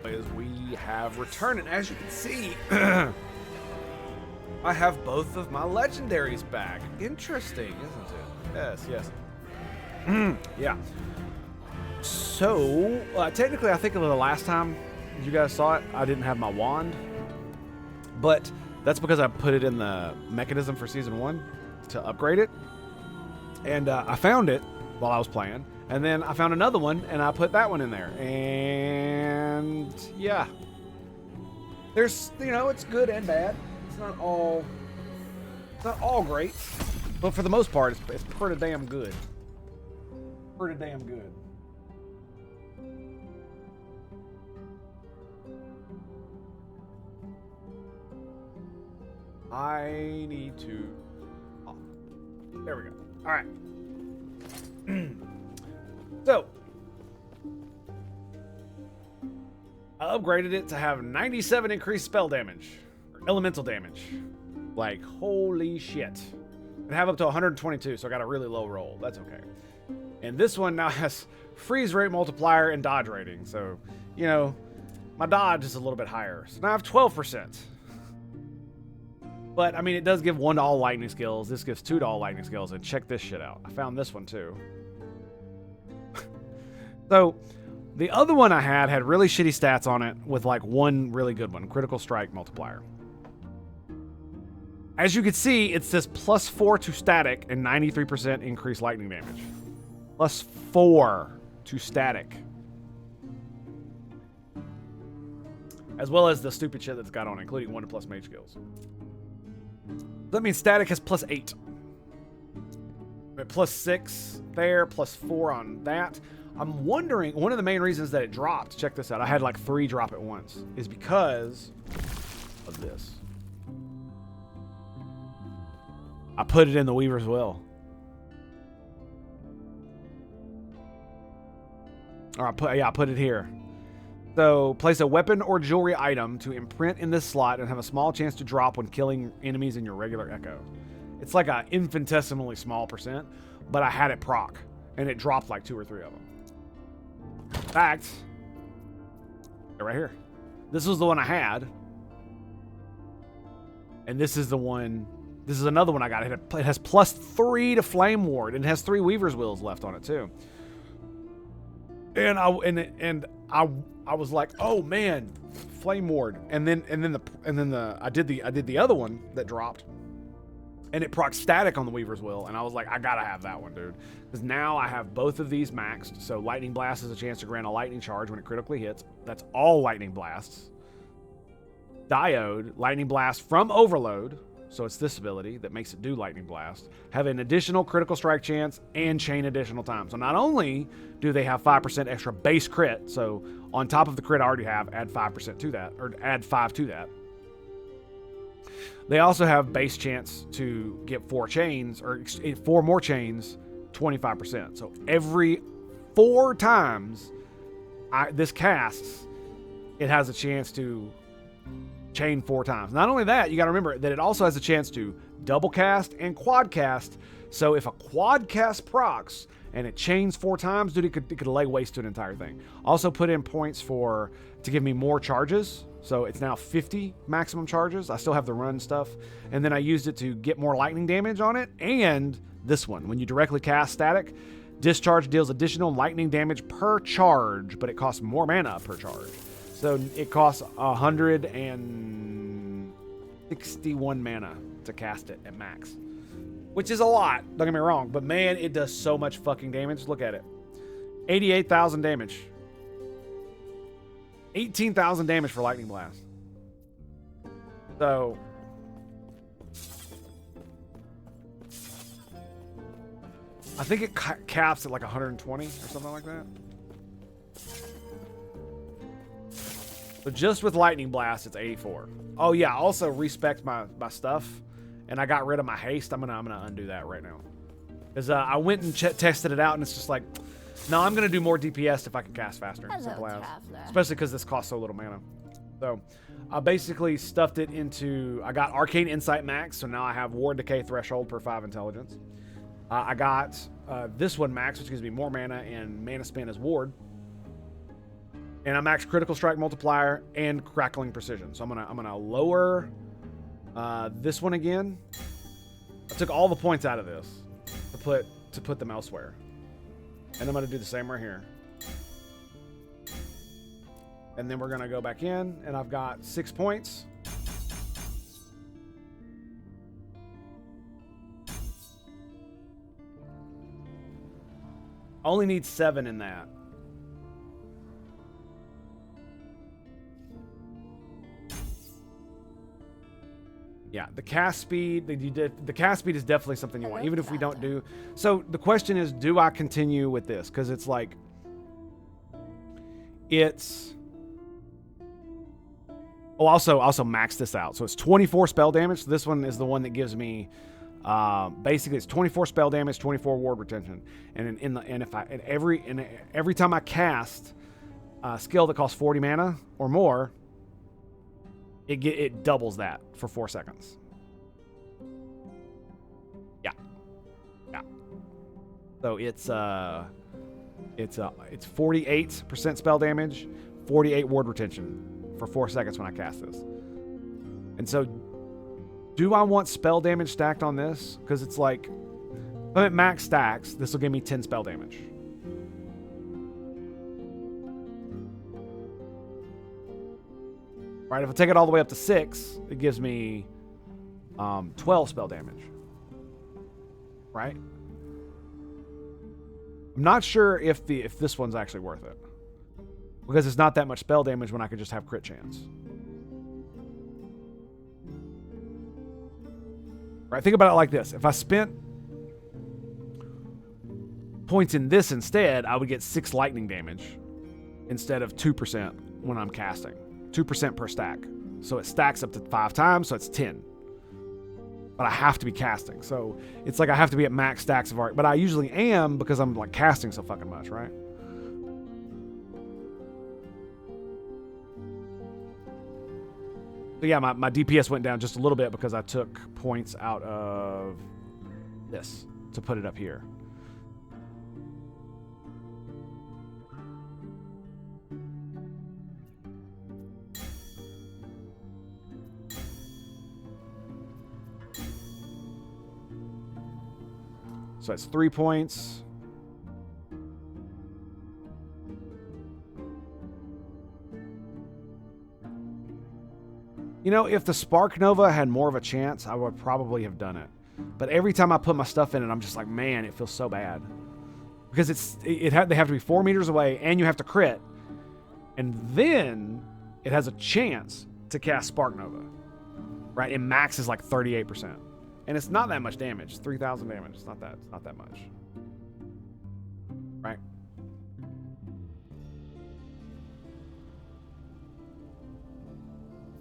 Is we have returned, and as you can see, I have both of my legendaries back. Interesting, isn't it? Yes, yes. Yeah. So, technically, I think of the last time you guys saw it, I didn't have my wand. But that's because I put it in the mechanism for Season 1 to upgrade it. And I found it while I was playing. And then I found another one, and I put that one in there. And, yeah. There's, you know, it's good and bad. It's not all great. But for the most part, it's pretty damn good. Pretty damn good. I need to... Oh, there we go. All right. So, I upgraded it to have 97 increased spell damage. Or elemental damage. Like, holy shit. And have up to 122, so I got a really low roll. That's okay. And this one now has freeze rate multiplier and dodge rating. So, you know, my dodge is a little bit higher. So now I have 12%. But, I mean, it does give 1 to all lightning skills. This gives 2 to all lightning skills. And check this shit out. I found this one, too. So, the other one I had really shitty stats on it with, like, one really good one. Critical strike multiplier. As you can see, it says +4 to static and 93% increased lightning damage. +4 to static. As well as the stupid shit that's got on it, including 1 to plus mage skills. That means static has +8. But +6 there, +4 on that. I'm wondering, one of the main reasons that it dropped, check this out, I had like 3 drop at once, is because of this. I put it in the Weaver's Will. Or I put it here. So, place a weapon or jewelry item to imprint in this slot and have a small chance to drop when killing enemies in your regular Echo. It's like an infinitesimally small percent, but I had it proc, and it dropped like 2 or 3 of them. In fact, right here. This was the one I had. And this is the one, this is another one I got. It has +3 to Flame Ward, and it has 3 Weaver's Wills left on it too. And I was like, oh man, Flame Ward, and then I did the other one that dropped, and it procs static on the Weaver's Will, and I was like, I gotta have that one, dude, because now I have both of these maxed. So Lightning Blast is a chance to grant a lightning charge when it critically hits. That's all Lightning Blasts. Diode, Lightning Blast from Overload. So it's this ability that makes it do Lightning Blast. Have an additional critical strike chance and chain additional time. So not only do they have 5% extra base crit, so on top of the crit I already have, add 5% to that, or add 5 to that. They also have base chance to get 4 chains, or 4 more chains, 25%. So every 4 times this casts, it has a chance to chain 4 times. Not only that, you got to remember that it also has a chance to double cast and quad cast. So if a quad cast procs and it chains 4 times, dude, it could lay waste to an entire thing. Also put in points to give me more charges. So it's now 50 maximum charges. I still have the run stuff. And then I used it to get more lightning damage on it. And this one, when you directly cast static, discharge deals additional lightning damage per charge, but it costs more mana per charge. So it costs 161 mana to cast it at max. Which is a lot, don't get me wrong. But man, it does so much fucking damage. Look at it. 88,000 damage. 18,000 damage for Lightning Blast. So... I think it caps at like 120 or something like that. So just with Lightning Blast, it's 84. Oh yeah, I also respect my stuff, and I got rid of my haste. I'm gonna undo that right now, because I went and tested it out, and it's just like, no, I'm gonna do more DPS if I can cast faster. Simple as. Especially because this costs so little mana. So I basically stuffed it into. I got Arcane Insight max, so now I have Ward Decay threshold per 5 intelligence. I got this one max, which gives me more mana and mana spin as Ward. And I max critical strike multiplier and crackling precision. So I'm gonna lower this one again. I took all the points out of this to put them elsewhere. And I'm gonna do the same right here. And then we're gonna go back in, and I've got 6 points. I only need 7 in that. Yeah, the cast speed, the cast speed is definitely something you want, even if we don't do. So the question is, do I continue with this? Because it's like, it's. Oh, also max this out. So it's 24 spell damage. So this one is the one that gives me, basically it's 24 spell damage, 24 ward retention, and every time I cast a skill that costs 40 mana or more, it doubles that for 4 seconds. Yeah. So it's 48% spell damage, 48 ward retention for 4 seconds when I cast this. And so, do I want spell damage stacked on this? Because it's like, if I'm at max stacks, this will give me 10 spell damage. Right, if I take it all the way up to 6, it gives me 12 spell damage. Right? I'm not sure if this one's actually worth it. Because it's not that much spell damage when I could just have crit chance. Right, think about it like this. If I spent points in this instead, I would get 6 lightning damage instead of 2% when I'm casting. 2% per stack. So it stacks up to 5 times, so it's 10. But I have to be casting. So it's like I have to be at max stacks of art. But I usually am because I'm like casting so fucking much, right? So yeah, my DPS went down just a little bit because I took points out of this to put it up here. So that's 3 points. You know, if the Spark Nova had more of a chance, I would probably have done it. But every time I put my stuff in it, I'm just like, man, it feels so bad. Because they have to be 4 meters away, and you have to crit. And then it has a chance to cast Spark Nova. Right? And max is like 38%. And it's not that much damage. It's 3,000 damage. It's not that much. Right?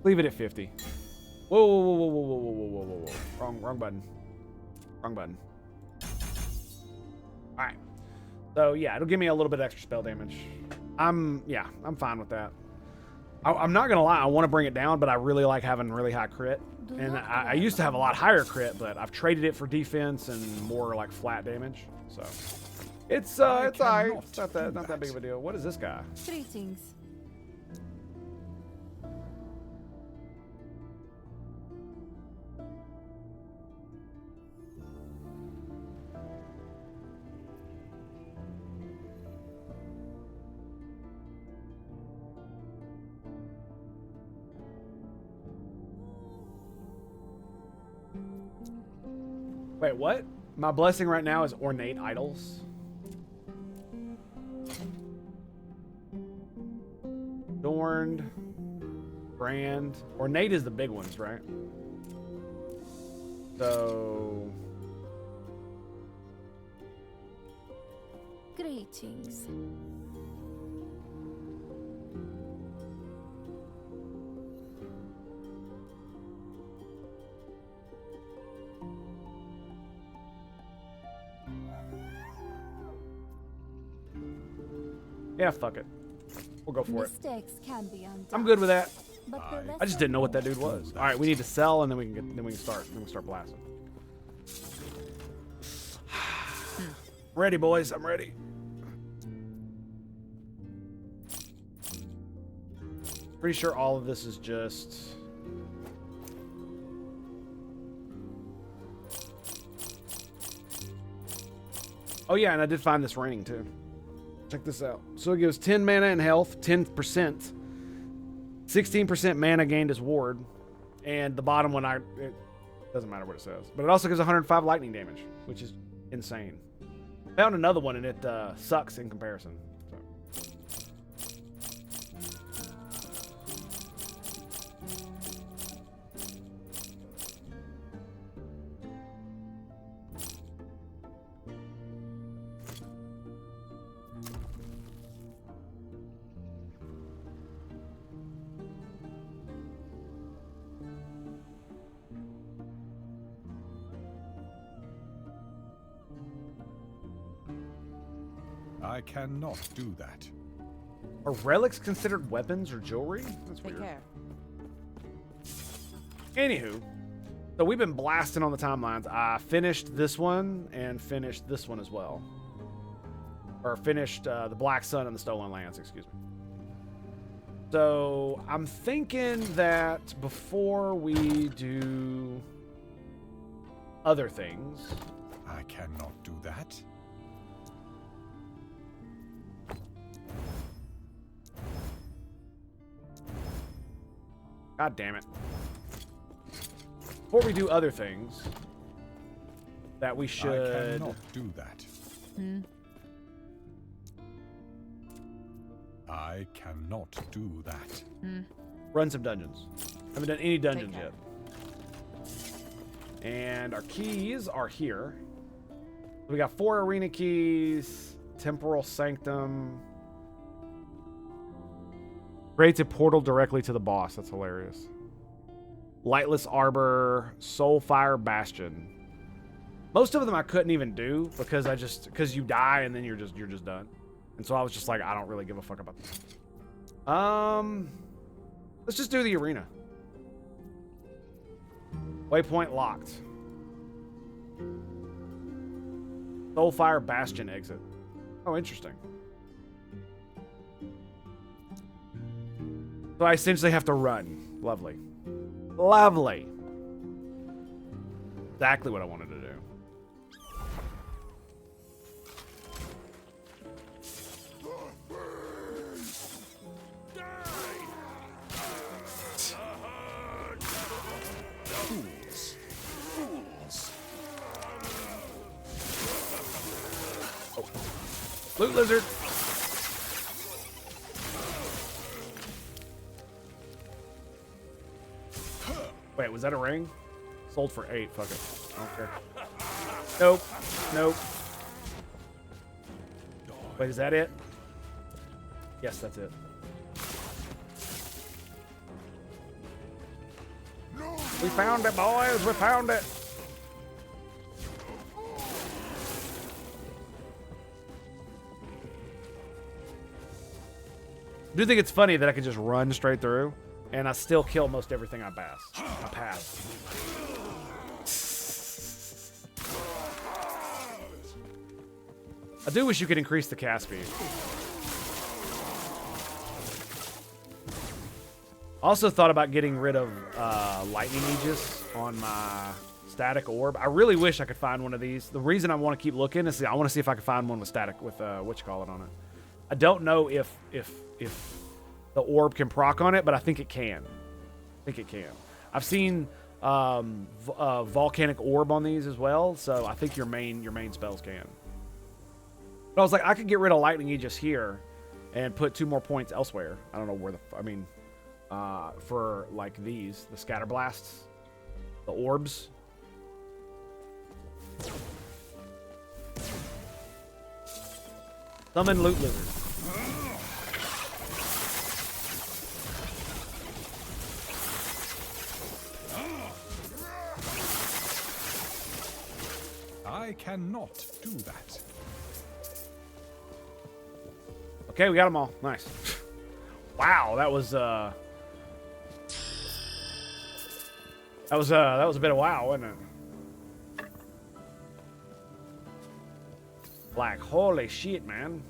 Leave it at 50. Whoa. Wrong button. Wrong button. Alright. So yeah, it'll give me a little bit extra spell damage. I'm fine with that. I'm not gonna lie, I want to bring it down, but I really like having really high crit. And I used to have a lot higher crit, but I've traded it for defense and more like flat damage. So it's alright. It's not that big of a deal. What is this guy? Greetings. Wait, what? My blessing right now is ornate idols. Adorned. Brand. Ornate is the big ones, right? So... Greetings. Yeah, fuck it. We'll go for it. Mistakes can be undone. I'm good with that. But the I just didn't know what that dude was. All right, we need to sell, and then we can start blasting. Ready, boys. I'm ready. Pretty sure all of this is just... Oh yeah, and I did find this raining too. Check this out. So it gives 10 mana and health, 10%, 16% mana gained as ward, and the bottom one, it doesn't matter what it says. But it also gives 105 lightning damage, which is insane. Found another one and it sucks in comparison. So. I cannot do that. Are relics considered weapons or jewelry? That's Take weird. care. Anywho, so we've been blasting on the timelines. I finished this one and finished this one as well. Or finished the Black Sun and the Stolen Lands, excuse me. So I'm thinking that before we do other things... I cannot do that. God damn it. Before we do other things, that we should... I cannot do that. I cannot do that. run some dungeons. Haven't done any dungeons Okay. yet. And our keys are here. We got 4 arena keys, Temporal Sanctum. Creates a portal directly to the boss. That's hilarious. Lightless Arbor, Soulfire Bastion. Most of them I couldn't even do because because you die and then you're just done. And so I was just like, I don't really give a fuck about this. Let's just do the arena. Waypoint locked. Soulfire Bastion exit. Oh, interesting. So I essentially have to run. Lovely. Lovely. Exactly what I wanted to do. Fools. Fools. Loot Lizard. Wait, was that a ring? Sold for 8. Fuck it. I don't care. Nope. Nope. Wait, is that it? Yes, that's it. We found it, boys. We found it. I do think it's funny that I can just run straight through, and I still kill most everything I pass. I do wish you could increase the cast speed. Also thought about getting rid of Lightning Aegis on my static orb. I really wish I could find one of these. The reason I want to keep looking is I want to see if I can find one with static, with whatchamacallit on it. I don't know if the orb can proc on it, but I think it can. I think it can. I've seen volcanic orb on these as well, so I think your main spells can. But I was like, I could get rid of Lightning Aegis here and put 2 more points elsewhere. I don't know where for like these, the scatter blasts, the orbs. Summon Loot Lizard. I cannot do that. Okay, we got them all. Nice. Wow, that was a bit of wow, wasn't it? Like, holy shit, man.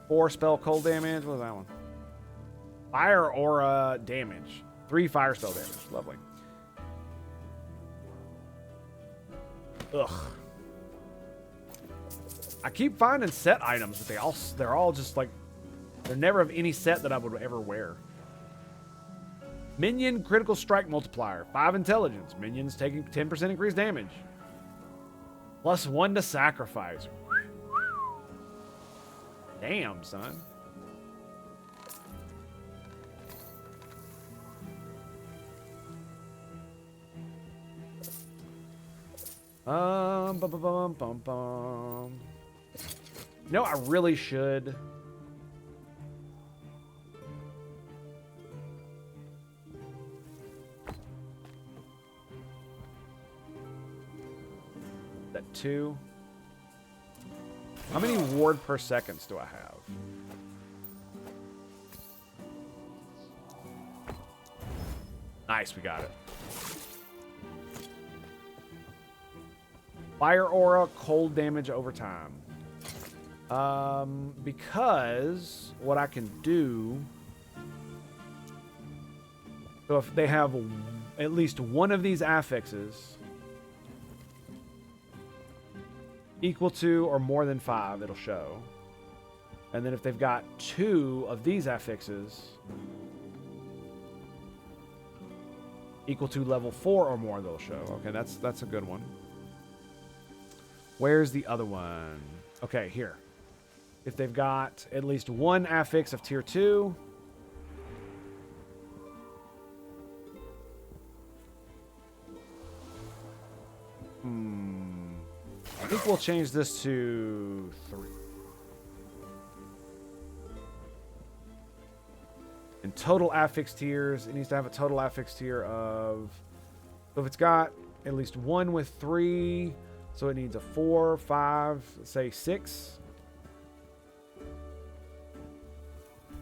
4 spell cold damage. What was that one? Fire aura damage. 3 fire spell damage. Lovely. Ugh. I keep finding set items, but they're all just like, they're never of any set that I would ever wear. Minion critical strike multiplier. 5 intelligence. Minions taking 10% increased damage. +1 to sacrifice. Damn, son. Bum, bum, bum, bum, bum. You know, I really should. That 2. How many ward per seconds do I have? Nice, we got it. Fire aura, cold damage over time. Because what I can do... So if they have at least one of these affixes equal to or more than 5, it'll show. And then if they've got 2 of these affixes equal to level 4 or more, they'll show. Okay, that's a good one. Where's the other one? Okay, here. If they've got at least one affix of tier 2. I think we'll change this to 3. And total affix tiers, it needs to have a total affix tier of... So if it's got at least one with 3... So it needs a 4, 5, say 6.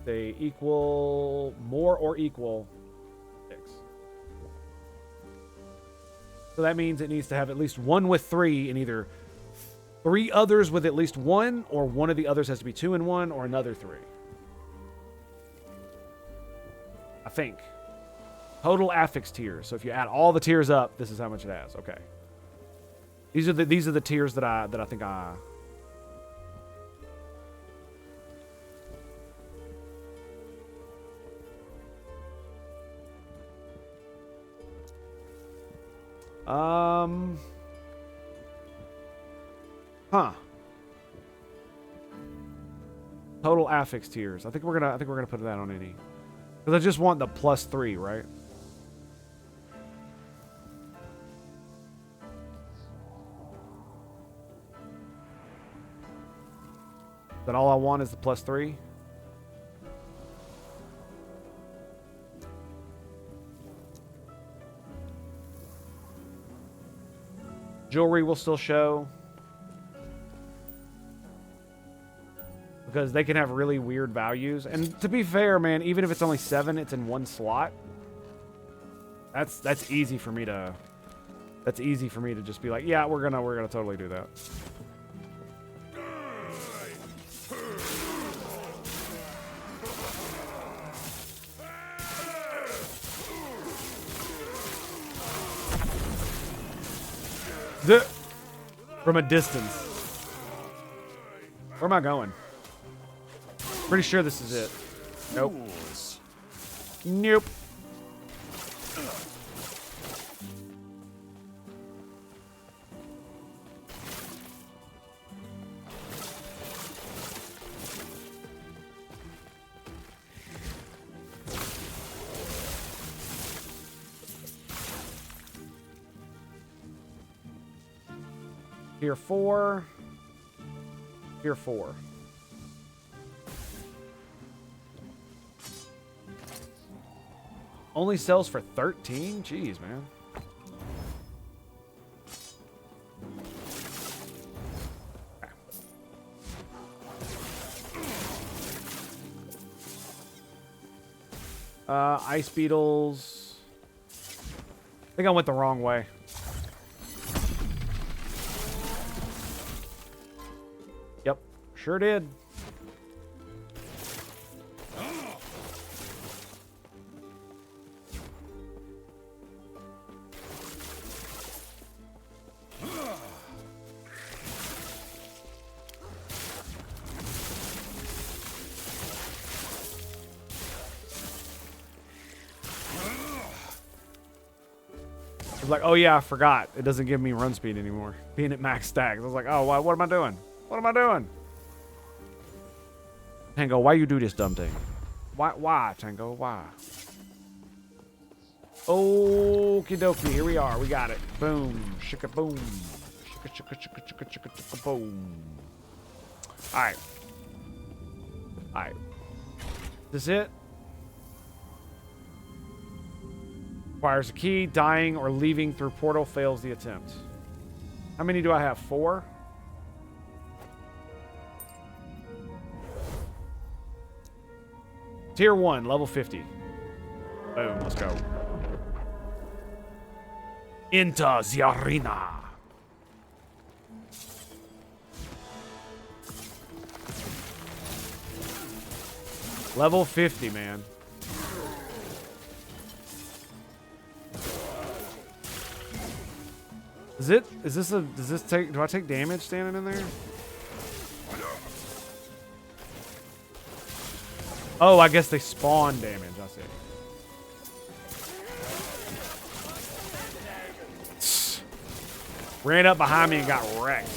They equal, more or equal 6. So that means it needs to have at least one with 3 and either 3 others with at least 1, or one of the others has to be 2 and 1, or another 3. I think. Total affix tiers. So if you add all the tiers up, this is how much it has. Okay. These are the tiers that I think I... Total affix tiers. I think we're gonna put that on any. Because I just want the +3, right? That all I want is the +3? Jewelry will still show. Because they can have really weird values. And to be fair, man, even if it's only 7, it's in 1 slot. That's easy for me to... That's easy for me to just be like, yeah, we're gonna totally do that. From a distance. Where am I going? Pretty sure this is it. Nope. Nope. Tier 4. Tier 4. Only sells for 13? Jeez, man. Ice beetles. I think I went the wrong way. Yep, sure did. was like, oh yeah, I forgot. It doesn't give me run speed anymore. Being at max stacks. I was like, oh, what am I doing? What am I doing? Tango, why you do this dumb thing? Why, Tango? Why? Okie dokie, here we are. We got it. Boom. Shika boom. Shika boom. Alright. Alright. This it? Requires a key. Dying or leaving through portal fails the attempt. How many do I have? 4? Tier 1, level 50. Boom, let's go. Into the arena. Level 50, man. Do I take damage standing in there? Oh, I guess they spawn damage. I see. Ran up behind me and got wrecked.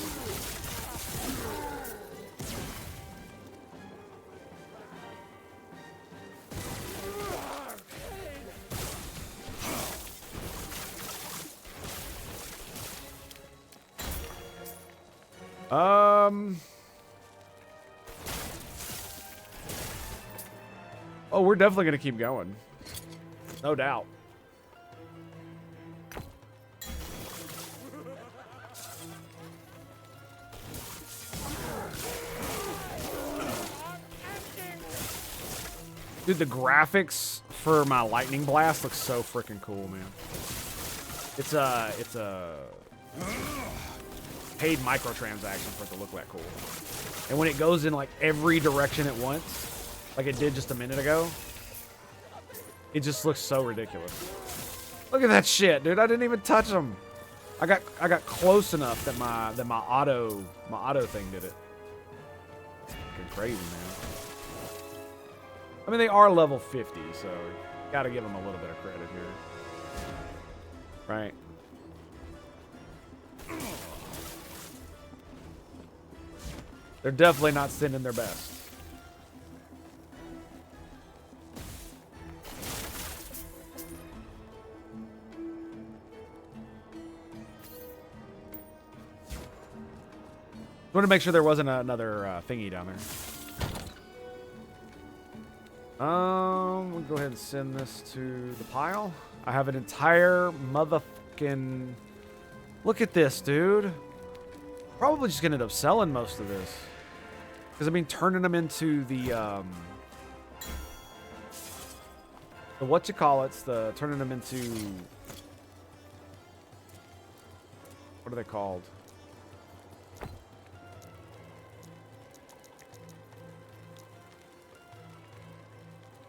Oh, we're definitely gonna keep going. No doubt. Dude, the graphics for my lightning blast looks so freaking cool, man. It's a paid microtransaction for it to look that cool. And when it goes in like every direction at once, like it did just a minute ago, it just looks so ridiculous. Look at that shit, dude. I didn't even touch them. I got close enough that my auto thing did it. Fucking crazy, man. I mean, they are level 50, so gotta give them a little bit of credit here. Right? They're definitely not sending their best. I want to make sure there wasn't another thingy down there. We'll go ahead and send this to the pile. I have an entire motherfucking... Look at this, dude. Probably just gonna end up selling most of this. Because, I mean, turning them into the whatchamacallits, turning them into... What are they called?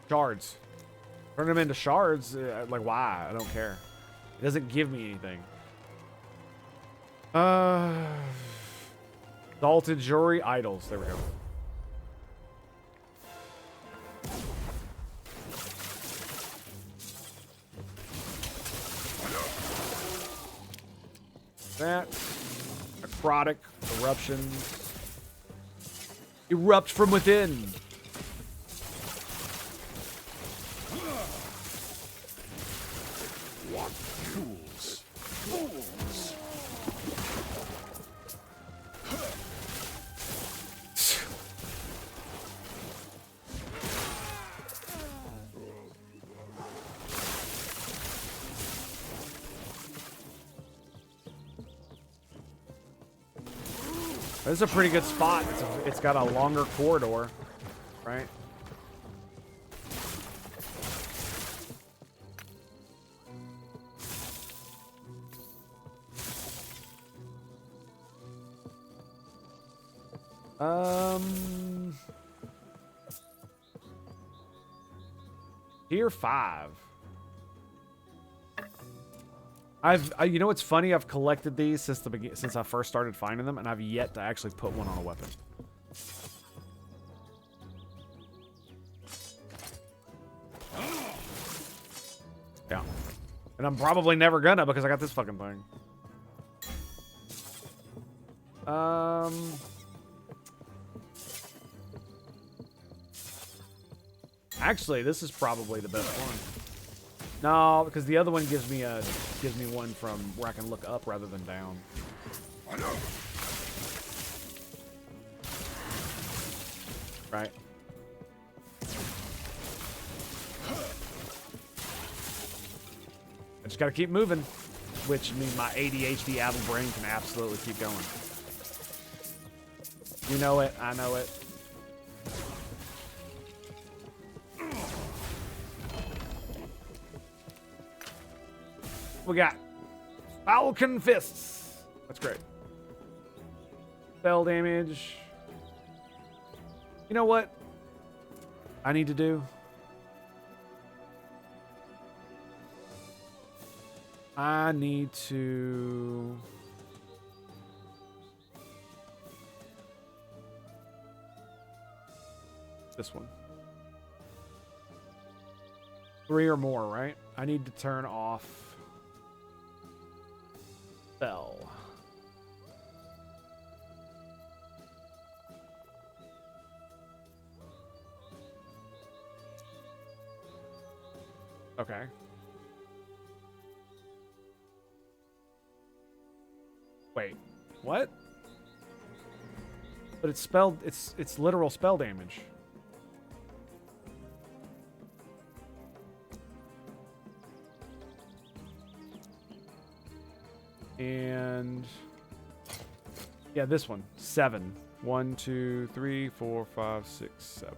Shards. Turn them into shards. Like, why? I don't care. It doesn't give me anything. Salted jewelry idols. There we go. That. Necrotic eruptions. Erupt from within. What fools! Fools! This is a pretty good spot. It's got a longer corridor, right? Tier 5. You know what's funny? I've collected these since I first started finding them, and I've yet to actually put one on a weapon. Yeah. And I'm probably never gonna because I got this fucking thing. Actually, this is probably the best one. No, because the other one gives me one from where I can look up rather than down. Right. I just gotta keep moving, which means my ADHD avid brain can absolutely keep going. You know it, I know it. We got Falcon Fists. That's great. Spell damage. You know what I need to do? I need to... This one. 3 or more, right? I need to turn off spell. Okay. Wait, what? But it's spelled, it's literal spell damage. And yeah, this one. 7. 1, 2, 3, 4, 5, 6, 7.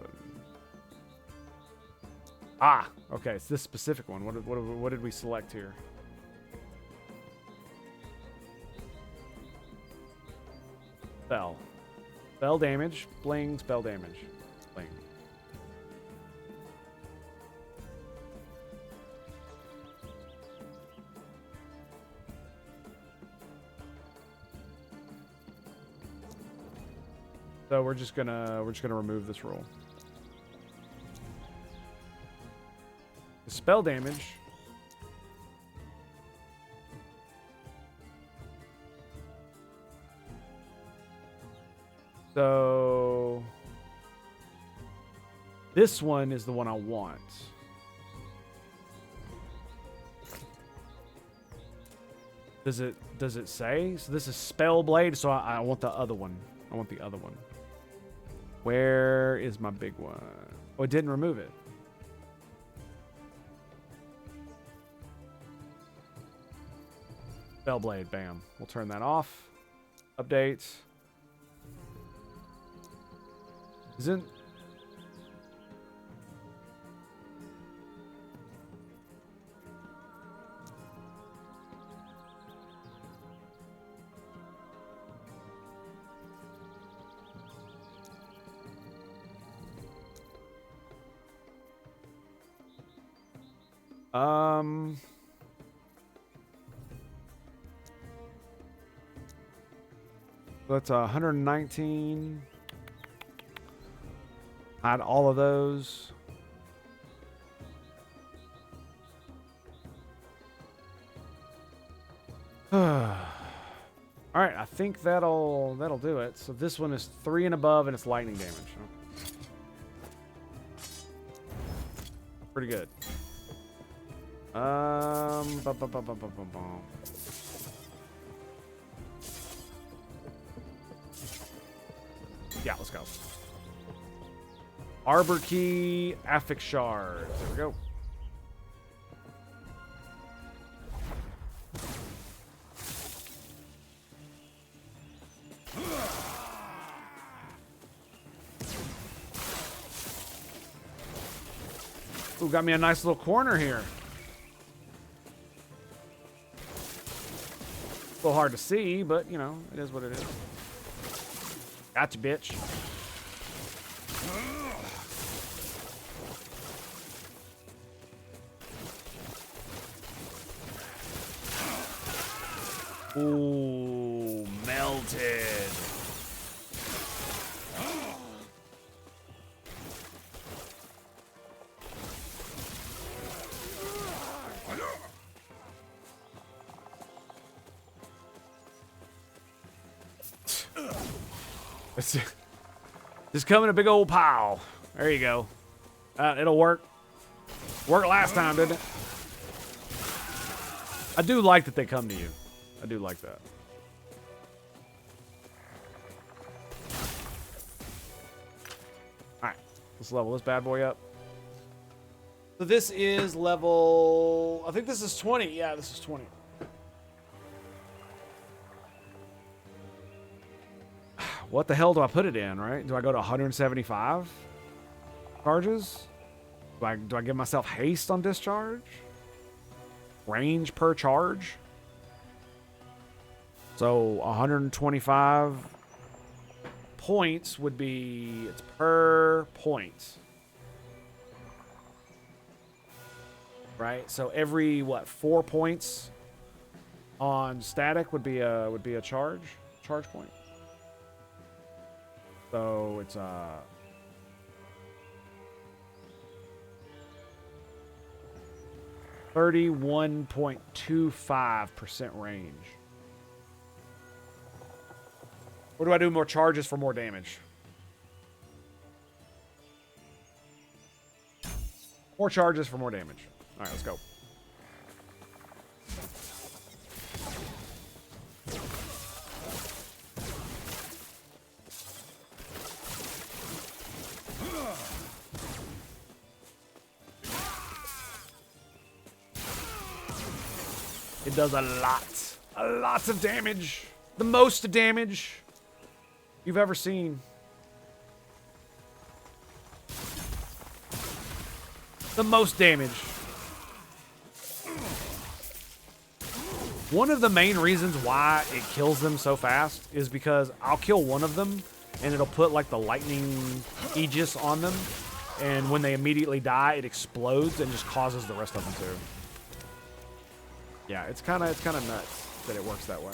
Ah, okay, it's this specific one. What did we select here? Spell. Spell damage. Bling, spell damage. Bling. So we're just gonna remove this roll. The spell damage. So this one is the one I want. Does it say? So this is Spell Blade, so I want the other one. I want the other one. Where is my big one? Oh, it didn't remove it. Spellblade, bam. We'll turn that off. Update. Isn't... That's 119. Add all of those. All right, I think that'll do it. So this one is 3 and above, and it's lightning damage. Pretty good. Yeah, let's go. Arbor Key, Affix Shard. There we go. Ooh, got me a nice little corner here. A little hard to see, but, you know, it is what it is. Gotcha, bitch. Ooh, melted. Just come in a big old pile. There you go. It'll work. Worked last time, didn't it? I do like that they come to you. I do like that. Alright. Let's level this bad boy up. So this is level... I think this is 20. Yeah, this is 20. What the hell do I put it in, right? Do I go to 175 charges? Do I give myself haste on discharge? Range per charge? So 125 points would be, it's per point. Right? So every, what, 4 points on static would be a charge point. So it's 31.25% range. Or do I do more charges for more damage? More charges for more damage. All right, let's go. It does a lot of damage. The most damage you've ever seen. The most damage. One of the main reasons why it kills them so fast is because I'll kill one of them and it'll put like the lightning aegis on them, and when they immediately die, it explodes and just causes the rest of them to. Yeah, it's kind of nuts that it works that way.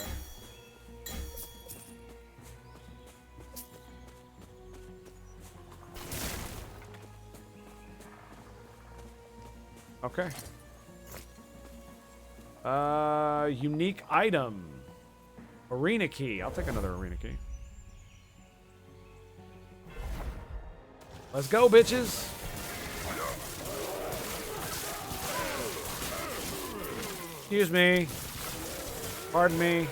Okay. Unique item. Arena key. I'll take another arena key. Let's go, bitches. Excuse me. Pardon me.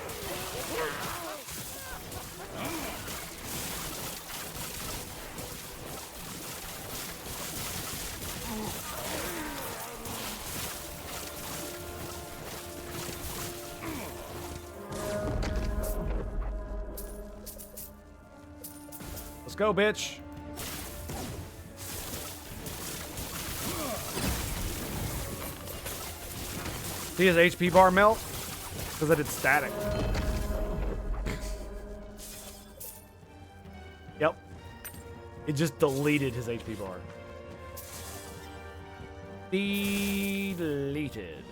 Let's go, bitch. See his HP bar melt? Because I did static. Yep. It just deleted his HP bar. Deleted.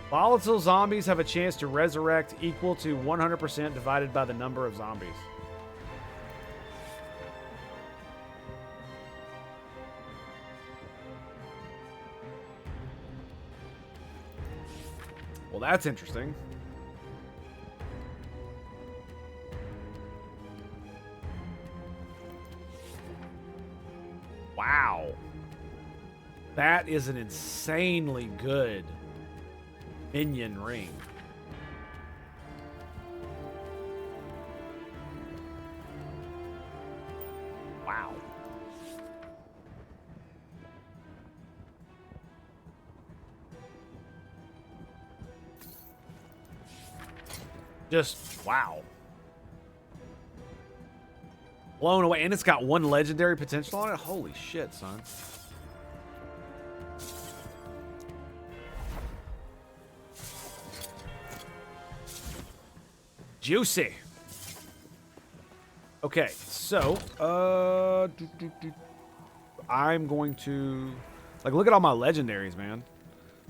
Volatile zombies have a chance to resurrect equal to 100% divided by the number of zombies. Well, that's interesting. Wow. That is an insanely good minion ring. Wow. Just wow. Blown away. And it's got one legendary potential on it. Holy shit, son. Juicy. Okay, so I'm going to look at all my legendaries, man.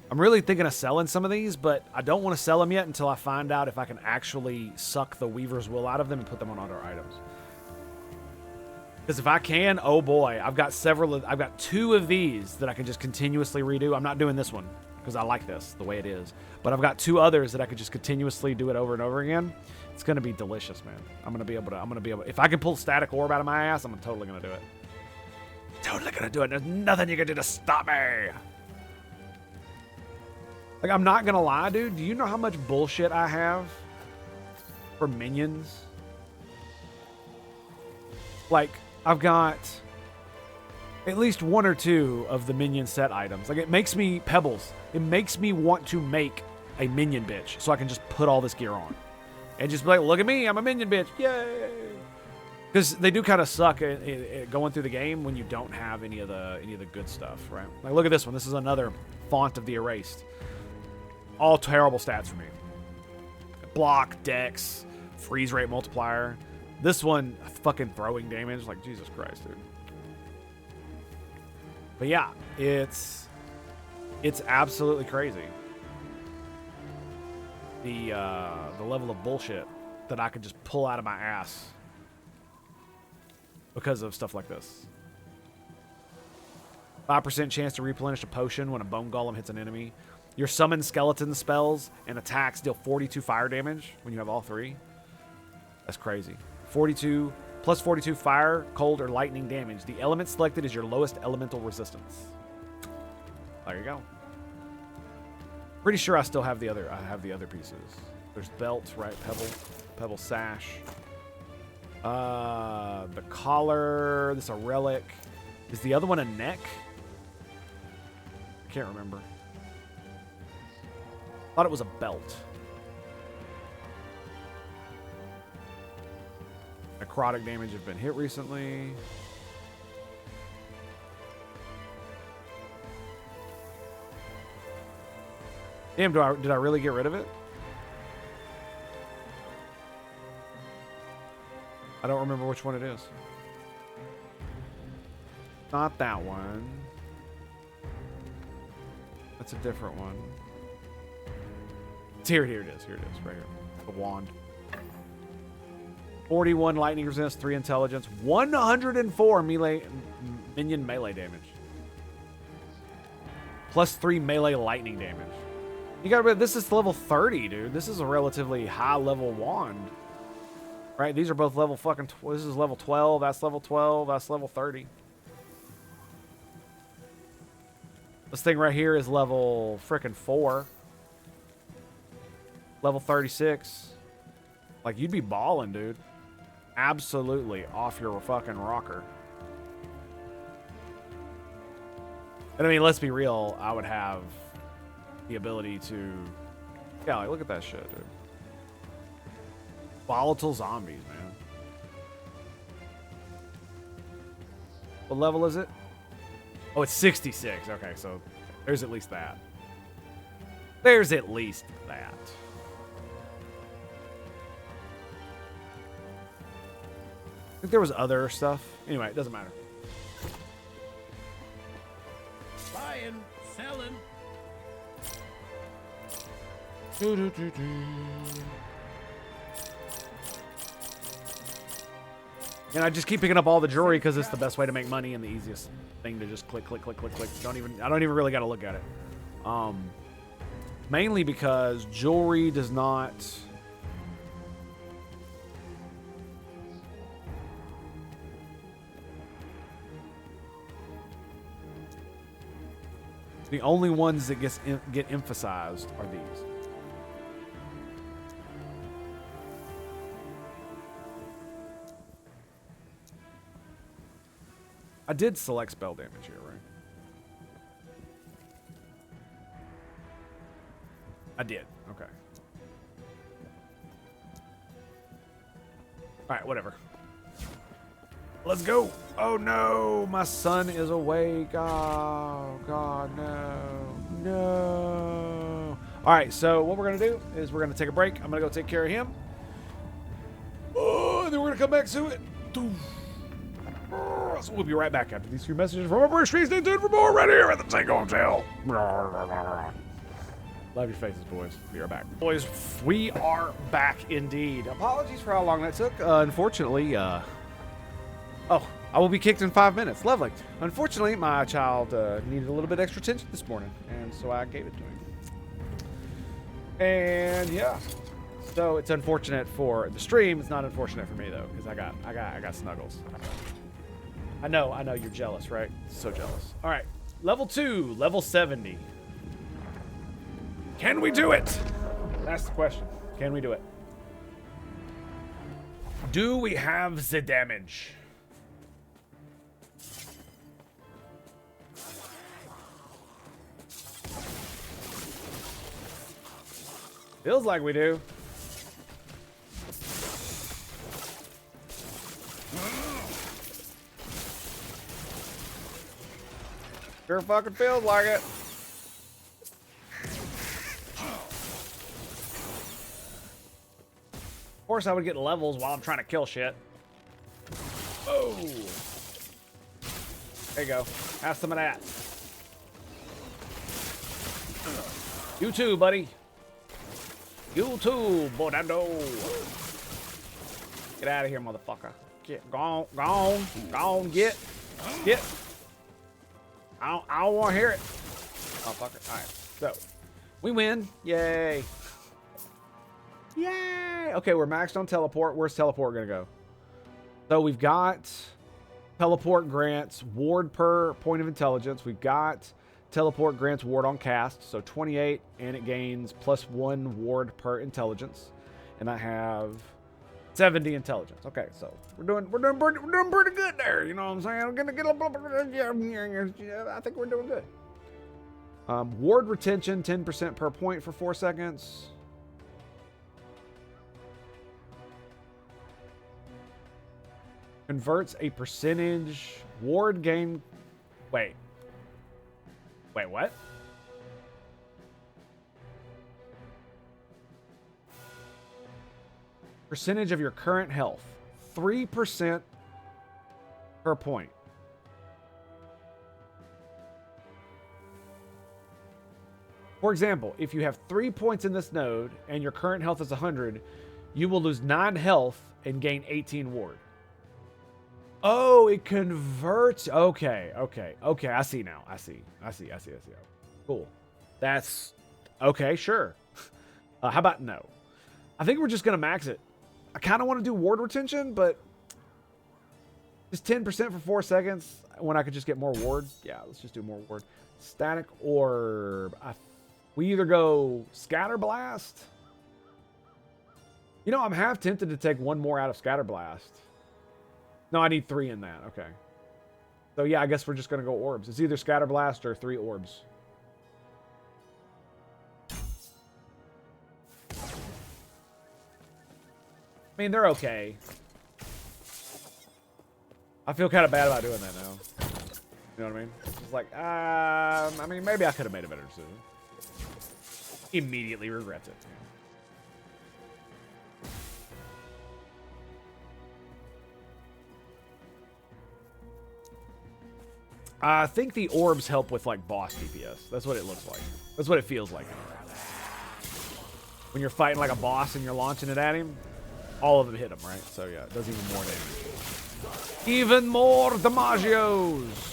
I'm really thinking of selling some of these, but I don't want to sell them yet until I find out if I can actually suck the Weaver's Will out of them and put them on other items. Because if I can, oh boy, I've got 2 of these that I can just continuously redo. I'm not doing this one. because I like this the way it is. But I've got 2 others that I could just continuously do it over and over again. It's gonna be delicious, man. I'm gonna be able to. If I can pull static orb out of my ass, I'm totally gonna do it. Totally gonna do it. There's nothing you can do to stop me. Like, I'm not gonna lie, dude. Do you know how much bullshit I have for minions? Like, I've got at least 1 or 2 of the minion set items. Like, it makes me pebbles. It makes me want to make a minion bitch so I can just put all this gear on and just be like, look at me, I'm a minion bitch, yay! Because they do kind of suck at going through the game when you don't have any of the good stuff, right? Like, look at this one. This is another font of the erased. All terrible stats for me. Block, dex, freeze rate multiplier. This one, fucking throwing damage. Like, Jesus Christ, dude. But yeah, it's absolutely crazy. The level of bullshit that I could just pull out of my ass because of stuff like this. 5% chance to replenish a potion when a bone golem hits an enemy. Your summon skeleton spells and attacks deal 42 fire damage when you have all 3. That's crazy. 42 plus 42 fire, cold, or lightning damage. The element selected is your lowest elemental resistance. There you go. Pretty sure I still have the other. I have the other pieces. There's belt, right? Pebble sash. The collar. This is a relic. Is the other one a neck? I can't remember. Thought it was a belt. Necrotic damage have been hit recently. Damn, did I really get rid of it? I don't remember which one it is. Not that one. That's a different one. It's here it is. Here it is, right here. The wand. 41 lightning resistance, 3 intelligence, 104 minion melee damage. Plus 3 melee lightning damage. You gotta remember, this is level 30, dude. This is a relatively high level wand. Right? These are both level fucking... This is level 12, that's level 12, that's level 30. This thing right here is level frickin' 4. Level 36. Like, you'd be balling, dude. Absolutely off your fucking rocker. And I mean, let's be real, I would have the ability to... Yeah, like, look at that shit, dude. Volatile zombies, man. What level is it? Oh, it's 66. Okay, so there's at least that. There's at least that. I think there was other stuff. Anyway, it doesn't matter. Buying, selling. And I just keep picking up all the jewelry because it's the best way to make money and the easiest thing to just click. I don't even really got to look at it. Mainly because jewelry does not... The only ones that get emphasized are these. I did select spell damage here, right? I did. Okay. All right, whatever. Let's go. Oh no, my son is awake. Oh God, no, no. All right, so what we're gonna do is we're gonna take a break. I'm gonna go take care of him. Oh, and then we're gonna come back to it. So we'll be right back after these few messages from our British street. Stay tuned for more right here at the Tango Hotel. Love your faces, boys. Be right back. Boys, we are back indeed. Apologies for how long that took. Unfortunately, oh, I will be kicked in 5 minutes. Lovely. Unfortunately, my child needed a little bit extra attention this morning, and so I gave it to him. And yeah, so it's unfortunate for the stream. It's not unfortunate for me though, because I got snuggles. I know you're jealous, right? So jealous. All right, level 2, level 70. Can we do it? That's the question. Can we do it? Do we have the damage? Feels like we do. Sure fucking feels like it. Of course I would get levels while I'm trying to kill shit. Oh. There you go. Have some of that. You too, buddy. You too, Bodando. Get out of here, motherfucker. Get gone, get. I don't want to hear it. Motherfucker. All right, so we win. Yay. Yay. Okay, we're maxed on teleport. Where's teleport gonna go? So we've got teleport grants ward per point of intelligence. We've got teleport grants ward on cast, so 28, and it gains +1 ward per intelligence. And I have 70 intelligence. Okay, so we're doing pretty good there. You know what I'm saying? I'm gonna get I think we're doing good. Ward retention 10% per point for 4 seconds. Converts a percentage ward gain. Wait, what? Percentage of your current health. 3% per point. For example, if you have 3 points in this node and your current health is 100, you will lose 9 health and gain 18 ward. Oh, it converts. Okay. I see now. I see. Cool. That's okay. Sure. How about no? I think we're just going to max it. I kind of want to do ward retention, but just 10% for 4 seconds when I could just get more ward. Yeah, let's just do more ward. Static orb. We either go scatter blast. You know, I'm half tempted to take 1 more out of scatter blast. No, I need 3 in that. Okay. So yeah, I guess we're just going to go orbs. It's either scatter blast or 3 orbs. I mean, they're okay. I feel kind of bad about doing that now. You know what I mean? It's just like, I mean, maybe I could have made a better decision. Immediately regrets it. I think the orbs help with, like, boss DPS. That's what it looks like. That's what it feels like. When you're fighting like a boss and you're launching it at him, all of them hit him, right? So, yeah, it does even more damage. Even more damagios!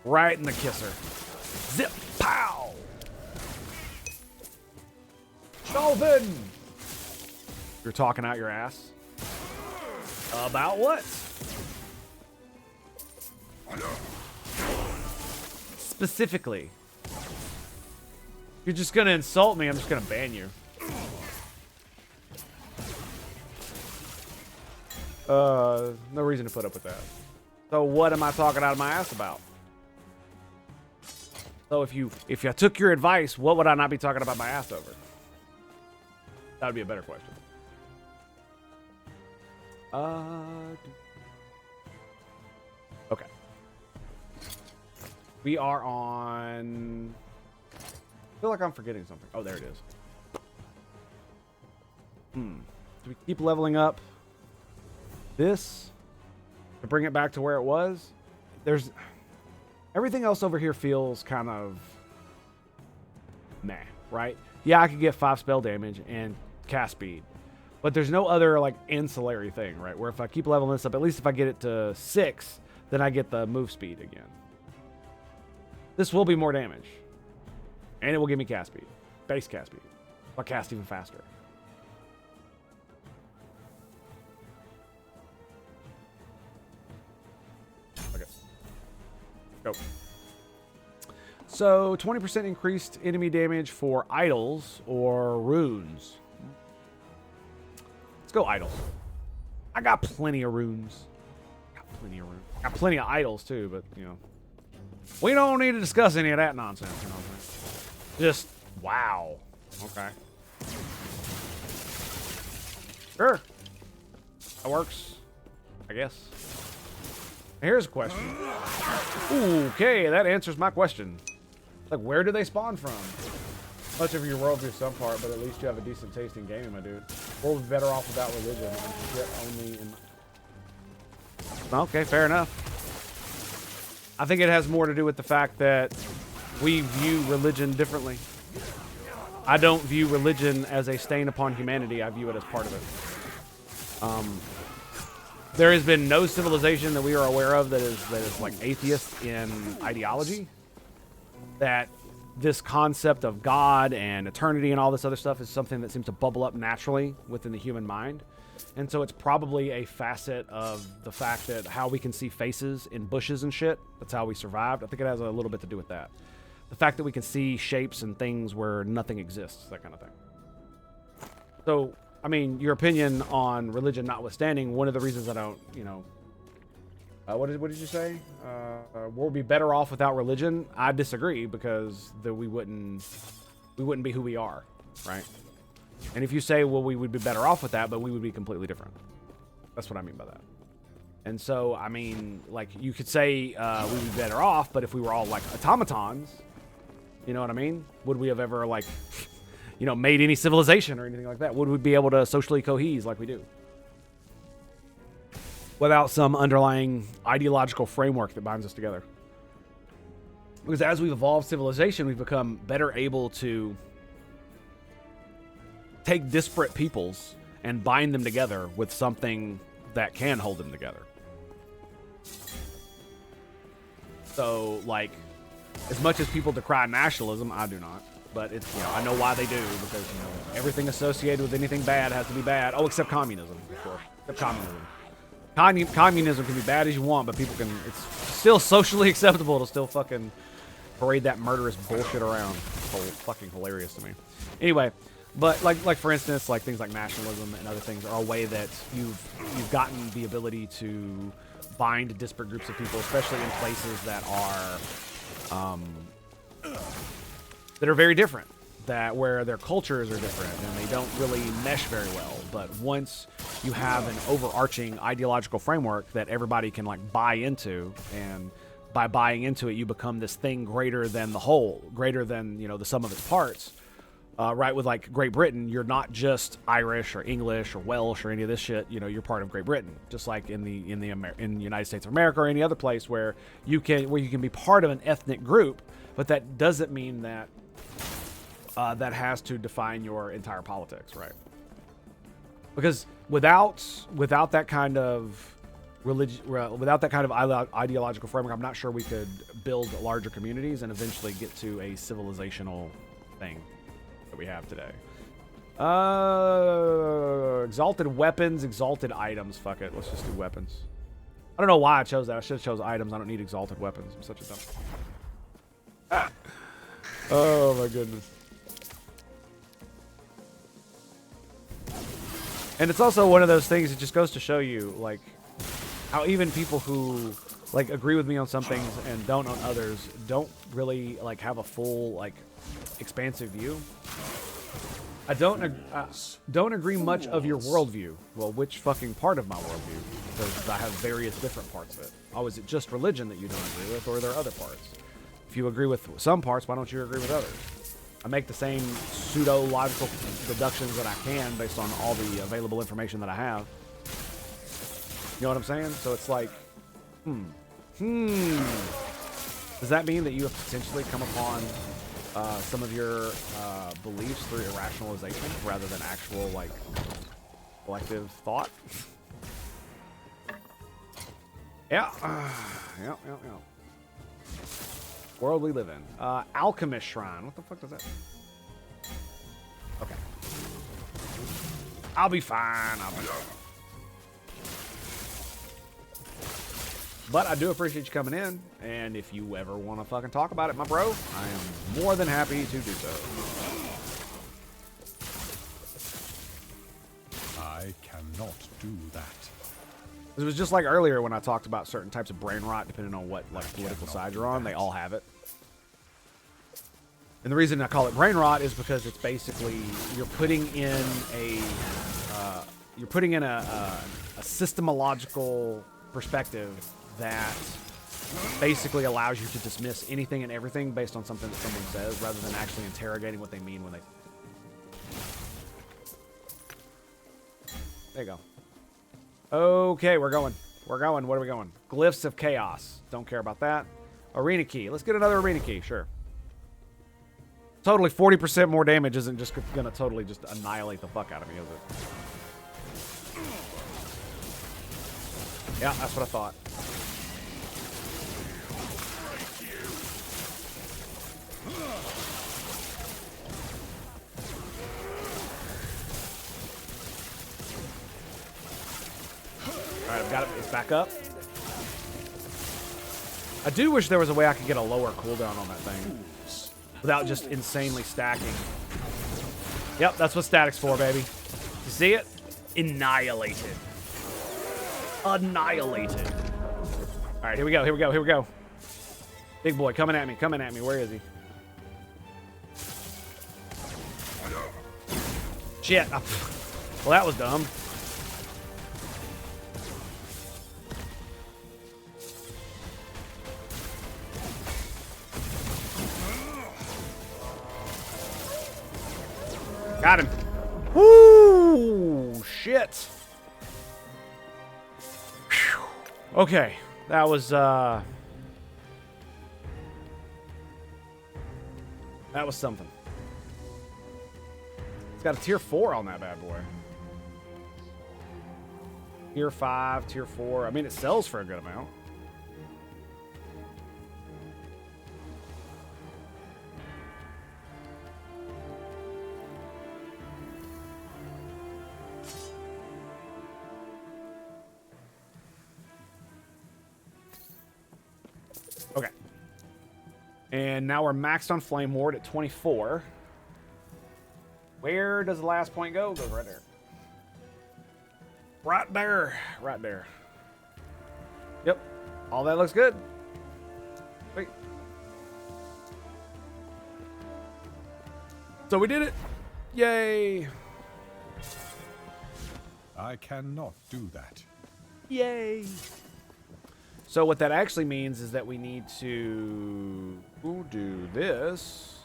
Right in the kisser. Zip! Pow! Shelvin! You're talking out your ass? About what? Specifically. You're just gonna insult me, I'm just gonna ban you. No reason to put up with that. So what am I talking out of my ass about? So if I took your advice, what would I not be talking about my ass over? That would be a better question. Okay. We are on... I feel like I'm forgetting something. Oh, there it is. Do we keep leveling up this to bring it back to where it was? there's everything else over here feels kind of meh, right? Yeah, I could get 5 spell damage and cast speed, but there's no other like ancillary thing, right? Where if I keep leveling this up, at least if I get it to 6, then I get the move speed again. This will be more damage, and it will give me cast speed, base cast speed. I'll cast even faster. Okay. Go. So, 20% increased enemy damage for idols or runes. Let's go idols. I got plenty of runes. Got plenty of idols too, but you know, we don't need to discuss any of that nonsense. You know what I'm saying? Just wow. Okay. Sure. That works, I guess. Here's a question. Okay, that answers my question. Like, where do they spawn from? Much of your worldview some part, but at least you have a decent taste in gaming, my dude. We'll be better off without religion and shit only in... Okay, fair enough. I think it has more to do with the fact that we view religion differently. I don't view religion as a stain upon humanity. I view it as part of it. There has been no civilization that we are aware of that is like atheist in ideology. That this concept of God and eternity and all this other stuff is something that seems to bubble up naturally within the human mind. And so it's probably a facet of the fact that how we can see faces in bushes and shit, that's how we survived. I think it has a little bit to do with that. The fact that we can see shapes and things where nothing exists, that kind of thing. So, I mean, your opinion on religion notwithstanding, one of the reasons I don't, you know, what did you say? We'll be better off without religion. I disagree because we wouldn't be who we are, right? And if you say, well, we would be better off with that, but we would be completely different. That's what I mean by that. And so, I mean, like, you could say we would be better off, but if we were all like automatons, you know what I mean? Would we have ever like, you know, made any civilization or anything like that? Would we be able to socially cohese like we do? Without some underlying ideological framework that binds us together. Because as we've evolved civilization, we've become better able to take disparate peoples and bind them together with something that can hold them together. So, like, as much as people decry nationalism, I do not. But it's, you know, I know why they do, because, you know, everything associated with anything bad has to be bad. Oh, except communism, of course. Except communism. Communism can be bad as you want, but people can, it's still socially acceptable to still fucking parade that murderous bullshit around. It's fucking hilarious to me. Anyway, but like for instance, like things like nationalism and other things are a way that you've gotten the ability to bind disparate groups of people, especially in places that are very different. That where their cultures are different and they don't really mesh very well. But once you have an overarching ideological framework that everybody can like buy into, and by buying into it, you become this thing greater than the whole, greater than, you know, the sum of its parts. Right, with like Great Britain, you're not just Irish or English or Welsh or any of this shit. You know, you're part of Great Britain, just like in the United States of America or any other place where you can be part of an ethnic group, but that doesn't mean that that has to define your entire politics, right? Because without that kind of without that kind of ideological framework, I'm not sure we could build larger communities and eventually get to a civilizational thing that we have today. Exalted weapons, exalted items. Fuck it, let's just do weapons. I don't know why I chose that. I should have chose items. I don't need exalted weapons. I'm such a dumb. Oh my goodness. And it's also one of those things that just goes to show you, like, how even people who, like, agree with me on some things and don't on others don't really, like, have a full, like, expansive view. I don't agree much of your worldview. Well, which fucking part of my worldview? Because I have various different parts of it. Oh, is it just religion that you don't agree with, or are there other parts? If you agree with some parts, why don't you agree with others? I make the same pseudo-logical deductions that I can based on all the available information that I have. You know what I'm saying? So it's like, Does that mean that you have potentially come upon some of your beliefs through irrationalization rather than actual, like, collective thought? Yeah. Yeah. World we live in. Alchemist Shrine. What the fuck does that mean? Okay. I'll be fine. But I do appreciate you coming in, and if you ever want to fucking talk about it, my bro, I am more than happy to do so. I cannot do that. It was just like earlier when I talked about certain types of brain rot, depending on what like political side you're on. They all have it. And the reason I call it brain rot is because it's basically you're putting in a systemological perspective that basically allows you to dismiss anything and everything based on something that someone says, rather than actually interrogating what they mean when they. There you go. Okay, we're going. We're going. What are we going? Glyphs of Chaos. Don't care about that. Arena Key. Let's get another Arena Key. Sure. Totally 40% more damage isn't just going to totally just annihilate the fuck out of me, is it? Yeah, that's what I thought. Alright, I've got it. It's back up. I do wish there was a way I could get a lower cooldown on that thing without just insanely stacking. Yep, that's what static's for, baby. You see it? Annihilated. Annihilated. Alright, here we go, here we go, here we go. Big boy, coming at me, coming at me. Where is he? Shit. Well, that was dumb. Got him. Woo! Shit. Whew. Okay. That was something. It's got a tier 4 on that bad boy. Tier 5, tier 4. I mean, it sells for a good amount. Okay. And now we're maxed on Flame Ward at 24. Where does the last point go? Goes right there. Right there. Right there. Yep. All that looks good. Wait. So we did it. Yay. I cannot do that. Yay. So what that actually means is that we need to do this.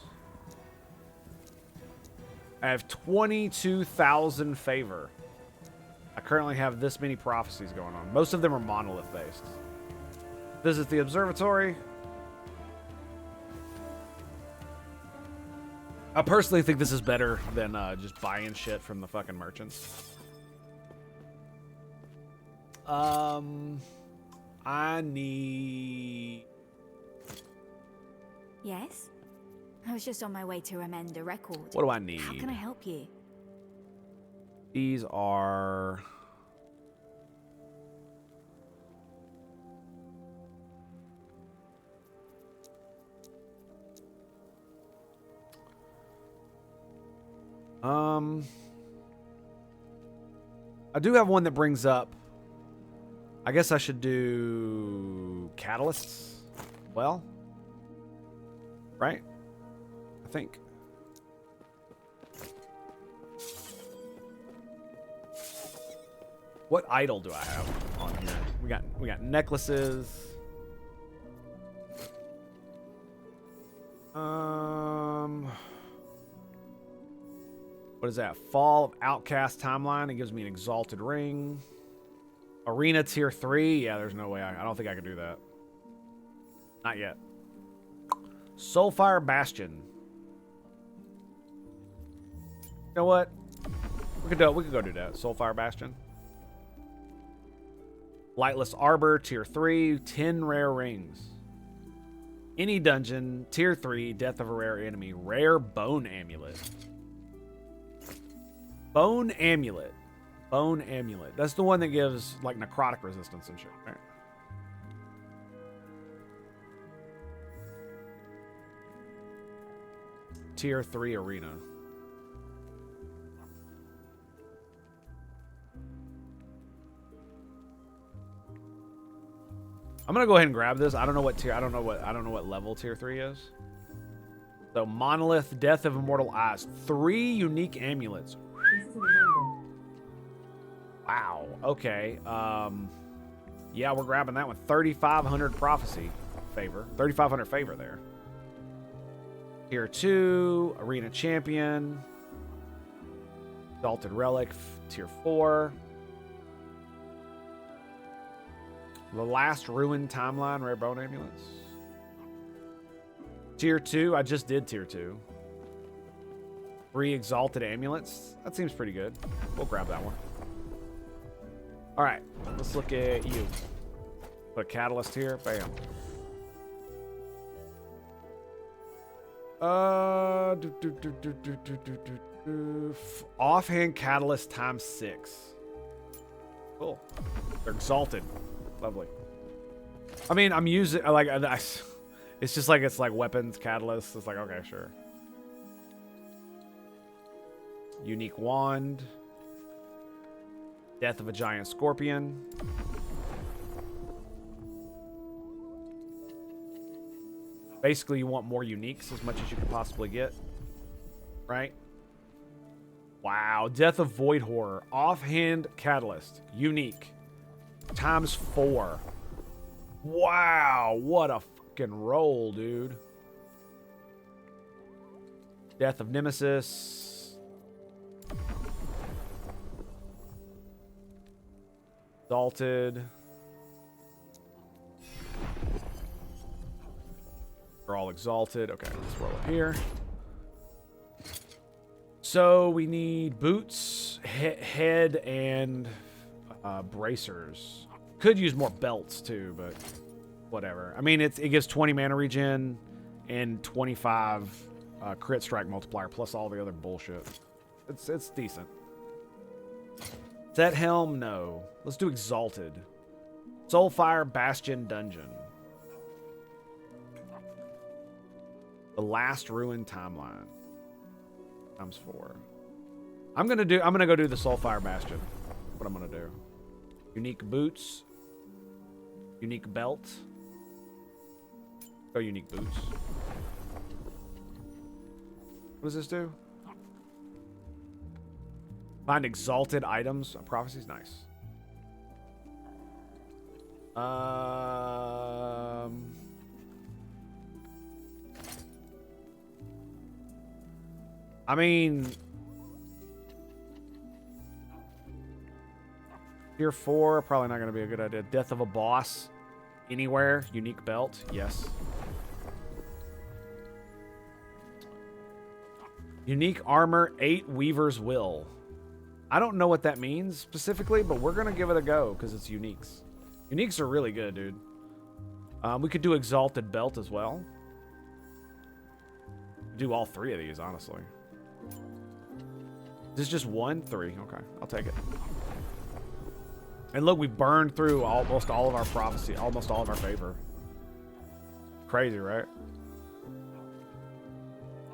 I have 22,000 favor. I currently have this many prophecies going on. Most of them are monolith based. Visit the observatory. I personally think this is better than just buying shit from the fucking merchants. I need... Yes? I was just on my way to amend a record. What do I need? How can I help you? These are... I do have one that brings up... I guess I should do catalysts. Well, right? I think. What idol do I have on here? We got necklaces. What is that? Fall of Outcast timeline. It gives me an exalted ring. Arena tier 3. Yeah, there's no way. I don't think I can do that. Not yet. Soulfire Bastion. You know what? We could go do that. Soulfire Bastion. Lightless Arbor, tier 3, 10 rare rings. Any dungeon, tier 3, death of a rare enemy, rare bone amulet. Bone amulet. Bone amulet. That's the one that gives like necrotic resistance and shit, right? Tier 3 arena. I'm gonna go ahead and grab this. I don't know what tier. I don't know what level tier 3 is. So monolith, death of immortal eyes, 3 unique amulets. Wow. Okay. Yeah, we're grabbing that one. 3,500 prophecy favor. 3,500 favor there. Tier 2, arena champion, exalted relic, tier 4. The last ruined timeline, rare bone amulets. Tier 2, I just did tier 2. 3 exalted amulets. That seems pretty good. We'll grab that one. All right, let's look at you. Put a catalyst here. Bam. Offhand catalyst times 6. Cool. They're exalted. Lovely. I mean, I'm using like it's just like it's like weapons catalyst. It's like okay, sure. Unique wand. Death of a giant scorpion. Basically, you want more uniques as much as you can possibly get, right? Wow, Death of Void Horror, offhand catalyst, unique. Times 4. Wow, what a fucking roll, dude. Death of Nemesis. Exalted. They're all exalted. Okay, let's roll up here. So we need boots, head, and bracers. Could use more belts too, but whatever. I mean, it gives 20 mana regen and 25 crit strike multiplier plus all the other bullshit. It's decent. Set helm, no. Let's do exalted. Soulfire Bastion Dungeon. The last ruined timeline. Times 4. I'm gonna go do the Soulfire Bastion. What I'm gonna do. Unique boots. Unique belt. Oh, unique boots. What does this do? Find exalted items. Prophecy's nice. I mean, tier 4, probably not going to be a good idea. Death of a boss, anywhere, unique belt, yes. Unique armor, 8 Weaver's Will. I don't know what that means specifically, but we're going to give it a go because it's uniques. Uniques are really good, dude. We could do exalted belt as well. Do all 3 of these, honestly. This is just 1? 3. Okay, I'll take it. And look, we burned through almost all of our prophecy, almost all of our favor. Crazy, right?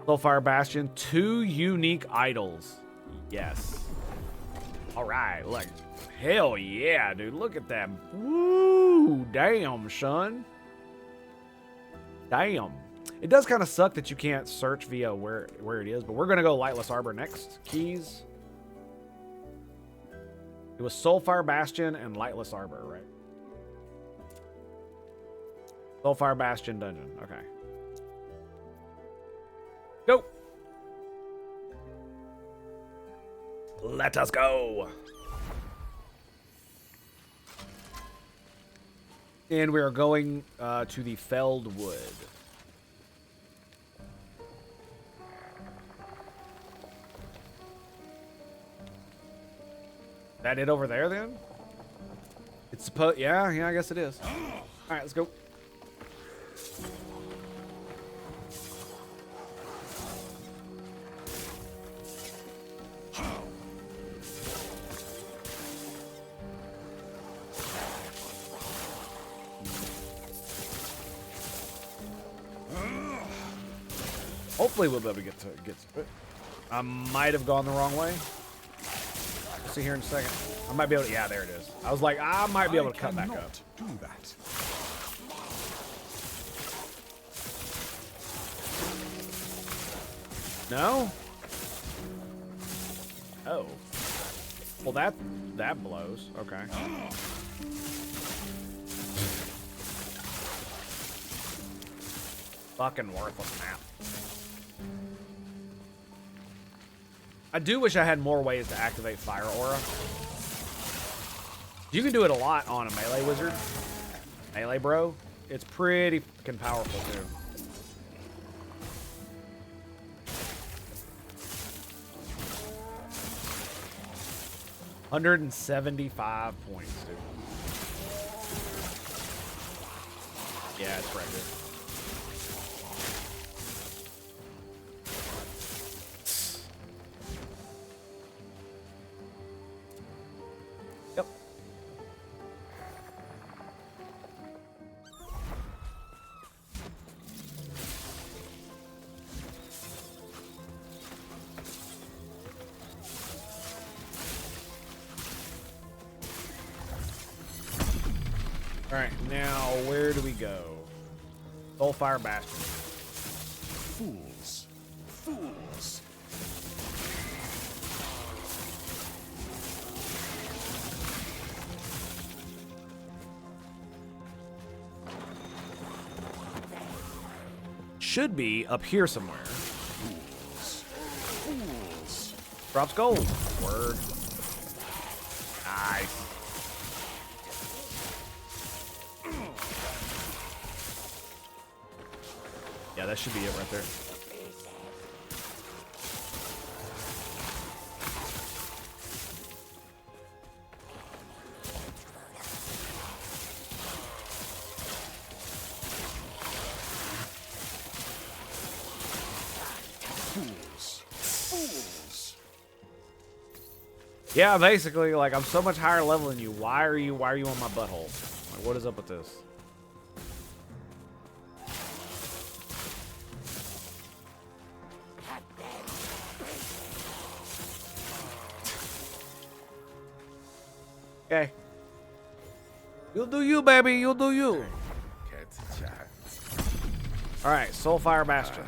Soulfire Bastion, 2 unique idols. Yes. All right, look. Hell yeah, dude. Look at that. Woo! Damn, son. Damn. It does kind of suck that you can't search via where it is, but we're going to go Lightless Arbor next. Keys. It was Soulfire Bastion and Lightless Arbor, right? Soulfire Bastion Dungeon. Okay. Go. Let us go. And we are going to the Felled Wood. That it over there then? It's supposed. Yeah, I guess it is. All right, let's go. Hopefully we'll be able to get to it. I might have gone the wrong way. We'll see here in a second. I might be able to. Yeah, there it is. I was like, I might be able to cut back up. Do that. No? Oh. Well, that blows. Okay. Fucking worthless map. I do wish I had more ways to activate Fire Aura. You can do it a lot on a melee wizard. Melee bro. It's pretty fucking powerful too. $175 points, dude. Yeah, it's right here. Yep. All right, now where do we go? Soulfire Bastion. Fools. Fools. Should be up here somewhere. Fools. Fools. Drops gold. Word. Nice. Yeah, that should be it right there. Fools. Fools. Yeah, basically, like, I'm so much higher level than you. Why are you on my butthole? Like, what is up with this? Okay. You'll do you, baby. You'll do you. Alright, Soulfire Bastion.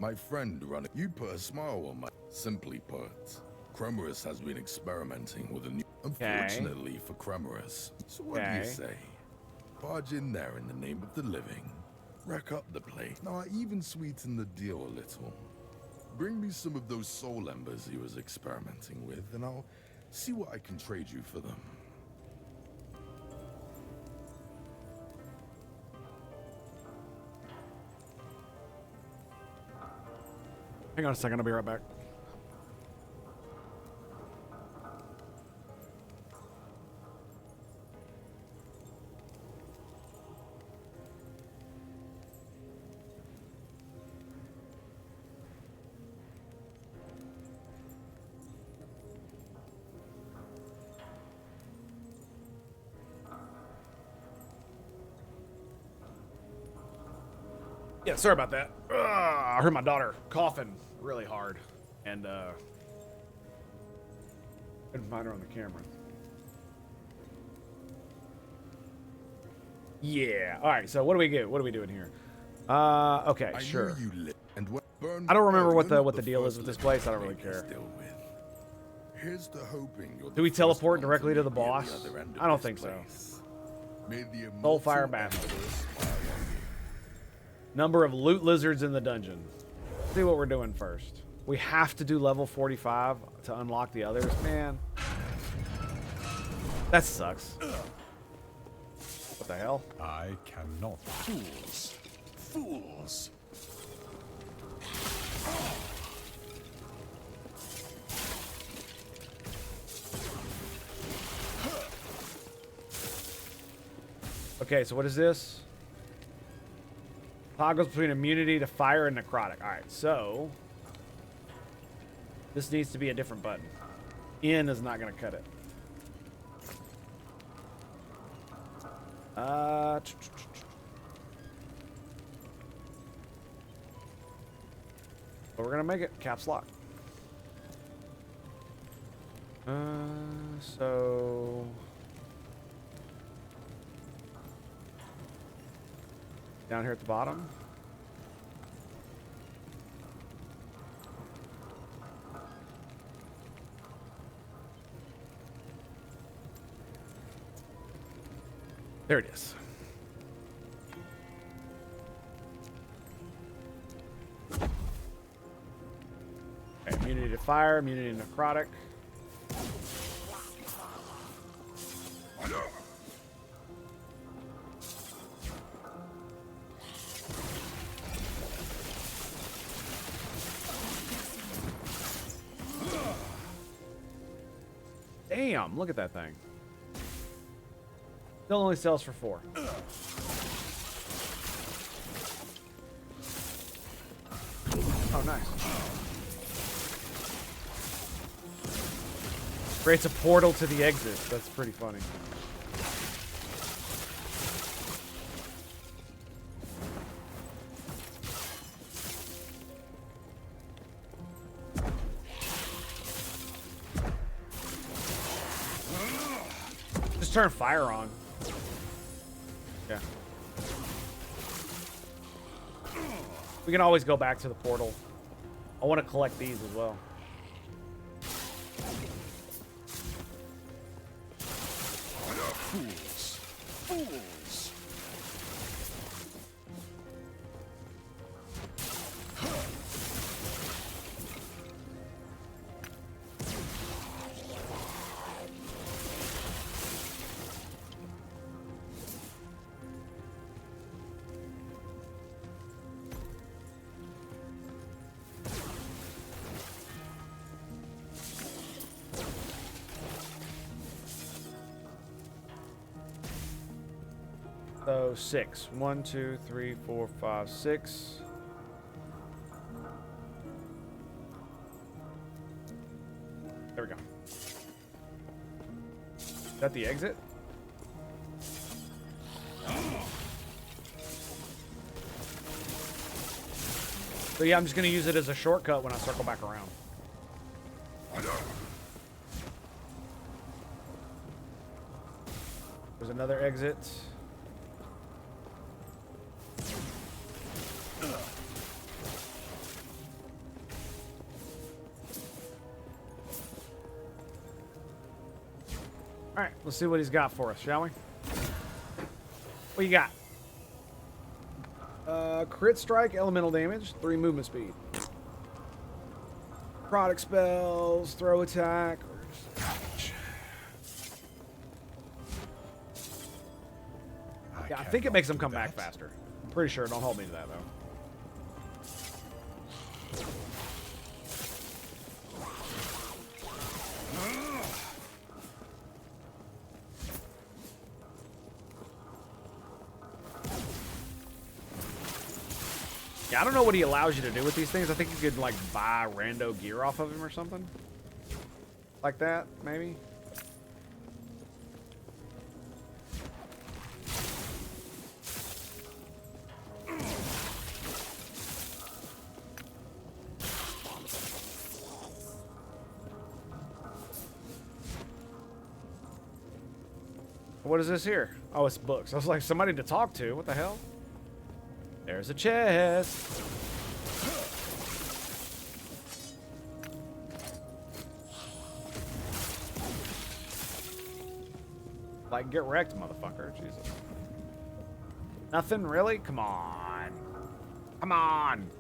My friend run it. You put a smile on my. Simply put, Cremorus has been experimenting with a new. Unfortunately for Cremorus. So what do you say? Barge in there in the name of the living. Wreck up the place. Now I even sweeten the deal a little. Bring me some of those soul embers he was experimenting with, and I'll see what I can trade you for them. Hang on a second, I'll be right back. Yeah, sorry about that. I heard my daughter coughing really hard, and couldn't find her on the camera. Yeah. All right. So what do we get? What are we doing here? Okay. Sure. I don't remember what the deal is with this place. I don't really care. Here's to hoping Do we teleport directly to the boss? I don't think so. Soulfire Bastion. Number of loot lizards in the dungeon. Let's see what we're doing first. We have to do level 45 to unlock the others. Man. That sucks. What the hell? I cannot. Fools. Fools. Okay, so what is this? Toggles between immunity to fire and necrotic. Alright, so this needs to be a different button. N is not going to cut it. But we're going to make it caps lock. So down here at the bottom. There it is. Okay, immunity to fire, immunity to necrotic. Damn, look at that thing. Still only sells for 4. Oh, nice. Creates a portal to the exit. That's pretty funny. Just turn fire on. Yeah. We can always go back to the portal. I want to collect these as well. Fools. Fools. So 6. 1, 2, 3, 4, 5, 6. There we go. Is that the exit? So yeah, I'm just gonna use it as a shortcut when I circle back around. There's another exit. Alright, let's see what he's got for us, shall we? What you got? Crit strike, elemental damage, 3 movement speed. Product spells, throw attack. Yeah, I think it makes them come back faster. I'm pretty sure. Don't hold me to that, though. Yeah, I don't know what he allows you to do with these things. I think you could, like, buy rando gear off of him or something. Like that, maybe? What is this here? Oh, it's books. I was like, somebody to talk to. What the hell? There's a chest. Like, get wrecked, motherfucker. Jesus. Nothing, really? Come on. Come on.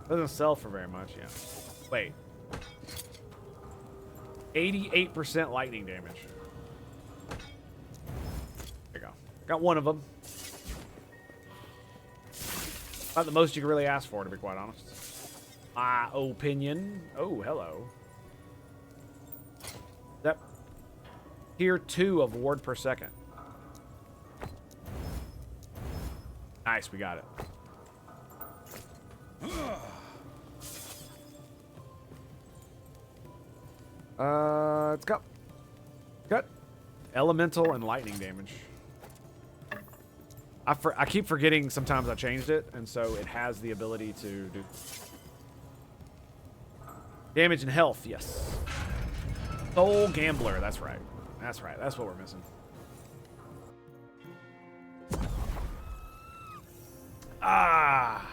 Doesn't sell for very much, yeah. Wait. 88% lightning damage. There you go. Got one of them. Not the most you can really ask for, to be quite honest. My opinion. Oh, hello. That tier 2 of ward per second. Nice, we got it. It's got elemental and lightning damage. I keep forgetting sometimes I changed it, and so it has the ability to do damage and health. Yes. Soul Gambler. That's right. That's right. That's what we're missing. Ah.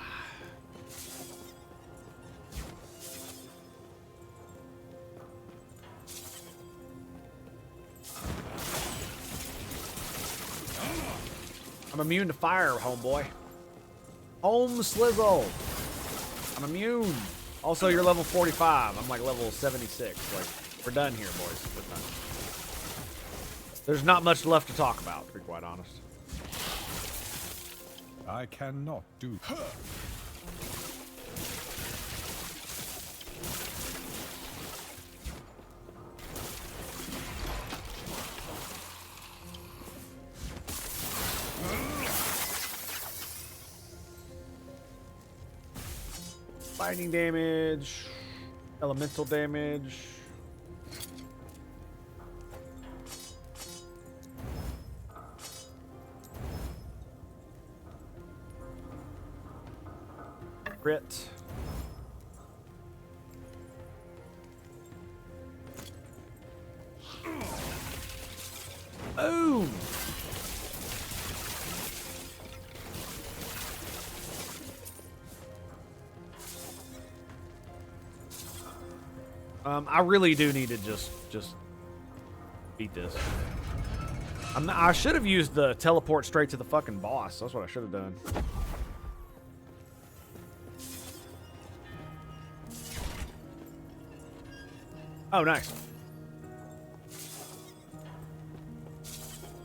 I'm immune to fire, homeboy. Home Slizzle. I'm immune. Also, you're level 45. I'm like level 76. Like, we're done here, boys. We're done. There's not much left to talk about, to be quite honest. I cannot do. Lightning damage, elemental damage. Crit. Boom. I really do need to just beat this. I should have used the teleport straight to the fucking boss. That's what I should have done. Oh, nice.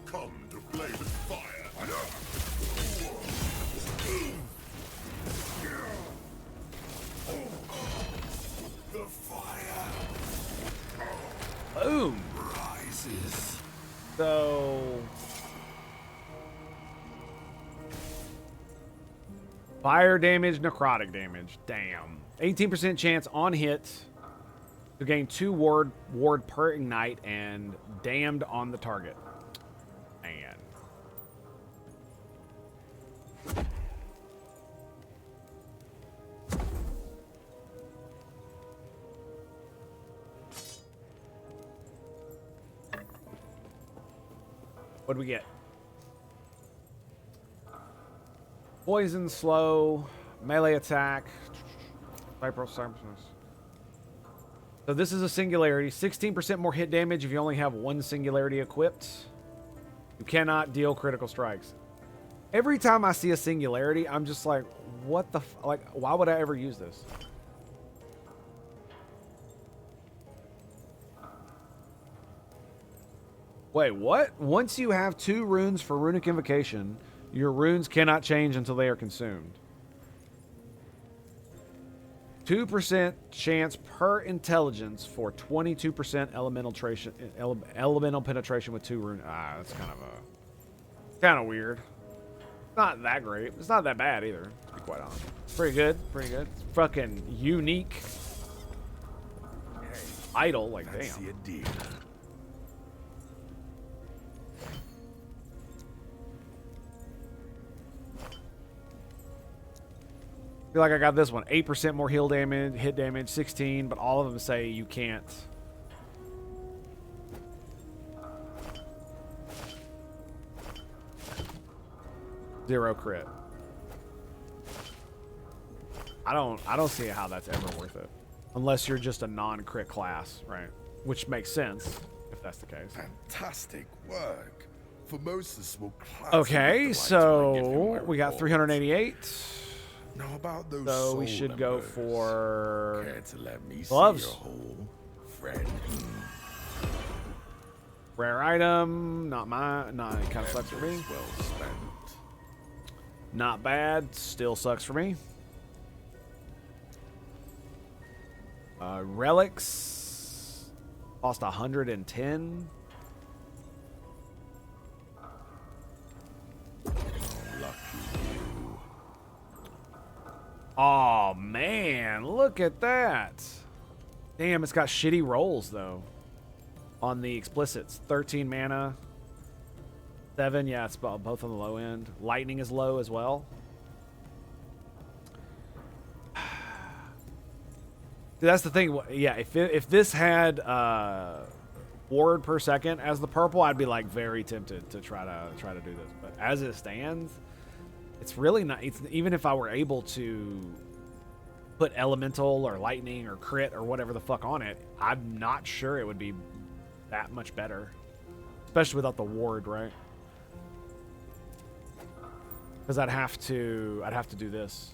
Come to play with fire. The fire Boom. rises. So fire damage, necrotic damage. Damn. 18% chance on hit to gain 2 ward per ignite and damned on the target. Man. What do we get? Poison, slow, melee attack. So this is a singularity. 16% more hit damage if you only have 1 singularity equipped. You cannot deal critical strikes. Every time I see a singularity, I'm just like, what the like, why would I ever use this? Wait, what? Once you have 2 runes for runic invocation, your runes cannot change until they are consumed. 2% chance per intelligence for 22% elemental penetration with 2 rune. Ah, that's kind of weird. It's not that great. It's not that bad either, to be quite honest. Pretty good, pretty good. It's fucking unique. Idle, like damn. A deer. I feel like I got this one. 8% more heal damage, hit damage, 16, but all of them say you can't. Zero crit. I don't see how that's ever worth it. Unless you're just a non-crit class, right? Which makes sense, if that's the case. Fantastic work. Formosus will class Okay, with delight when I give him so my we got reward. 388. Now about those So we soul should go embers. for Care to let me gloves. see your whole friend? Rare item. Not mine. Not it kind of sucks for me. Embers well spent. Not bad. Still sucks for me. Relics. Cost 110. Oh man, look at that. Damn, it's got shitty rolls though. On the explicits. 13 mana. 7, yeah, it's both on the low end. Lightning is low as well. Dude, that's the thing. Yeah, if this had ward per second as the purple, I'd be like very tempted to try to do this. But as it stands, it's really not. It's, even if I were able to put elemental or lightning or crit or whatever the fuck on it, I'm not sure it would be that much better, especially without the ward, right? Because I'd have to do this.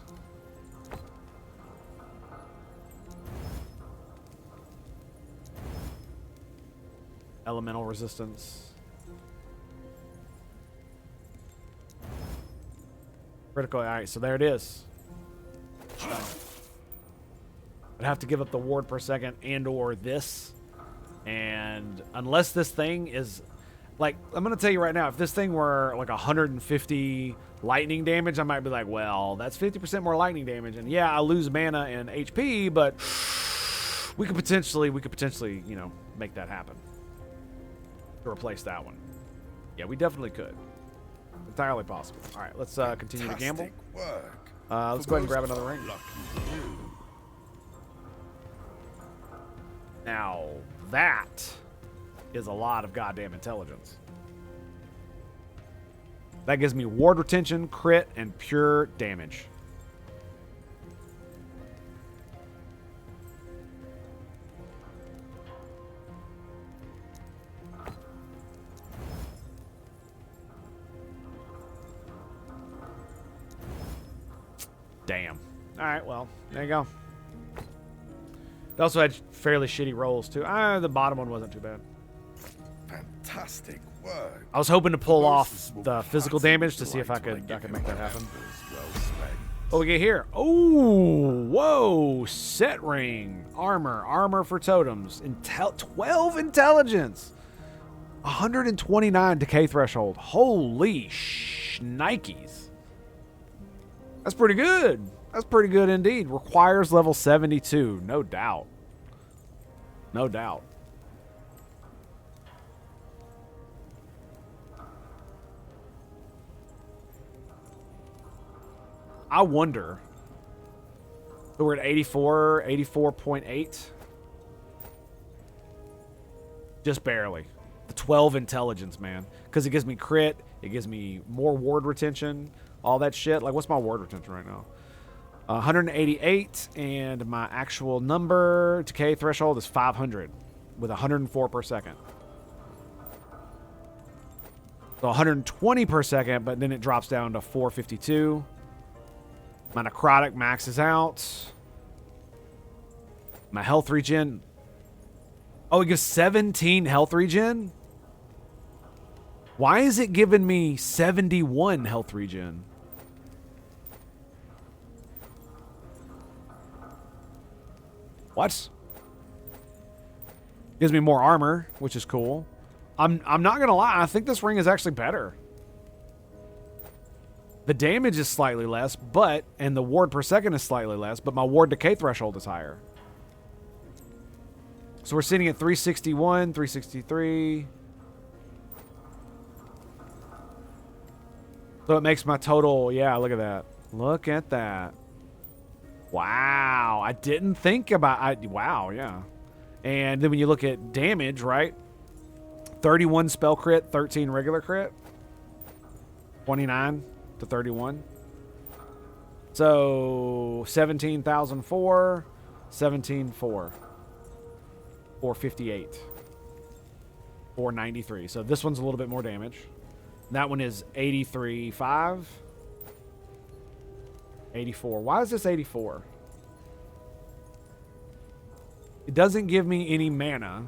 Elemental resistance. Critical. All right, so there it is. I'd have to give up the ward per second and or this. And unless this thing is like, I'm going to tell you right now, if this thing were like 150 lightning damage, I might be like, well, that's 50% more lightning damage. And yeah, I lose mana and HP, but we could potentially, you know, make that happen. To replace that one. Yeah, we definitely could. Entirely possible. All right, let's continue to gamble. Work. Let's go ahead and grab another ring. Now, that is a lot of goddamn intelligence. That gives me ward retention, crit, and pure damage. Damn. All right, well, there you go. They also had fairly shitty rolls, too. The bottom one wasn't too bad. Fantastic work. I was hoping to pull off the physical damage to see if I could make that happen. What we get here? Oh, whoa. Set ring. Armor for totems. 12 intelligence. 129 decay threshold. Holy shnikes. That's pretty good. That's pretty good indeed. Requires level 72. No doubt. No doubt. I wonder. So we're at 84, 84.8. Just barely. The 12 intelligence, man. Because it gives me crit. It gives me more ward retention. All that shit. Like, what's my ward retention right now? 188, and my actual number decay threshold is 500 with 104 per second. So 120 per second, but then it drops down to 452. My necrotic maxes out. My health regen. Oh, it gives 17 health regen? Why is it giving me 71 health regen? What? Gives me more armor, which is cool. I'm not gonna lie, I think this ring is actually better. The damage is slightly less, and the ward per second is slightly less, but my ward decay threshold is higher. So we're sitting at 361, 363. So it makes my total, yeah, look at that. Look at that. Wow, I didn't think about, wow, yeah. And then when you look at damage, right? 31 spell crit, 13 regular crit. 29 to 31. So 17,004, 17,4. 458. 493. So this one's a little bit more damage. That one is 83.5. 84. Why is this 84? It doesn't give me any mana.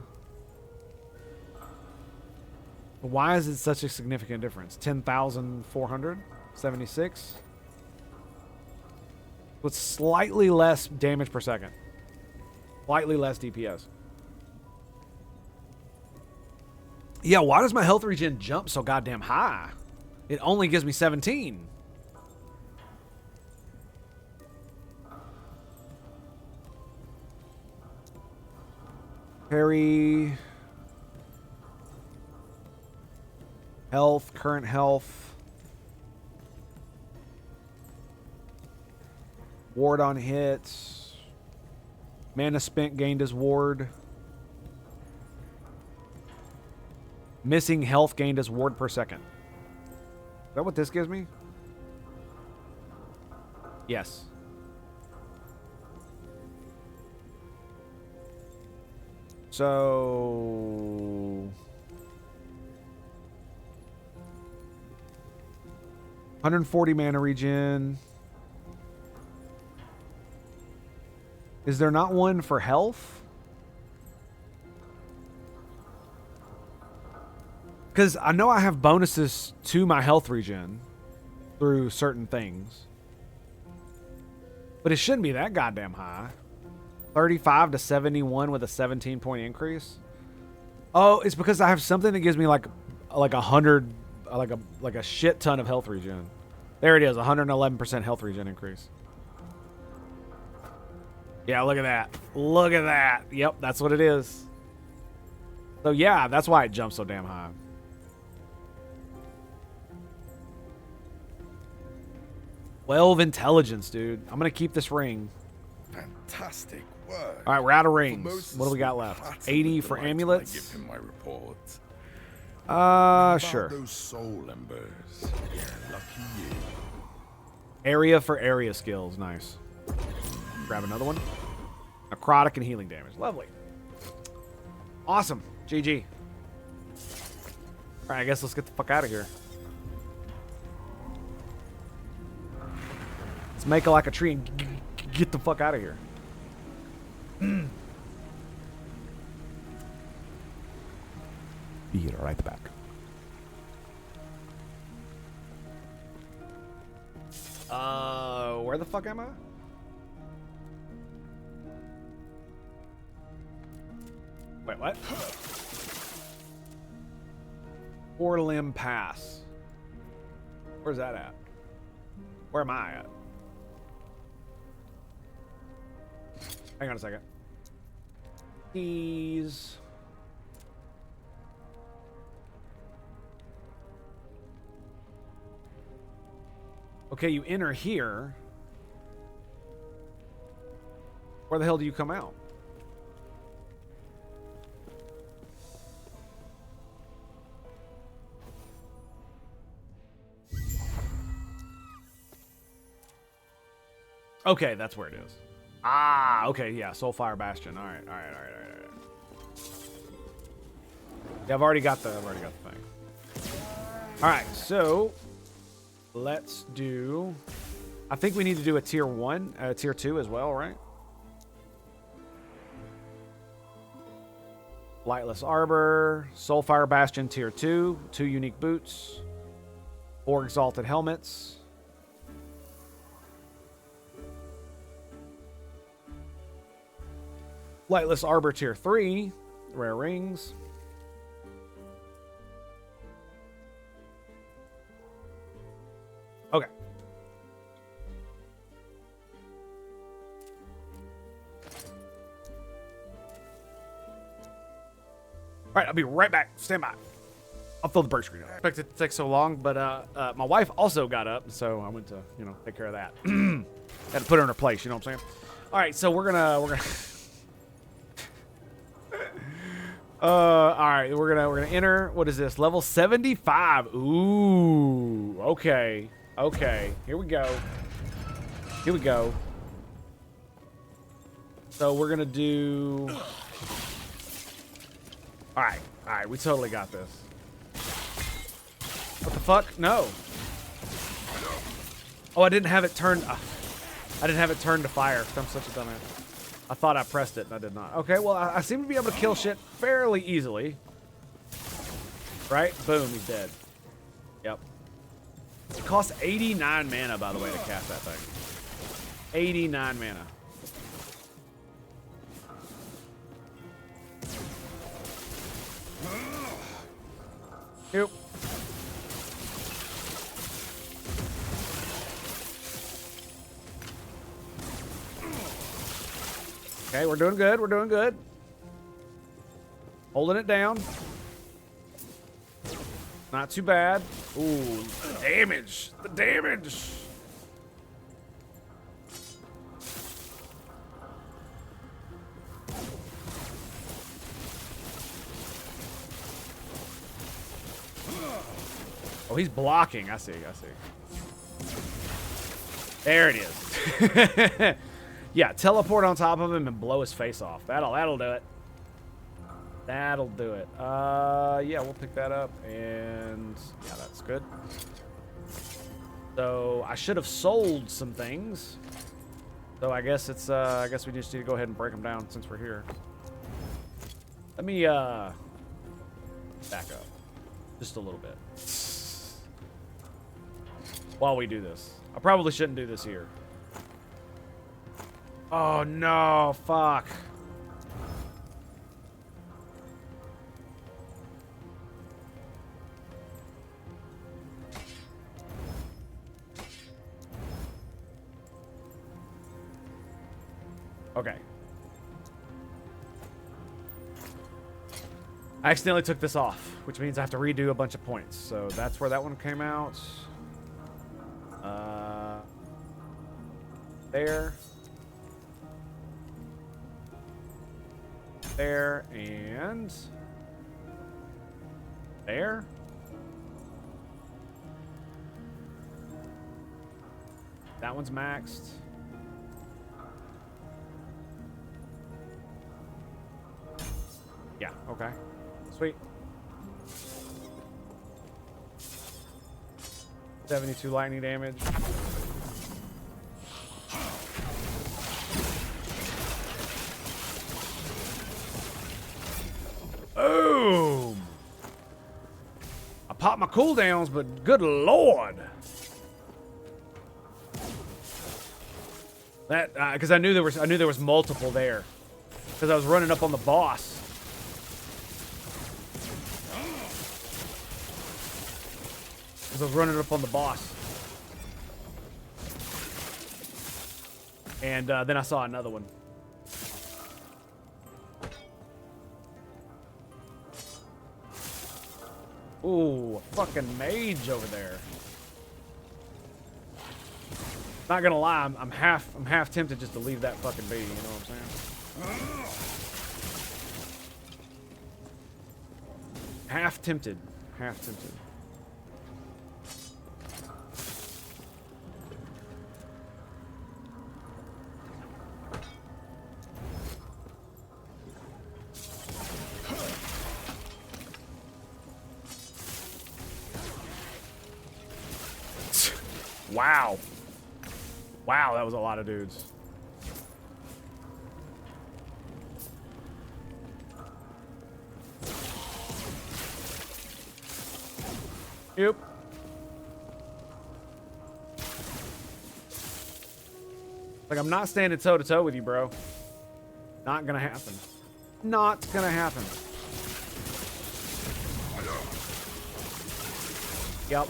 Why is it such a significant difference? 10,476. With slightly less damage per second. Slightly less DPS. Yeah, why does my health regen jump so goddamn high? It only gives me 17. Parry. Health, current health. Ward on hits. Mana spent gained as ward. Missing health gained as ward per second. Is that what this gives me? Yes. So 140 mana regen. Is there not one for health? Because I know I have bonuses to my health regen through certain things. But it shouldn't be that goddamn high. 35 to 71 with a 17-point increase. Oh, it's because I have something that gives me like 100, like a shit ton of health regen. There it is, 111% health regen increase. Yeah, look at that. Look at that. Yep, that's what it is. So yeah, that's why it jumps so damn high. Intelligence, dude. I'm gonna keep this ring. Fantastic work. All right, we're out of rings. What do we got left? 80 for amulets. Give him my report. Sure. Those soul embers. Yeah, lucky you. Area for area skills. Nice. Grab another one. Necrotic and healing damage. Lovely. Awesome. GG. All right, I guess let's get the fuck out of here. Let's make it like a tree and get the fuck out of here. Be right back. Where the fuck am I? Wait, what? Four Limb Pass. Where's that at? Where am I at? Hang on a second. Keys. Okay, you enter here. Where the hell do you come out? Okay, that's where it is. Ah, okay, yeah, Soulfire Bastion. All right. Yeah, I've already got the thing. All right, so let's do. I think we need to do a tier 1, tier 2 as well, right? Lightless Arbor, Soulfire Bastion tier 2, 2 unique boots, 4 exalted helmets. Lightless Arbor tier 3, rare rings. Okay. All right, I'll be right back. Stand by. I'll fill the break screen up. I expected it to take so long, but my wife also got up, so I went to, take care of that. Had to put her in her place, you know what I'm saying? All right, so we're gonna all right, we're gonna enter. What is this? Level 75. Ooh, okay. Here we go. So we're gonna do. All right. We totally got this. What the fuck? No. Oh, I didn't have it turned. I didn't have it turned to fire. I'm such a dumbass. I thought I pressed it and I did not. Okay, well, I seem to be able to kill shit fairly easily. Right? Boom, he's dead. Yep. It costs 89 mana, by the way, to cast that thing. 89 mana. Nope. Okay, we're doing good. We're doing good. Holding it down. Not too bad. Ooh, the damage. The damage. Oh, he's blocking. I see. I see. There it is. Yeah, teleport on top of him and blow his face off. That'll do it. That'll do it. Yeah, we'll pick that up, and yeah, that's good. So I should have sold some things. So I guess it's I guess we just need to go ahead and break them down since we're here. Let me back up just a little bit while we do this. I probably shouldn't do this here. Oh no, fuck. Okay. I accidentally took this off, which means I have to redo a bunch of points. So that's where that one came out. There. There and there. That one's maxed. Yeah, okay. Sweet. 72 lightning damage. Boom! I popped my cooldowns, but good lord. That because I knew there was multiple there. Because I was running up on the boss. I was running up on the boss. And then I saw another one. Ooh, a fucking mage over there. Not gonna lie, I'm half tempted just to leave that fucking be, you know what I'm saying? Half tempted. Half tempted. Wow. Wow, that was a lot of dudes. Yep. Like, I'm not standing toe to toe with you, bro. Not gonna happen. Not gonna happen. Yep.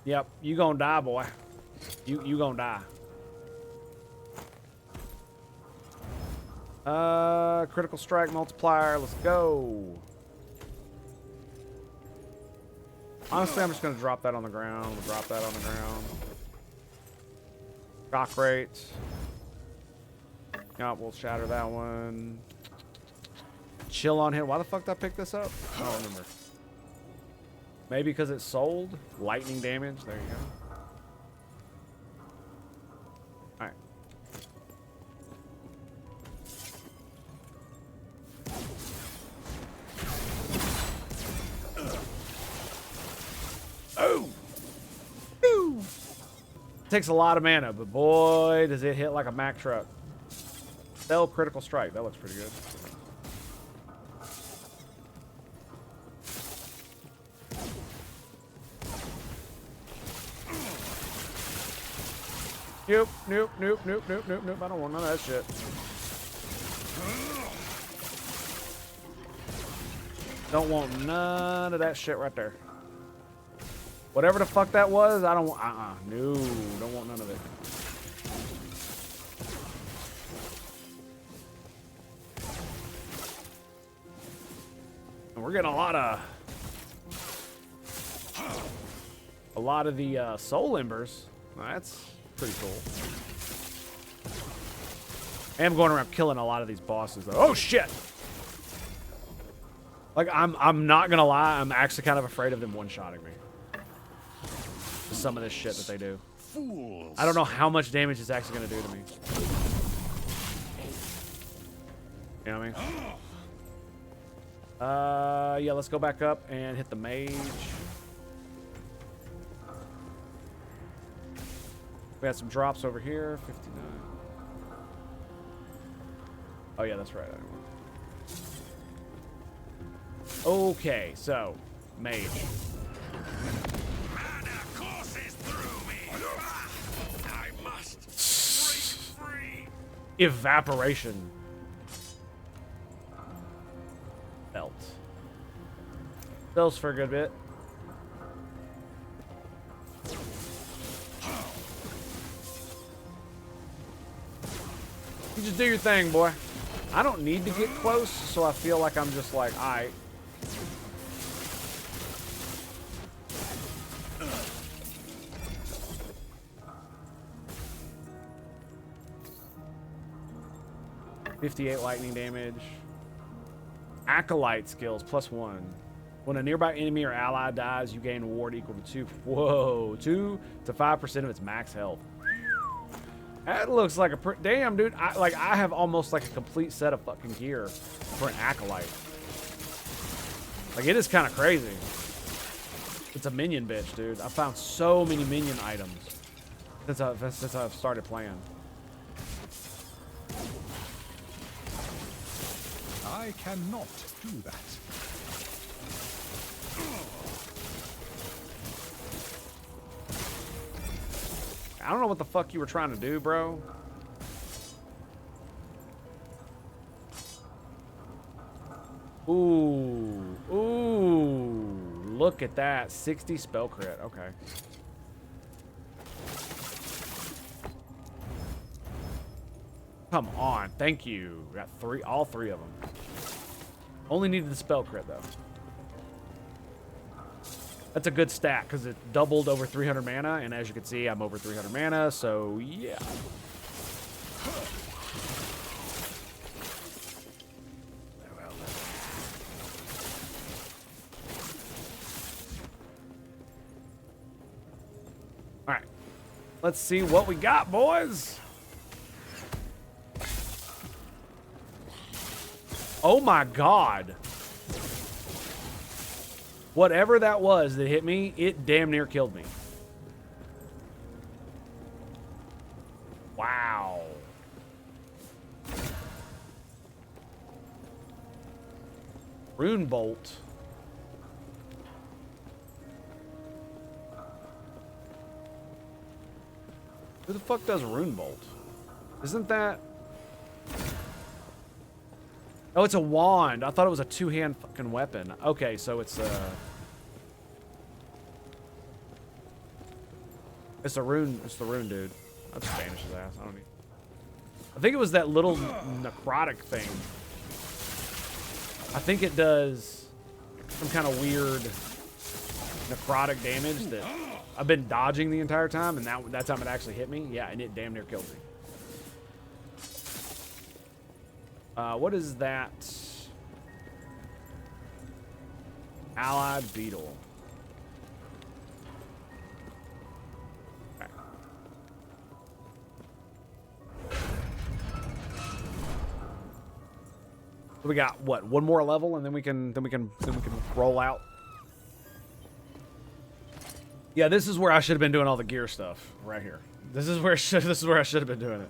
Yep, you gonna die, boy. You gonna die. Critical strike multiplier. Let's go. Honestly, I'm just gonna drop that on the ground. We'll drop that on the ground. Shock rate. Yep, we'll shatter that one. Chill on him. Why the fuck did I pick this up? I don't remember. Maybe because it's sold. Lightning damage. There you go. Alright. Takes a lot of mana, but boy, does it hit like a Mack truck. Spell critical strike. That looks pretty good. Nope, nope, nope, nope, nope, nope, nope. I don't want none of that shit. Don't want none of that shit right there. Whatever the fuck that was, I don't want. No, don't want none of it. And we're getting a lot of the soul embers. That's pretty cool. I am going around killing a lot of these bosses though. Oh shit! Like I'm not gonna lie, I'm actually kind of afraid of them one-shotting me. Some of this shit that they do. Fools. I don't know how much damage it's actually gonna do to me. You know what I mean? Yeah, let's go back up and hit the mage. We got some drops over here. 59. Oh yeah, that's right. Okay, so mage. Evaporation. Belt. Belts for a good bit. You just do your thing, boy. I don't need to get close, so I feel like I'm just like, alright. .58 lightning damage. Acolyte skills +1. When a nearby enemy or ally dies, you gain a ward equal to 2. Whoa, 2 to 5% of its max health. That looks like a damn, dude. I have almost like a complete set of fucking gear for an acolyte. Like it is kind of crazy. It's a minion bitch, dude. I found so many minion items since I've started playing. I cannot do that. I don't know what the fuck you were trying to do, bro. Ooh. Ooh. Look at that. 60 spell crit. Okay. Come on. Thank you. Got all three of them. Only needed the spell crit, though. That's a good stat, because it doubled over 300 mana, and as you can see, I'm over 300 mana, so yeah. Alright. Let's see what we got, boys. Oh my god. Whatever that was that hit me, it damn near killed me. Wow. Rune Bolt. Who the fuck does Rune Bolt? Isn't that... Oh, it's a wand. I thought it was a two-hand fucking weapon. Okay, so it's a rune. It's the rune dude. I'll just banish his ass. I don't need. I think it was that little necrotic thing. I think it does some kind of weird necrotic damage that I've been dodging the entire time, and that time it actually hit me. Yeah, and it damn near killed me. What is that? Allied beetle. Okay. So we got what? One more level, and then we can roll out. Yeah, this is where I should have been doing all the gear stuff right here. This is where I should have been doing it.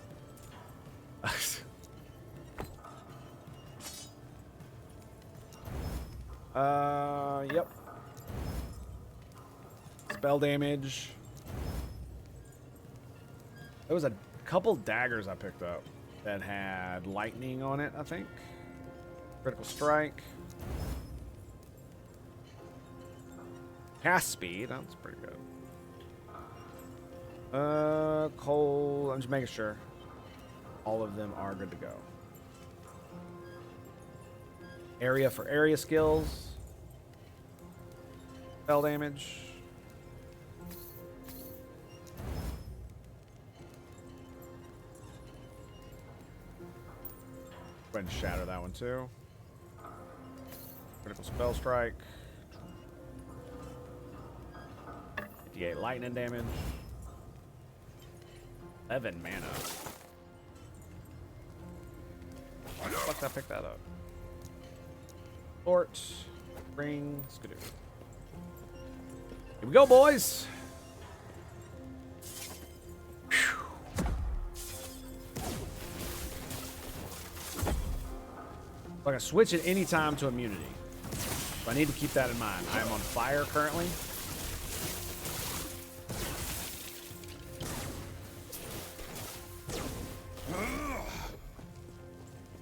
Yep. Spell damage. There was a couple daggers I picked up that had lightning on it, I think. Critical strike. Cast speed. That's pretty good. Cold. I'm just making sure. All of them are good to go. Area for area skills. Spell damage. Go ahead and shatter that one too. Critical spell strike. 58 lightning damage. 11 mana. Why the fuck did I pick that up? Fort. Ring. Skidoo. Here we go, boys. I can switch at any time to immunity. So I need to keep that in mind. I am on fire currently.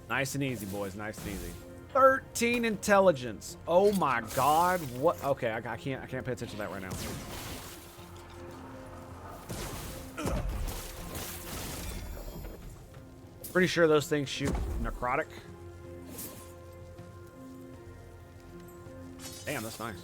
Nice and easy, boys. Nice and easy. 13 intelligence. Oh my god. What? Okay, I can't pay attention to that right now. Pretty sure those things shoot necrotic. Damn, that's nice.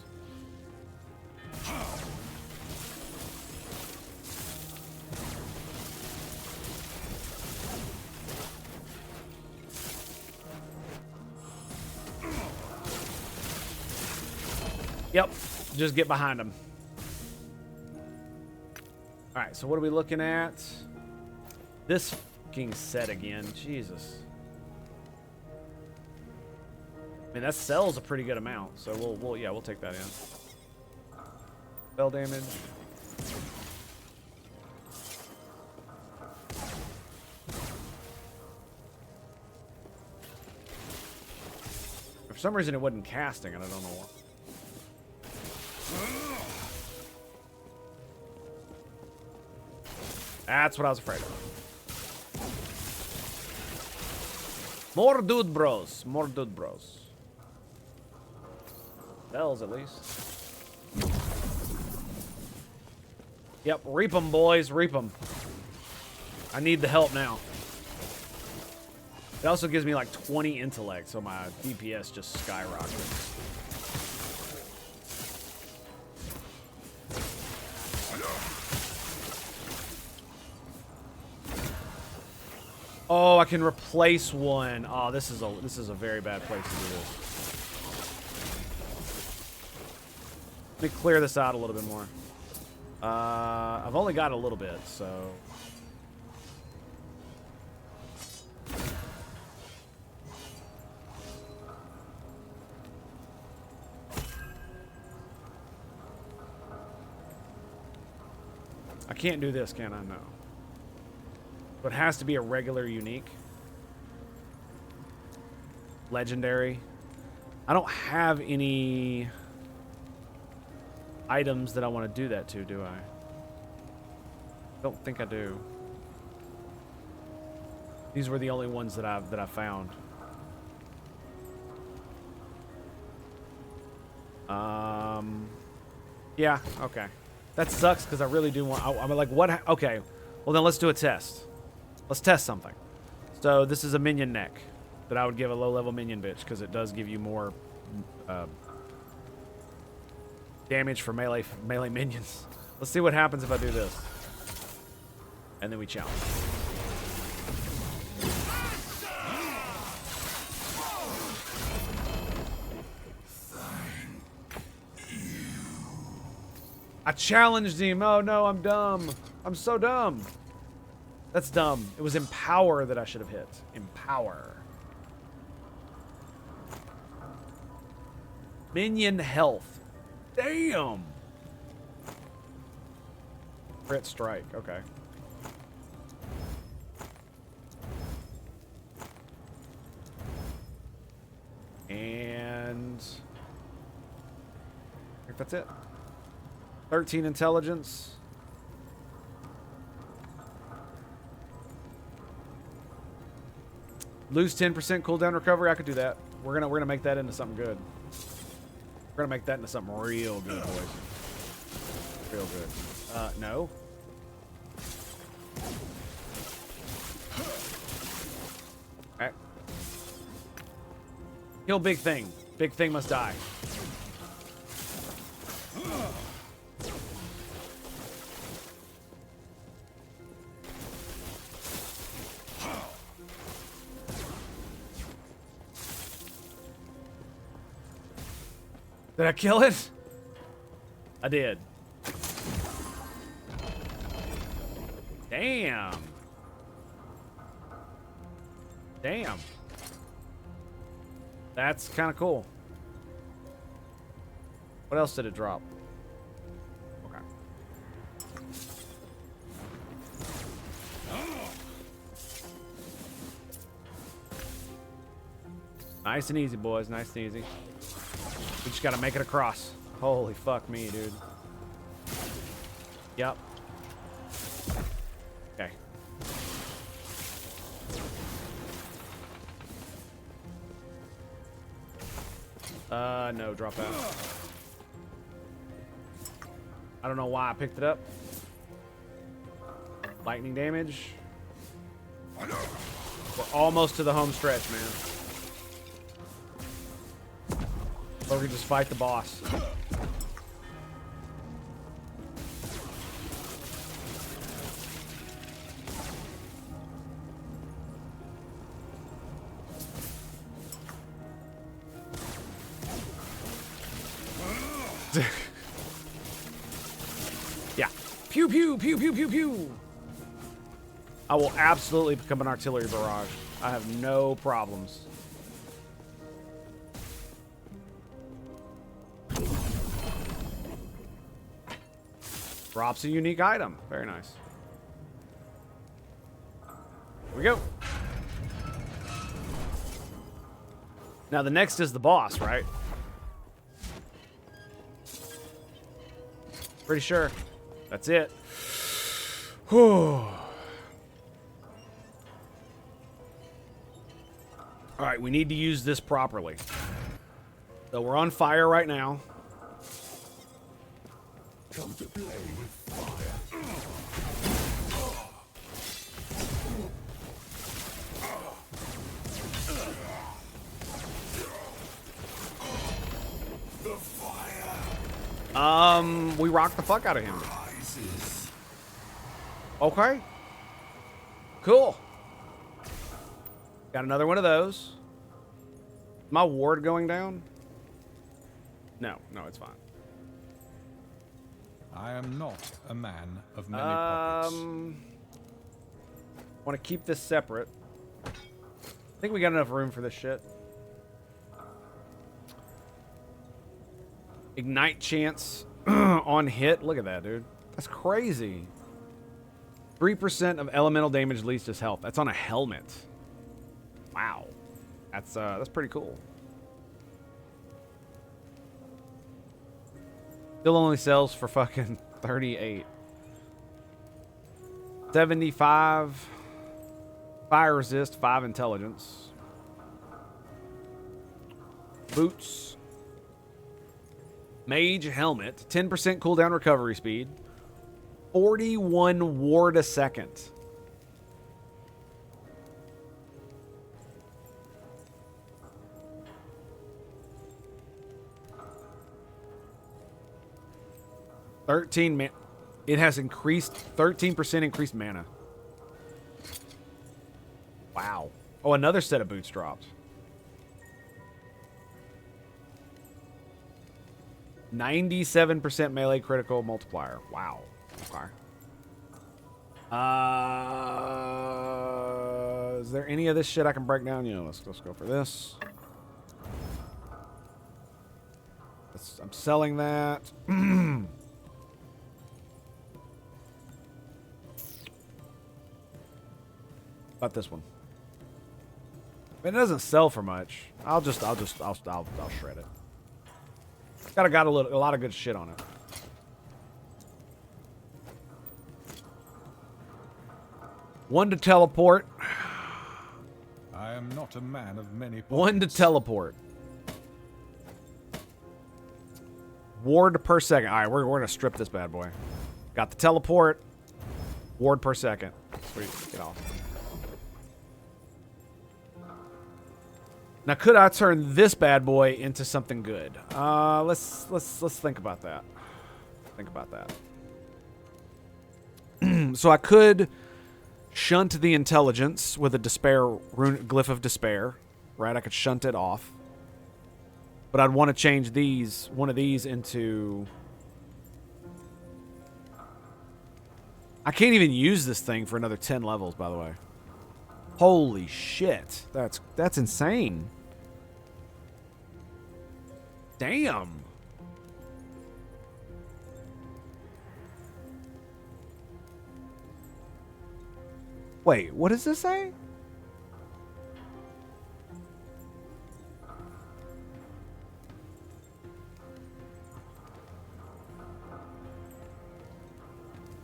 Yep, just get behind them. All right, so what are we looking at? This fucking set again, Jesus. I mean, that sells a pretty good amount, so we'll take that in. Spell damage. For some reason, it wasn't casting, and I don't know why. That's what I was afraid of. More dude bros. More dude bros. Bells, at least. Yep, reap them, boys. Reap them. I need the help now. It also gives me like 20 intellect, so my DPS just skyrockets. Oh, I can replace one. Oh, this is a very bad place to do this. Let me clear this out a little bit more. I've only got a little bit, so. I can't do this, can I? No. But it has to be a regular unique. Legendary. I don't have any items that I want to do that to, do I? Don't think I do. These were the only ones that I found. Yeah, okay. That sucks because I really do want. I'm like, what? Okay, well then let's do a test. Let's test something. So this is a minion neck that I would give a low-level minion bitch because it does give you more damage for melee minions. Let's see what happens if I do this. And then we challenge. I challenged him. Oh no, I'm dumb. I'm so dumb. That's dumb. It was Empower that I should have hit. Empower. Minion health. Damn. Crit strike. Okay. think that's it. 13 intelligence. Lose 10% cooldown recovery. I could do that. We're gonna make that into something good. We're gonna make that into something real good, boys. Real good. No. Okay. Kill big thing. Big thing must die. Did I kill it? I did. Damn. Damn. That's kind of cool. What else did it drop? Okay. Nice and easy, boys. Nice and easy. We just gotta make it across. Holy fuck me, dude. Yep. Okay. No, drop out. I don't know why I picked it up. Lightning damage. We're almost to the home stretch, man. Or we just fight the boss. Yeah. Pew, pew, pew, pew, pew, pew. I will absolutely become an artillery barrage. I have no problems. Drops a unique item. Very nice. Here we go. Now the next is the boss, right? Pretty sure. That's it. Whew. Alright, we need to use this properly. So we're on fire right now. Come to play with fire. The fire. We rocked the fuck out of him. Rises. Okay. Cool. Got another one of those. My ward going down? No, it's fine. I am not a man of many pockets. Want to keep this separate. I think we got enough room for this shit. Ignite chance on hit. Look at that, dude. That's crazy. 3% of elemental damage leads to health. That's on a helmet. Wow. That's pretty cool. Still only sells for fucking 38. 75. Fire resist, 5 intelligence. Boots. Mage helmet, 10% cooldown recovery speed. 41 ward a second. It has increased 13% increased mana. Wow. Oh, another set of boots dropped. 97% melee critical multiplier. Wow. Okay. Is there any of this shit I can break down? Yeah, let's go for this. I'm selling that. About this one. I mean, it doesn't sell for much. I'll shred it. Got a lot of good shit on it. One to teleport. I am not a man of many pockets. One to teleport. Ward per second. All right, we're going to strip this bad boy. Got the teleport. Ward per second. Sweet. Get off. Now, could I turn this bad boy into something good? Let's think about that. Think about that. So I could shunt the intelligence with a despair rune, glyph of despair, right? I could shunt it off. But I'd want to change one of these into... I can't even use this thing for another 10 levels, by the way. Holy shit. That's insane. Damn. Wait, what does this say?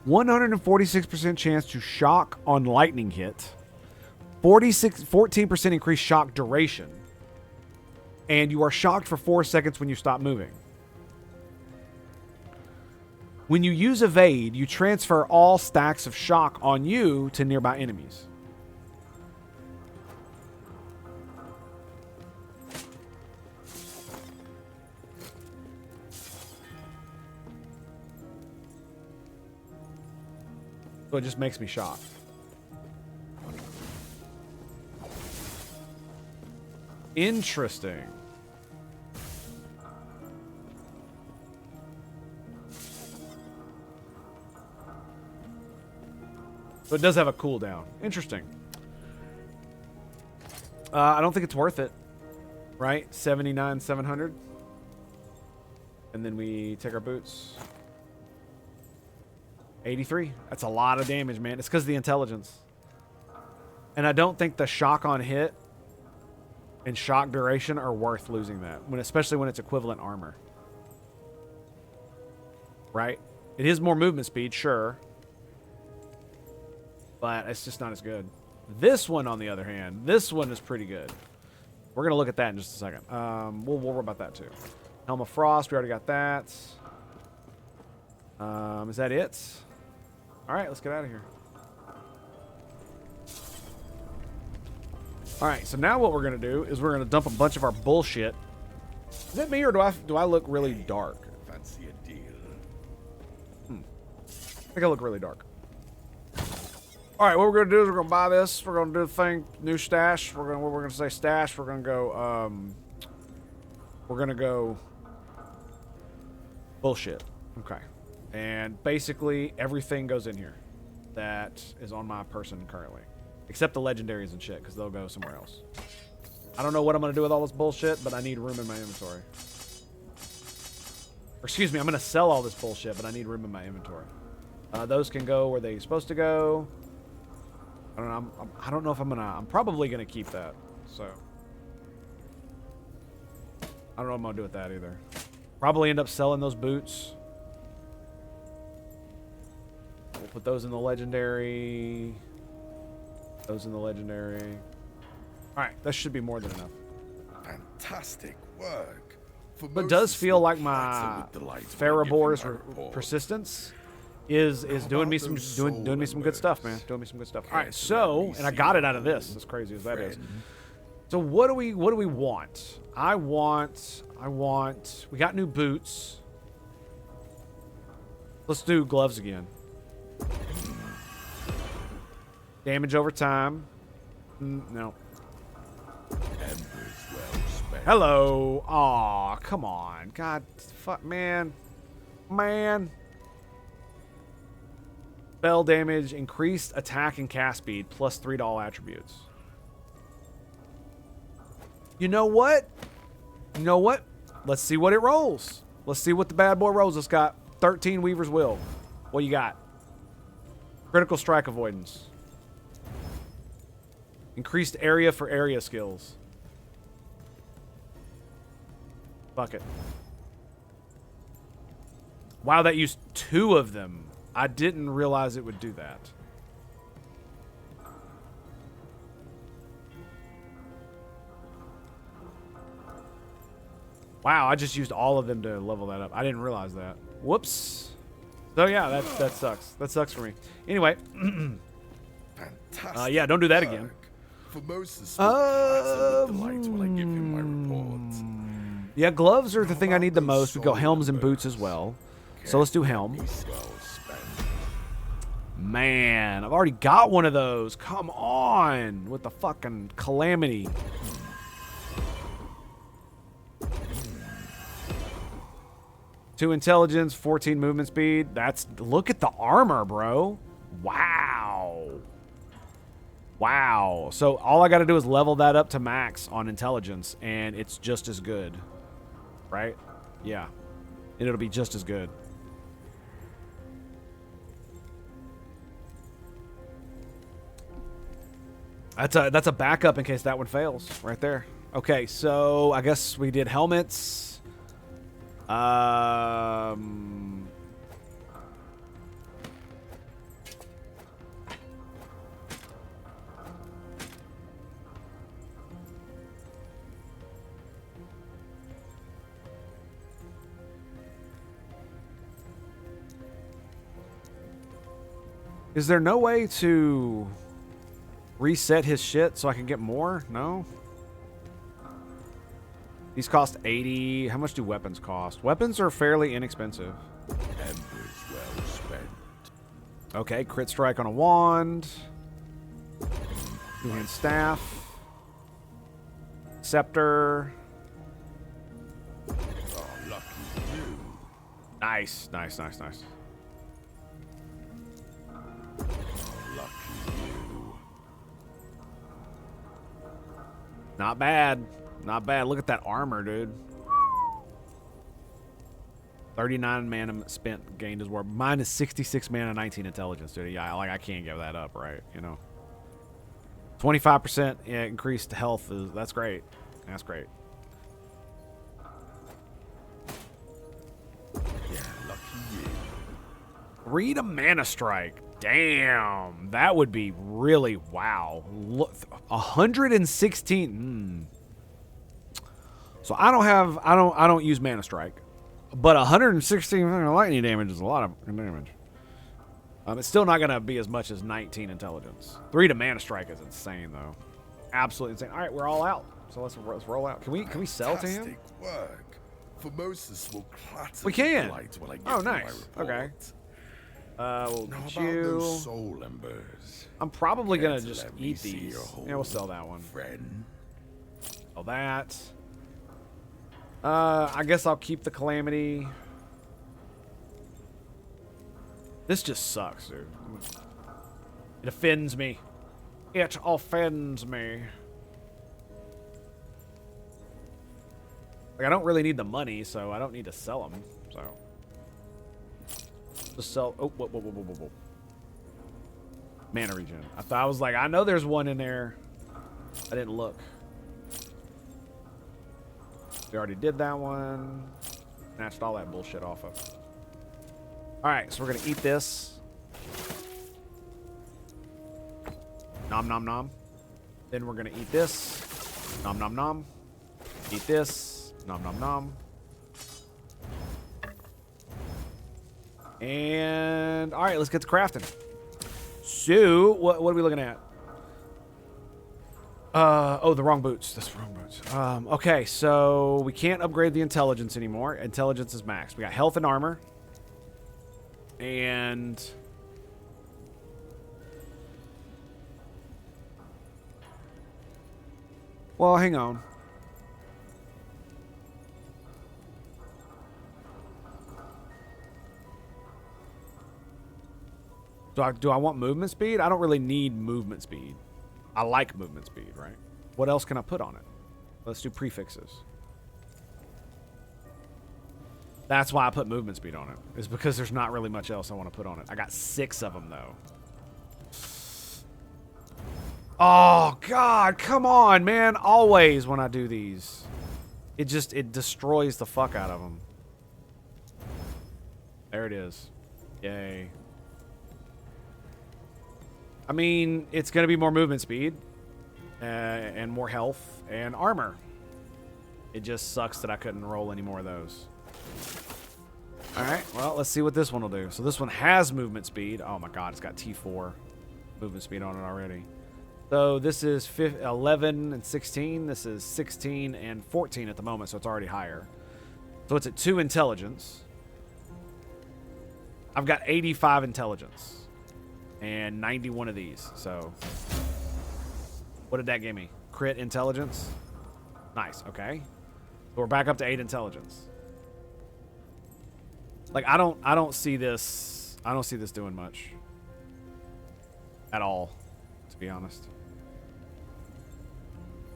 "146% chance to shock on lightning hit. 14% increased shock duration. And you are shocked for 4 seconds when you stop moving. When you use evade, you transfer all stacks of shock on you to nearby enemies." So it just makes me shocked. Interesting. So it does have a cooldown. Interesting. I don't think it's worth it. Right? 79,700. And then we take our boots. 83. That's a lot of damage, man. It's because of the intelligence. And I don't think the shock on hit and shock duration are worth losing that, especially when it's equivalent armor. Right? It is more movement speed, sure. But it's just not as good. This one, on the other hand, this one is pretty good. We're going to look at that in just a second. We'll worry about that too. Helm of Frost, we already got that. Is that it? All right, let's get out of here. All right, so now what we're going to do is we're going to dump a bunch of our bullshit. Is it me or do I look really dark? Fancy a deal. I think I look really dark. All right, what we're gonna do is we're gonna buy this. We're gonna do the thing, new stash. We're gonna say stash. We're gonna go bullshit. Okay, and basically everything goes in here that is on my person currently, except the legendaries and shit, because they'll go somewhere else. I don't know what I'm gonna do with all this bullshit, but I need room in my inventory. Or excuse me, I'm gonna sell all this bullshit, but I need room in my inventory. Those can go where they're supposed to go. I don't know if I'm probably gonna keep that. So I don't know what I'm gonna do with that either. Probably end up selling those boots. We'll put those in the legendary. Those in the legendary. All right, that should be more than enough. Fantastic work. But it does feel like my Pharaoh's persistence is doing me some good stuff, man. Doing me some good stuff. All right, so and I got it out of this. As crazy as that is. So what do we want? I want. We got new boots. Let's do gloves again. Damage over time. No. Hello. Aw, come on. God, fuck, man. Spell damage, increased attack and cast speed, plus 3 to all attributes. You know what? Let's see what it rolls. Let's see what the bad boy rolls. It's got 13 Weaver's Will. What you got? Critical strike avoidance. Increased area for area skills. Fuck it. Wow, that used 2 of them. I didn't realize it would do that. Wow, I just used all of them to level that up. I didn't realize that. Whoops. So yeah, that sucks. That sucks for me. Anyway. Fantastic. Yeah, don't do that again. Formosus will clatter with delight when I give him my report. Yeah, gloves are the thing I need the most. We've got helms and boots as well. So let's do helm. Well spent. Man, I've already got one of those. Come on. With the fucking calamity. Two intelligence, 14 movement speed. Look at the armor, bro. Wow. Wow. So all I got to do is level that up to max on intelligence, and it's just as good. Right? Yeah. And it'll be just as good. That's a backup in case that one fails. Right there. Okay, so I guess we did helmets. Is there no way to reset his shit so I can get more? No? These cost 80. How much do weapons cost? Weapons are fairly inexpensive. Embers well spent. Okay, crit strike on a wand. Two-hand staff. Scepter. Oh, lucky you. Nice, nice, nice, nice. Oh, lucky you. Not bad. Not bad. Look at that armor, dude. 39 mana spent gained as well. Mine is 66 mana, 19 intelligence, dude. Yeah, I can't give that up, right? You know. 25% increased health that's great. That's great. Yeah, lucky you. Read a mana strike. Damn, that would be really wow. Look, 116. So I don't use mana strike, but 116 lightning damage is a lot of damage. It's still not gonna be as much as 19 intelligence. 3 to mana strike is insane though, absolutely insane. All right, we're all out. So let's roll out. Can we sell to him? Fantastic work. Formosus will clatter We can. with delight when I give Oh, him nice. my report. Okay. We'll Now get about you. those soul embers. I'm probably Care gonna to just let me eat see these. your whole Yeah, we'll sell that one. Friend. Sell that. I guess I'll keep the calamity. This just sucks, dude. It offends me. It offends me. Like, I don't really need the money, so I don't need to sell them. So just sell. Oh, whoa. Mana regen. I was like, I know there's one in there. I didn't look. We already did that one. Snatched all that bullshit off of. Alright, so we're gonna eat this. Nom nom nom. Then we're gonna eat this. Nom nom nom. Eat this. Nom nom nom. And alright, let's get to crafting. So, what are we looking at? Oh, the wrong boots. That's the wrong boots. Okay, so we can't upgrade the intelligence anymore. Intelligence is maxed. We got health and armor. And well, hang on. Do I want movement speed? I don't really need movement speed. I like movement speed, right? What else can I put on it? Let's do prefixes. That's why I put movement speed on it. Is because there's not really much else I want to put on it. I got 6 of them, though. Oh, God. Come on, man. Always when I do these. It destroys the fuck out of them. There it is. Yay. I mean, it's going to be more movement speed and more health and armor. It just sucks that I couldn't roll any more of those. All right, well, let's see what this one will do. So this one has movement speed. Oh, my God, it's got T4 movement speed on it already. So this is 11 and 16. This is 16 and 14 at the moment, so it's already higher. So it's at 2 intelligence. I've got 85 intelligence and 91 of these. So what did that give me? Crit intelligence. Nice. Okay. So we're back up to 8 intelligence. Like I don't see this. I don't see this doing much at all, to be honest.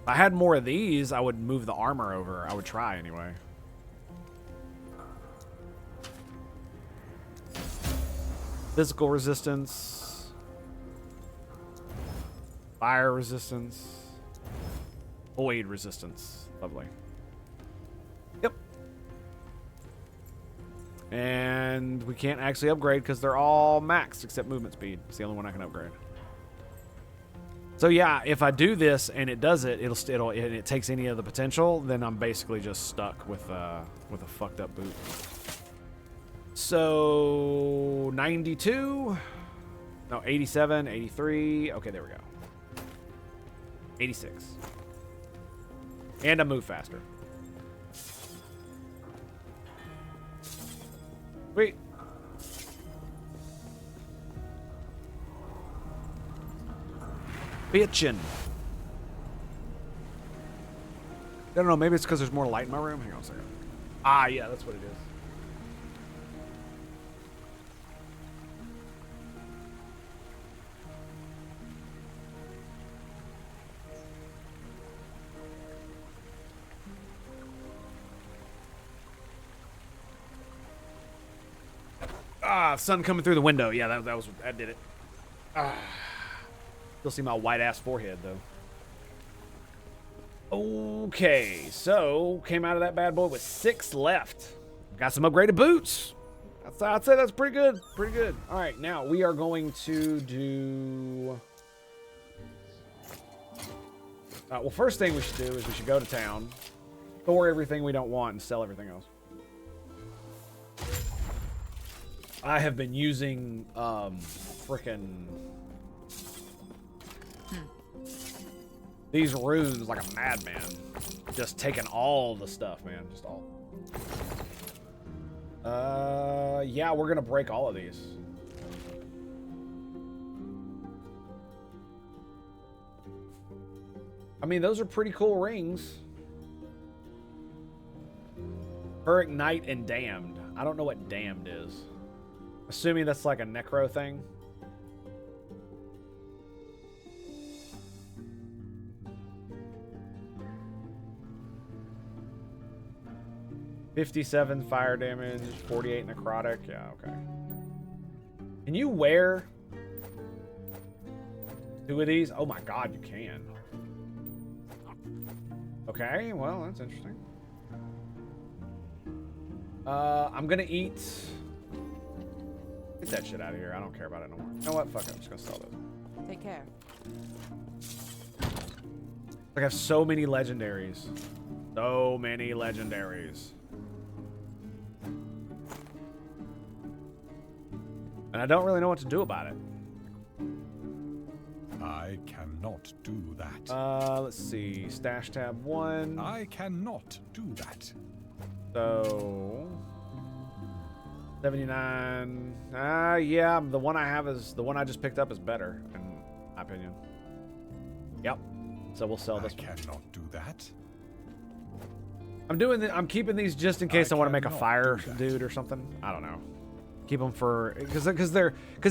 If I had more of these, I would move the armor over. I would try anyway. Physical resistance. Fire resistance. Void resistance. Lovely. Yep. And we can't actually upgrade because they're all maxed except movement speed. It's the only one I can upgrade. So yeah, if I do this and it does it, and it takes any of the potential, then I'm basically just stuck with a fucked up boot. So 92, no 87, 83. Okay, there we go. 86, and I move faster. Wait. Bitchin'. I don't know, maybe it's because there's more light in my room. Hang on a second. Ah, yeah, that's what it is. Ah, sun coming through the window. Yeah, that did it. Ah. Still see my white ass forehead though. Okay, so came out of that bad boy with 6 left. Got some upgraded boots. I'd say that's pretty good. Pretty good. All right, now we are going to do. Well, first thing we should do is we should go to town, store everything we don't want, and sell everything else. I have been using frickin' these runes like a madman. Just taking all the stuff, man. Just all. Yeah, we're gonna break all of these. I mean, those are pretty cool rings. Her Ignite and Damned. I don't know what Damned is. Assuming that's like a necro thing. $57 fire damage, 48 necrotic. Yeah, okay. Can you wear 2 of these? Oh my god, you can. Okay, well, that's interesting. I'm gonna eat. Get that shit out of here. I don't care about it no more. You know what? Fuck it. I'm just gonna sell this. Take care. I have so many legendaries. So many legendaries. And I don't really know what to do about it. I cannot do that. Let's see. Stash tab 1. I cannot do that. So 79. Yeah, the one I have is the one I just picked up is better, in my opinion. Yep. So we'll sell this one. I cannot do that. I'm keeping these just in case I want to make a fire dude or something. I don't know. Keep them for because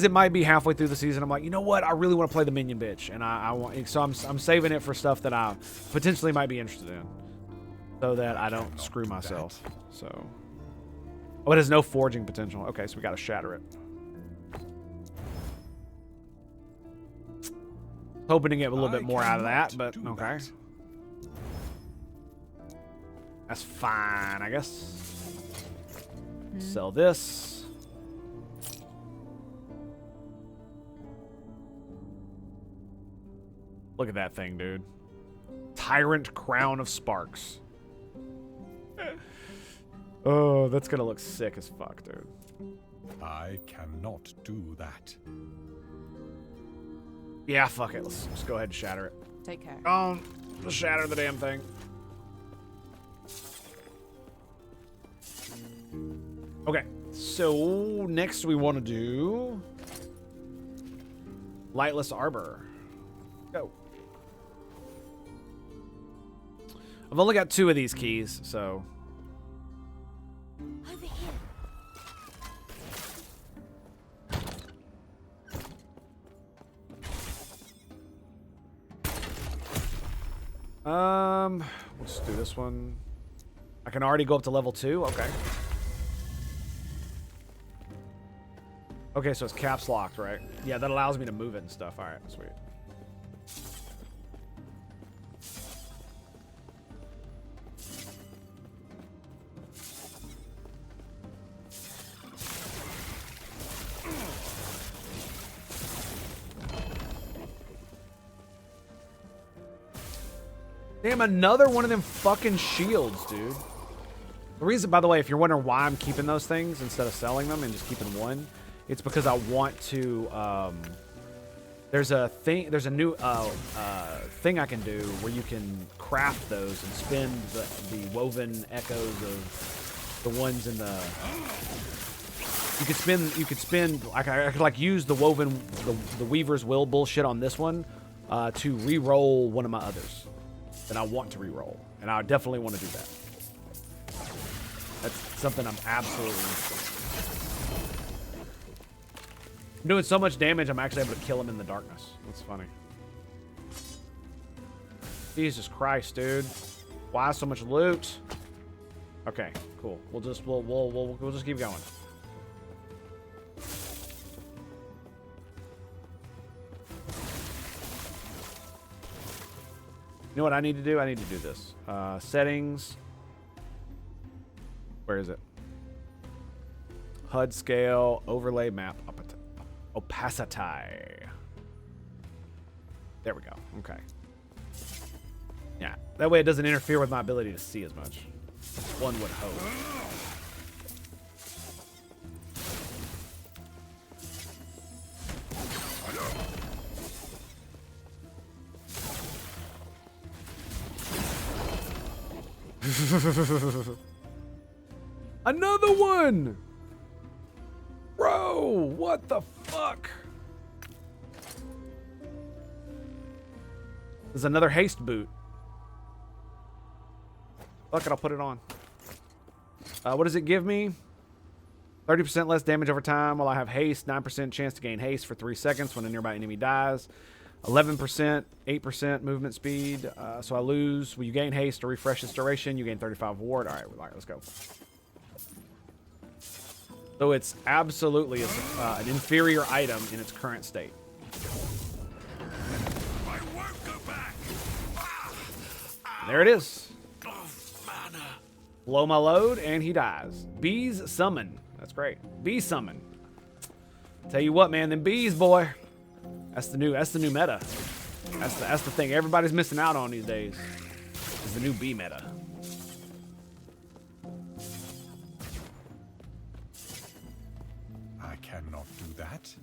it might be halfway through the season. I'm like, you know what? I really want to play the minion bitch, and I want. So I'm saving it for stuff that I potentially might be interested in, so that I don't screw myself. So, oh, it has no forging potential. Okay, so we got to shatter it. Hoping to get a little bit more out of that, but okay. That's fine, I guess. Sell this. Look at that thing, dude. Tyrant Crown of Sparks. Oh, that's gonna look sick as fuck, dude. I cannot do that. Yeah, fuck it. Let's just go ahead and shatter it. Take care. Let's shatter the damn thing. Okay, so next we want to do Lightless Arbor. Go. I've only got 2 of these keys, so. Over here. Let's do this one. I can already go up to level 2. Okay. Okay, so it's caps locked, right? Yeah, that allows me to move it and stuff. All right, sweet. Damn, another one of them fucking shields, dude. The reason, by the way, if you're wondering why I'm keeping those things instead of selling them and just keeping one, it's because I want to, there's a new thing I can do where you can craft those and spin the woven echoes of the ones in the, you could spin, I could like use the woven, the Weaver's Will bullshit on this one to re-roll one of my others that I want to re-roll. And I definitely want to do that. That's something I'm absolutely interested in. I'm doing so much damage, I'm actually able to kill him in the darkness. That's funny. Jesus Christ, dude. Why so much loot? Okay, cool. We'll just keep going. You know what I need to do? I need to do this. Settings. Where is it? HUD scale, overlay map, opacity. There we go. Okay. Yeah, that way it doesn't interfere with my ability to see as much. One would hope. Another one! Bro, what the fuck? There's another haste boot. Fuck it, I'll put it on. What does it give me? 30% less damage over time while I have haste. 9% chance to gain haste for 3 seconds when a nearby enemy dies. 11%, 8% movement speed. So I lose. When you gain haste to refresh its duration, you gain 35 ward. All right, let's go. So it's absolutely an inferior item in its current state. And there it is. Blow my load, and he dies. Bees summon. That's great. Bee summon. Tell you what, man, them bees, boy. That's the new meta. That's the thing everybody's missing out on these days. Is the new bee meta. I cannot do that.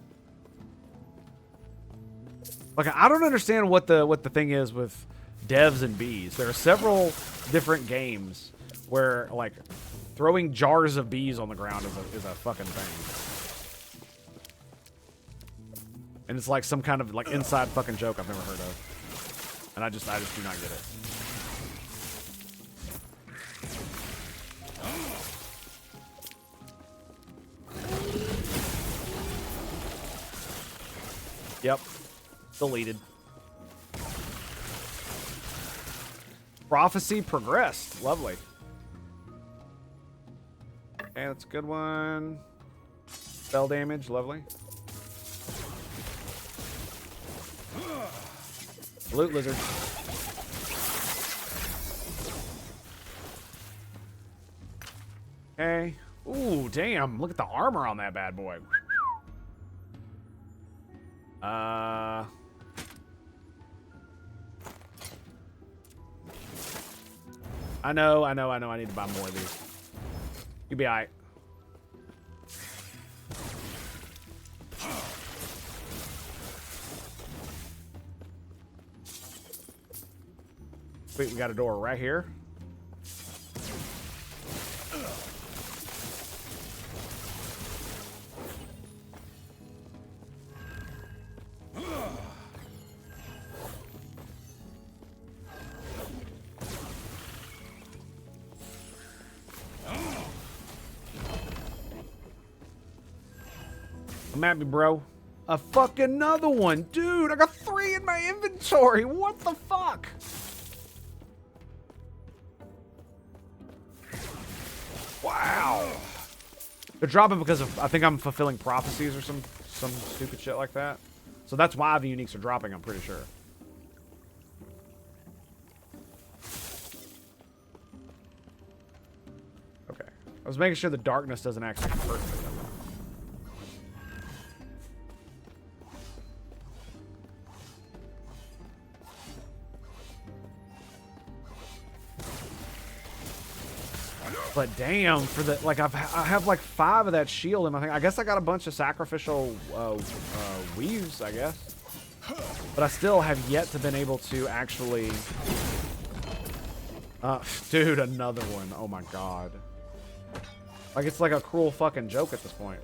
Like, I don't understand what the thing is with devs and bees. There are several different games where like throwing jars of bees on the ground is a fucking thing. And it's like some kind of like inside fucking joke I've never heard of. And I just do not get it. Yep. Deleted. Prophecy progressed. Lovely. Okay, that's a good one. Spell damage. Lovely. Loot lizard. Okay. Ooh, damn. Look at the armor on that bad boy. I know. I need to buy more of these. You'll be alright. Wait, we got a door right here. Come at me, bro. A fucking another one. Dude, I got 3 in my inventory. What the fuck? Wow. They're dropping because of, I think I'm fulfilling prophecies or some stupid shit like that. So that's why the uniques are dropping, I'm pretty sure. Okay. I was making sure the darkness doesn't actually hurt me. But damn, for the like, I have like 5 of that shield in my thing. I guess I got a bunch of sacrificial weaves, I guess. But I still have yet to been able to actually. Dude, another one. Oh my god. Like it's like a cruel fucking joke at this point.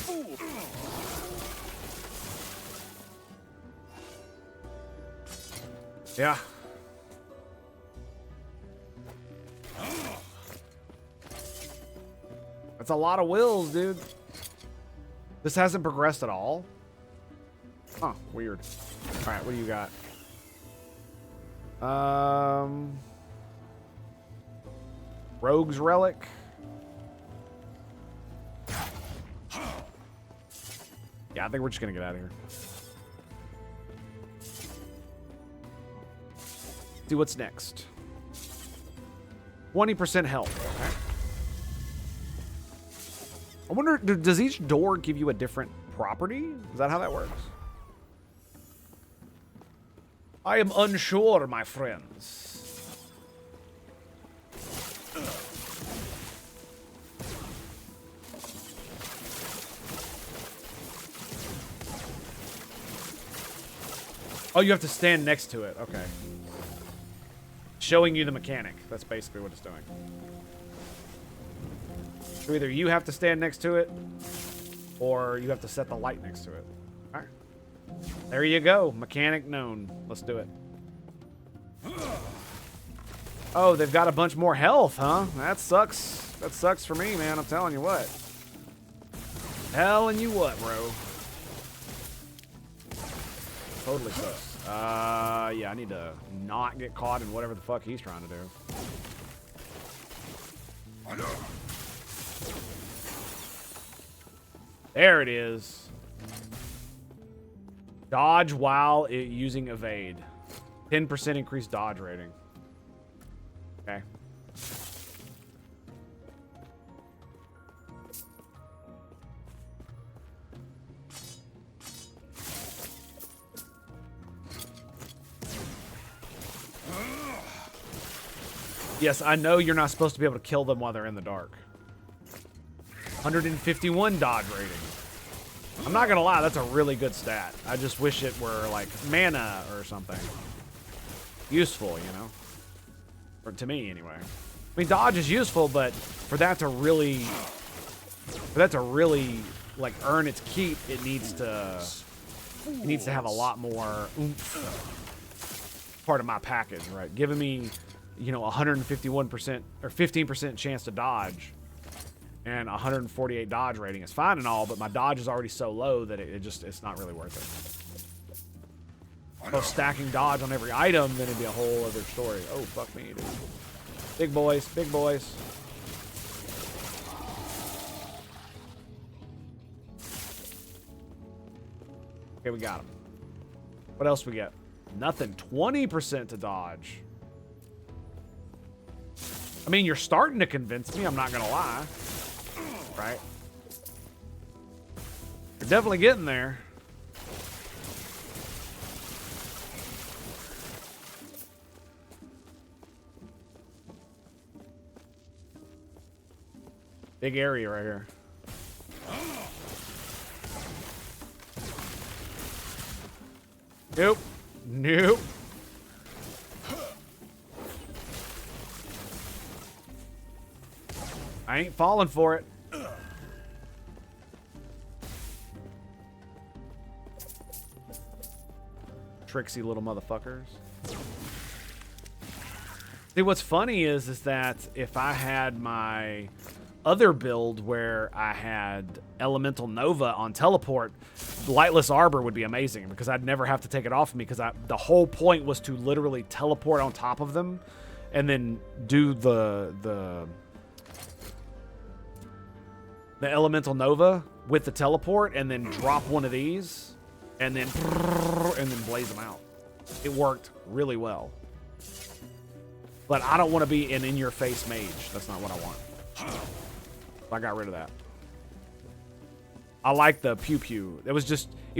Fools. Yeah. That's a lot of wills, dude. This hasn't progressed at all. Huh, weird. All right, what do you got? Rogue's Relic. Yeah, I think we're just gonna get out of here. See what's next. 20% health. Okay. I wonder, does each door give you a different property? Is that how that works? I am unsure, my friends. Oh, you have to stand next to it. Okay. Showing you the mechanic. That's basically what it's doing. So either you have to stand next to it, or you have to set the light next to it. All right. There you go. Mechanic known. Let's do it. Oh, they've got a bunch more health, huh? That sucks. That sucks for me, man. I'm telling you what. Telling you what, bro. Totally sucks. Yeah, I need to not get caught in whatever the fuck he's trying to do. There it is. Dodge while using evade. 10% increased dodge rating. Okay. Yes, I know you're not supposed to be able to kill them while they're in the dark. 151 dodge rating. I'm not gonna lie, that's a really good stat. I just wish it were like mana or something. Useful, you know? Or to me, anyway. I mean, dodge is useful, but for that to really like earn its keep, it needs to have a lot more oomph. Part of my package, right? Giving me, you know, 151% or 15% chance to dodge and 148 dodge rating is fine and all, but my dodge is already so low that it's not really worth it. So stacking dodge on every item, then it'd be a whole other story. Oh, fuck me, dude. Big boys, big boys. Okay, we got him. What else we get? Nothing. 20% to dodge. I mean, you're starting to convince me, I'm not gonna lie. Right? You're definitely getting there. Big area right here. Nope. Nope. I ain't falling for it. Tricksy little motherfuckers. See, what's funny is that if I had my other build where I had Elemental Nova on teleport, Lightless Arbor would be amazing because I'd never have to take it off of me because the whole point was to literally teleport on top of them and then do the Elemental Nova with the teleport and then drop one of these and then blaze them out. It worked really well. But I don't want to be an in-your-face mage. That's not what I want. I got rid of that. I like the pew-pew. It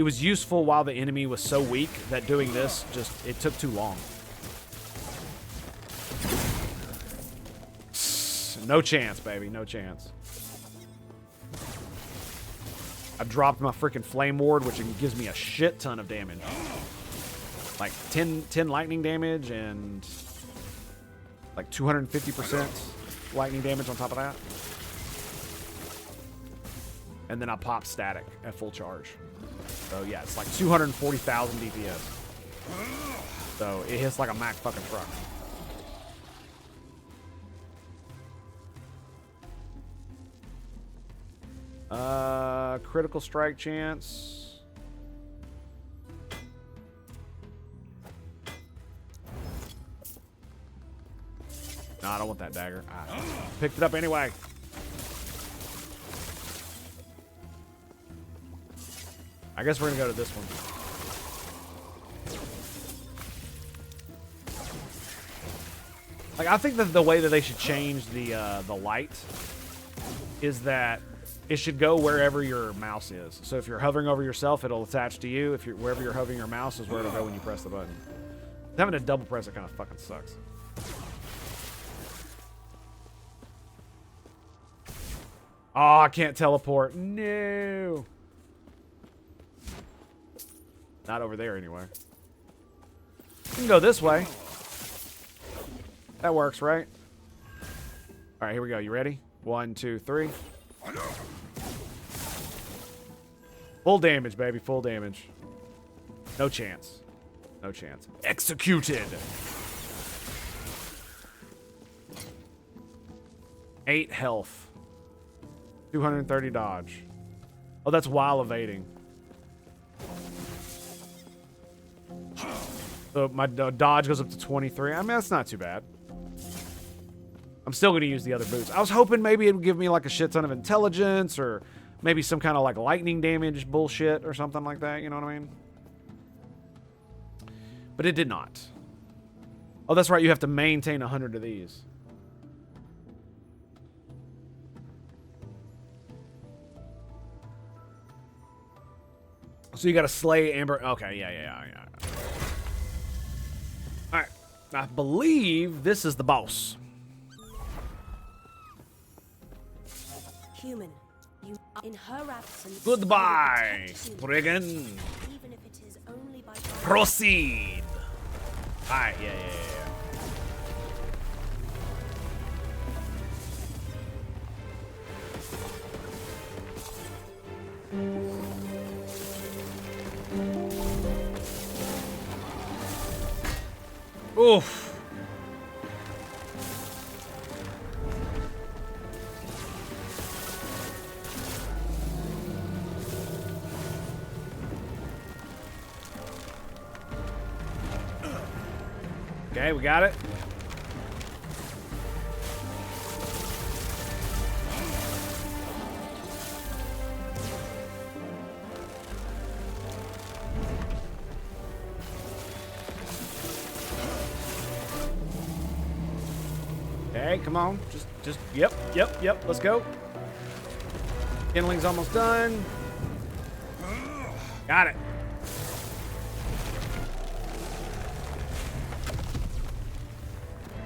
was useful while the enemy was so weak that doing this it took too long. No chance, baby. No chance. I dropped my freaking Flame Ward, which gives me a shit ton of damage. Like 10 lightning damage and like 250% lightning damage on top of that. And then I pop static at full charge. So yeah, it's like 240,000 DPS. So it hits like a Mac fucking truck. Critical strike chance. No, I don't want that dagger. I picked it up anyway. I guess we're gonna go to this one. Like, I think that the way that they should change the light is that it should go wherever your mouse is. So if you're hovering over yourself, it'll attach to you. If you're wherever you're hovering your mouse is where it'll go when you press the button. Having to double press it kind of fucking sucks. Oh, I can't teleport. No. Not over there anyway. You can go this way. That works, right? All right, here we go. You ready? 1, 2, 3. Full damage, baby. Full damage. No chance. No chance. Executed. 8 health. 230 dodge. Oh, that's while evading. So my dodge goes up to 23. I mean, that's not too bad. I'm still going to use the other boots. I was hoping maybe it would give me like a shit ton of intelligence or maybe some kind of like lightning damage bullshit or something like that. You know what I mean? But it did not. Oh, that's right. You have to maintain 100 of these. So you got to slay Amber. Okay, yeah. All right. I believe this is the boss. Human, you in her absence. Goodbye, Brigand. Even if it is only by Proceed. All right, yeah. Oof. Okay, we got it. Okay, come on. Just, yep. Let's go. Kindling's almost done. Got it.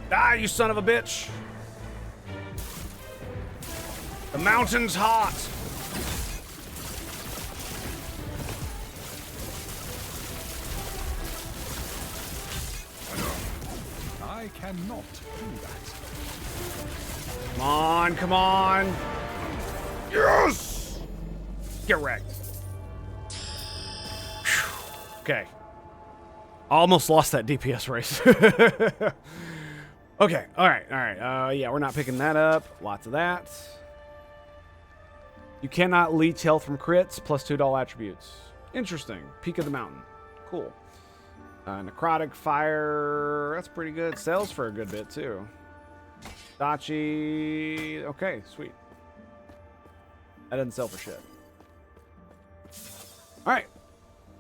Die, you son of a bitch. The mountain's hot. I cannot do that. Come on, come on. Yes! Get wrecked. Okay. Almost lost that DPS race. Okay, alright. Yeah, we're not picking that up. Lots of that. You cannot leech health from crits, plus 2 to all attributes. Interesting. Peak of the mountain. Cool. Necrotic fire. That's pretty good. Sells for a good bit, too. Dachi. Okay, sweet. That doesn't sell for shit. Alright.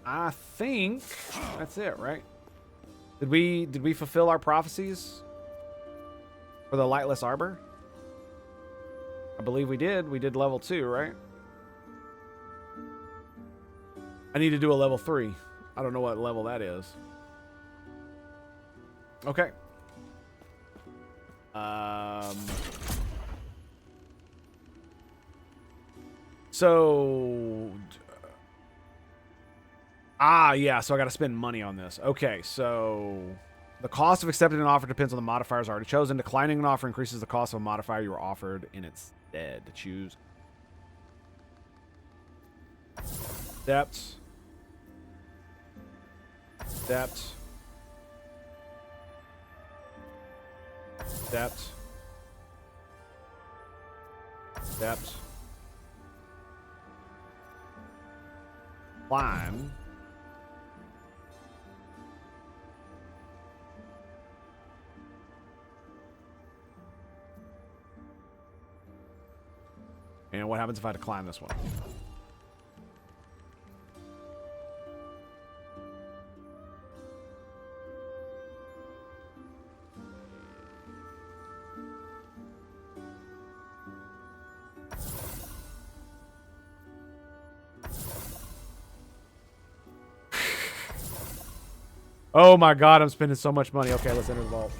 I think that's it, right? Did we fulfill our prophecies for the lightless arbor? I believe we did. We did level 2, right? I need to do a level 3. I don't know what level that is. Okay. So yeah, so I got to spend money on this. Okay, so the cost of accepting an offer depends on the modifiers already chosen. Declining an offer increases the cost of a modifier you were offered in its stead. To choose depth, depth, depth, depth, climb. And what happens if I decline this one? Oh my god, I'm spending so much money. Okay, let's enter the vault.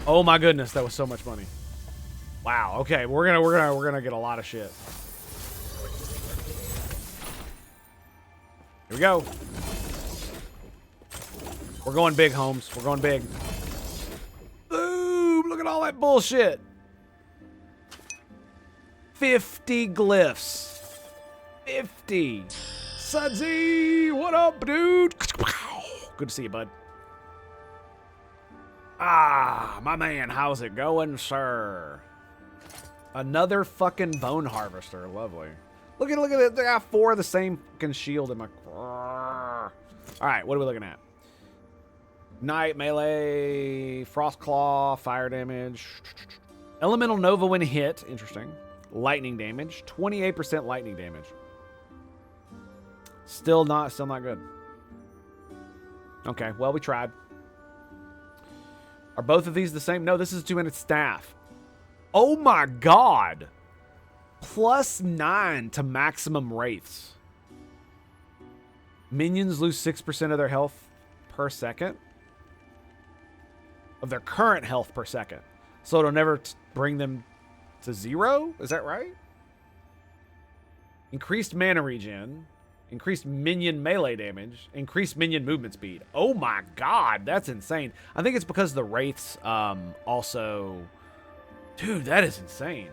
Oh my goodness, that was so much money. Wow. Okay, we're gonna get a lot of shit. Here we go. We're going big, Holmes. We're going big. Boom! Look at all that bullshit. 50 glyphs. 50. Sudsy, what up, dude? Good to see you, bud. Ah, my man, how's it going, sir? Another fucking bone harvester. Lovely. Look at it. They got 4 of the same fucking shield in my... All right, what are we looking at? Knight, melee, frost claw, fire damage. Elemental Nova when hit. Interesting. Lightning damage. 28% lightning damage. Still not good. Okay, well, we tried. Are both of these the same? No, this is 2-minute staff. Oh my god. +9 to maximum wraiths. Minions lose 6% of their health per second. Of their current health per second. So it'll never bring them to 0? Is that right? Increased mana regen. Increased minion melee damage. Increased minion movement speed. Oh my god, that's insane. I think it's because the wraiths also... Dude, that is insane.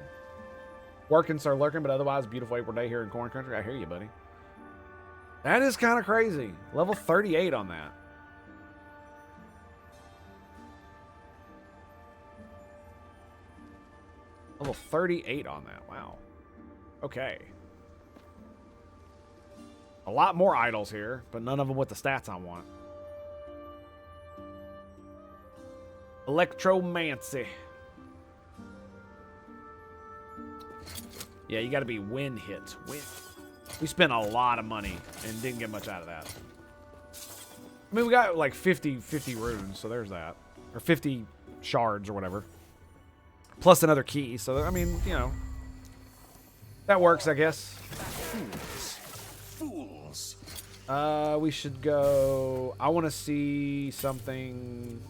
Working, sir, lurking, but otherwise beautiful April day here in Corn Country. I hear you, buddy. That is kind of crazy. Level 38 on that. Level 38 on that. Wow. Okay. A lot more idols here, but none of them with the stats I want. Electromancy. Yeah, you got to be win hits. Win. We spent a lot of money and didn't get much out of that. I mean, we got like 50 runes, so there's that. Or 50 shards or whatever. Plus another key, so, I mean, you know. That works, I guess. Fools. We should go... I want to see something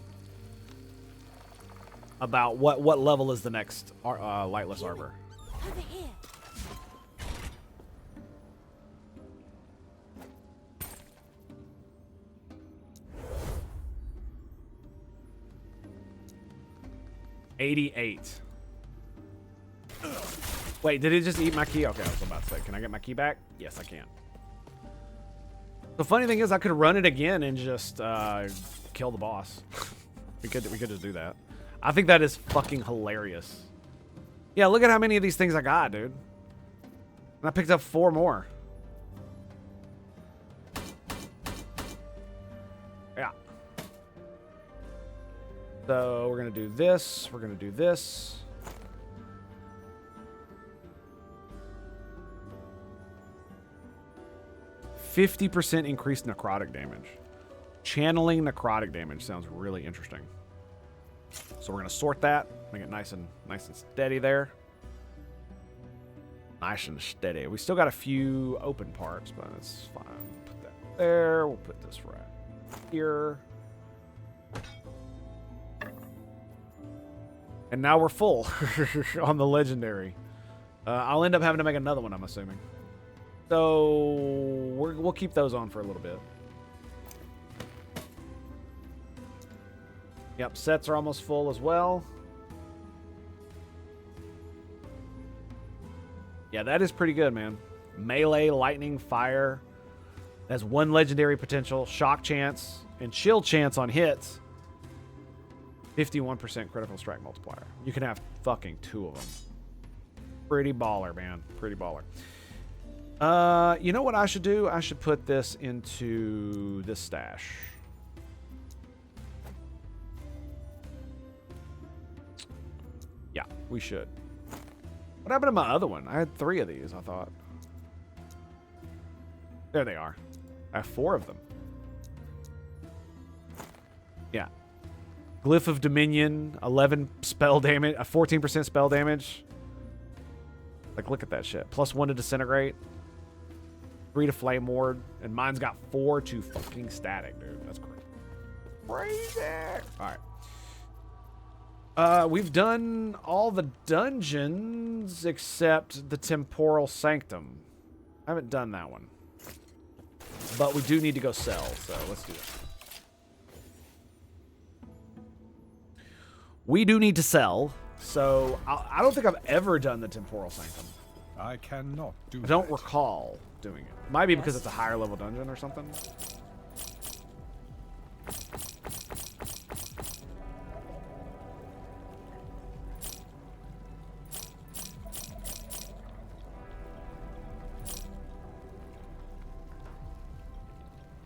about what level is the next Lightless Arbor. Over here. $88. Wait, did it just eat my key? Okay, I was about to say, can I get my key back? Yes, I can. The funny thing is, I could run it again and just kill the boss. we could just do that. I think that is fucking hilarious. Yeah, look at how many of these things I got, dude. And I picked up 4 more. Yeah. So we're gonna do this. We're gonna do this. %50 increased necrotic damage. Channeling necrotic damage sounds really interesting. So we're gonna sort that, make it nice and steady there. Nice and steady. We still got a few open parts, but it's fine. Put that there. We'll put this right here. And now we're full on the legendary. I'll end up having to make another one, I'm assuming. So we'll keep those on for a little bit. Yep, sets are almost full as well. Yeah, that is pretty good, man. Melee, lightning, fire. Has 1 legendary potential, shock chance, and shield chance on hits. 51% critical strike multiplier. You can have fucking 2 of them. Pretty baller, man. Pretty baller. You know what I should do? I should put this into this stash. Yeah, we should. What happened to my other one? I had 3 of these, I thought. There they are. I have 4 of them. Yeah. Glyph of Dominion, 11 spell damage, 14% spell damage. Like, look at that shit. +1 to disintegrate. 3 to flame ward. And mine's got 4 to fucking static, dude. That's crazy. Crazy. Alright. We've done all the dungeons except the Temporal Sanctum. I haven't done that one. But we do need to go sell, so let's do it. We do need to sell, so I don't think I've ever done the Temporal Sanctum. I cannot do I don't that. recall doing it. Might be because it's a higher level dungeon or something.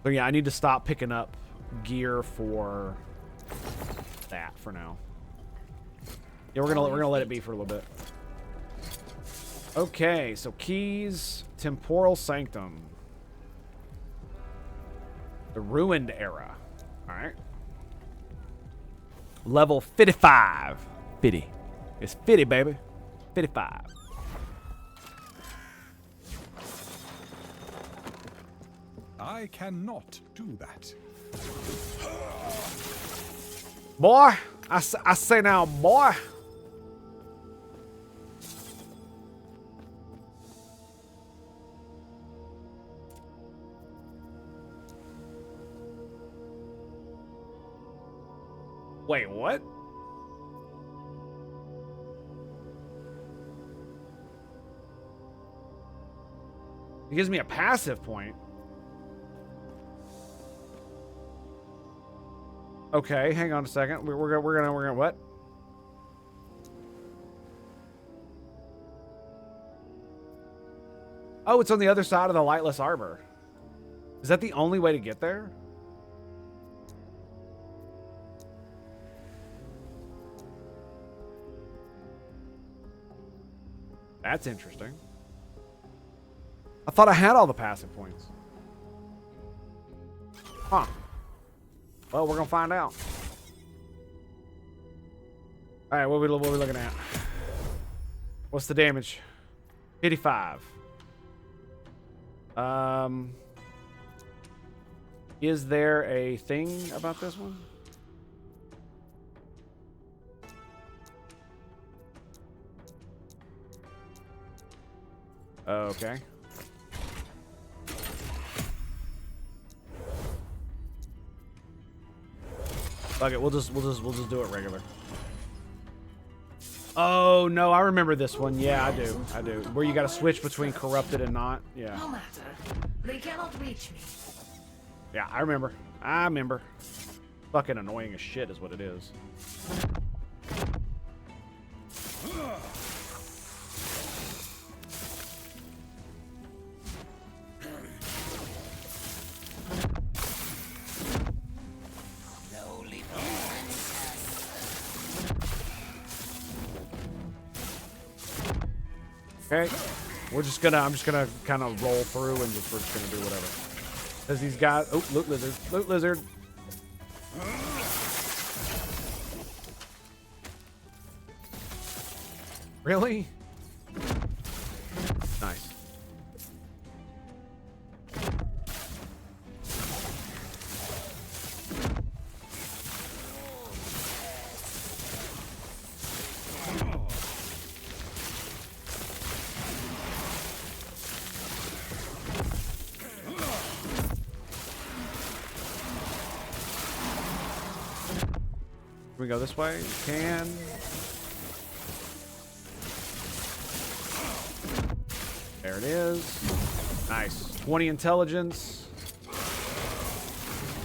So yeah, I need to stop picking up gear for that for now. Yeah, we're gonna let it be for a little bit. Okay, so keys, Temporal Sanctum, the Ruined Era. All right, level 55. 50. It's 50, baby. 55. I cannot do that. Boy, I say now, boy. Wait, what? It gives me a passive point. Okay, hang on a second. We're gonna what? Oh, it's on the other side of the Lightless Arbor. Is that the only way to get there? That's interesting. I thought I had all the passive points. Huh. Well, we're gonna find out. All right, what are we looking at? What's the damage? 85. Is there a thing about this one? Okay. Fuck it, we'll just do it regular. Oh no, I remember this one. Yeah, I do. Where you got to switch between corrupted and not. Yeah. No matter. They cannot reach me. Yeah, I remember. Fucking annoying as shit is what it is. Okay, I'm just gonna kind of roll through and we're just gonna do whatever. Cause these guys, oh, loot lizard. Really? Nice. Can we go this way? We can. There it is. Nice. 20 intelligence.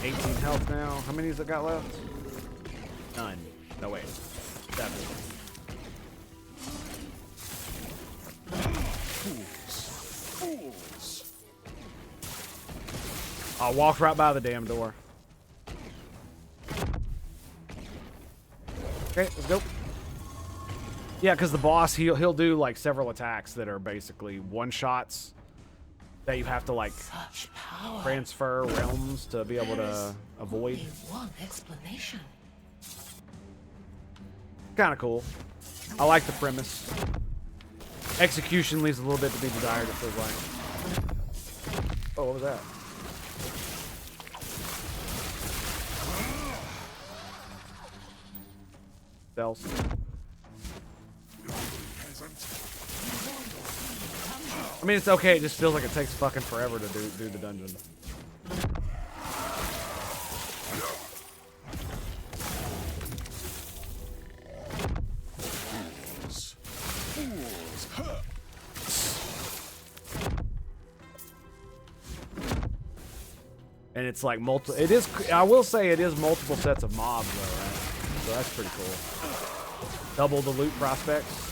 18 health now. How many has it got left? None. No, wait. 7. Fools. I walked right by the damn door. Okay, let's go. Yeah, because the boss, he'll do like several attacks that are basically one-shots that you have to like transfer realms to be able to avoid. Only one explanation. Kind of cool. I like the premise. Execution leaves a little bit to be desired, it feels like. Oh, what was that? Else. I mean, it's okay. It just feels like it takes fucking forever to do the dungeon. And it's like multiple. It is. I will say it is multiple sets of mobs, though, right? So that's pretty cool. Double the loot prospects.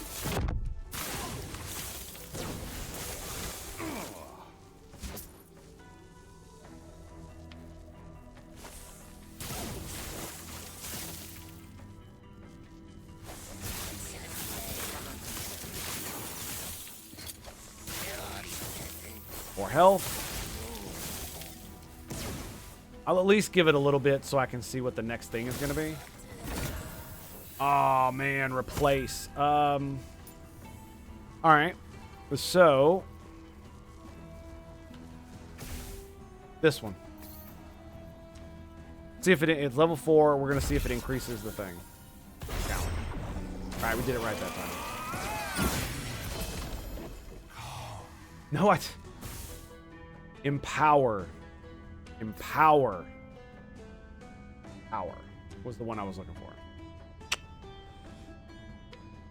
More health. I'll at least give it a little bit so I can see what the next thing is going to be. Oh, man. Replace. All right. So. This one. See if it's level 4. We're going to see if it increases the thing. All right. We did it right that time. No, what? Empower. Empower. Power was the one I was looking for.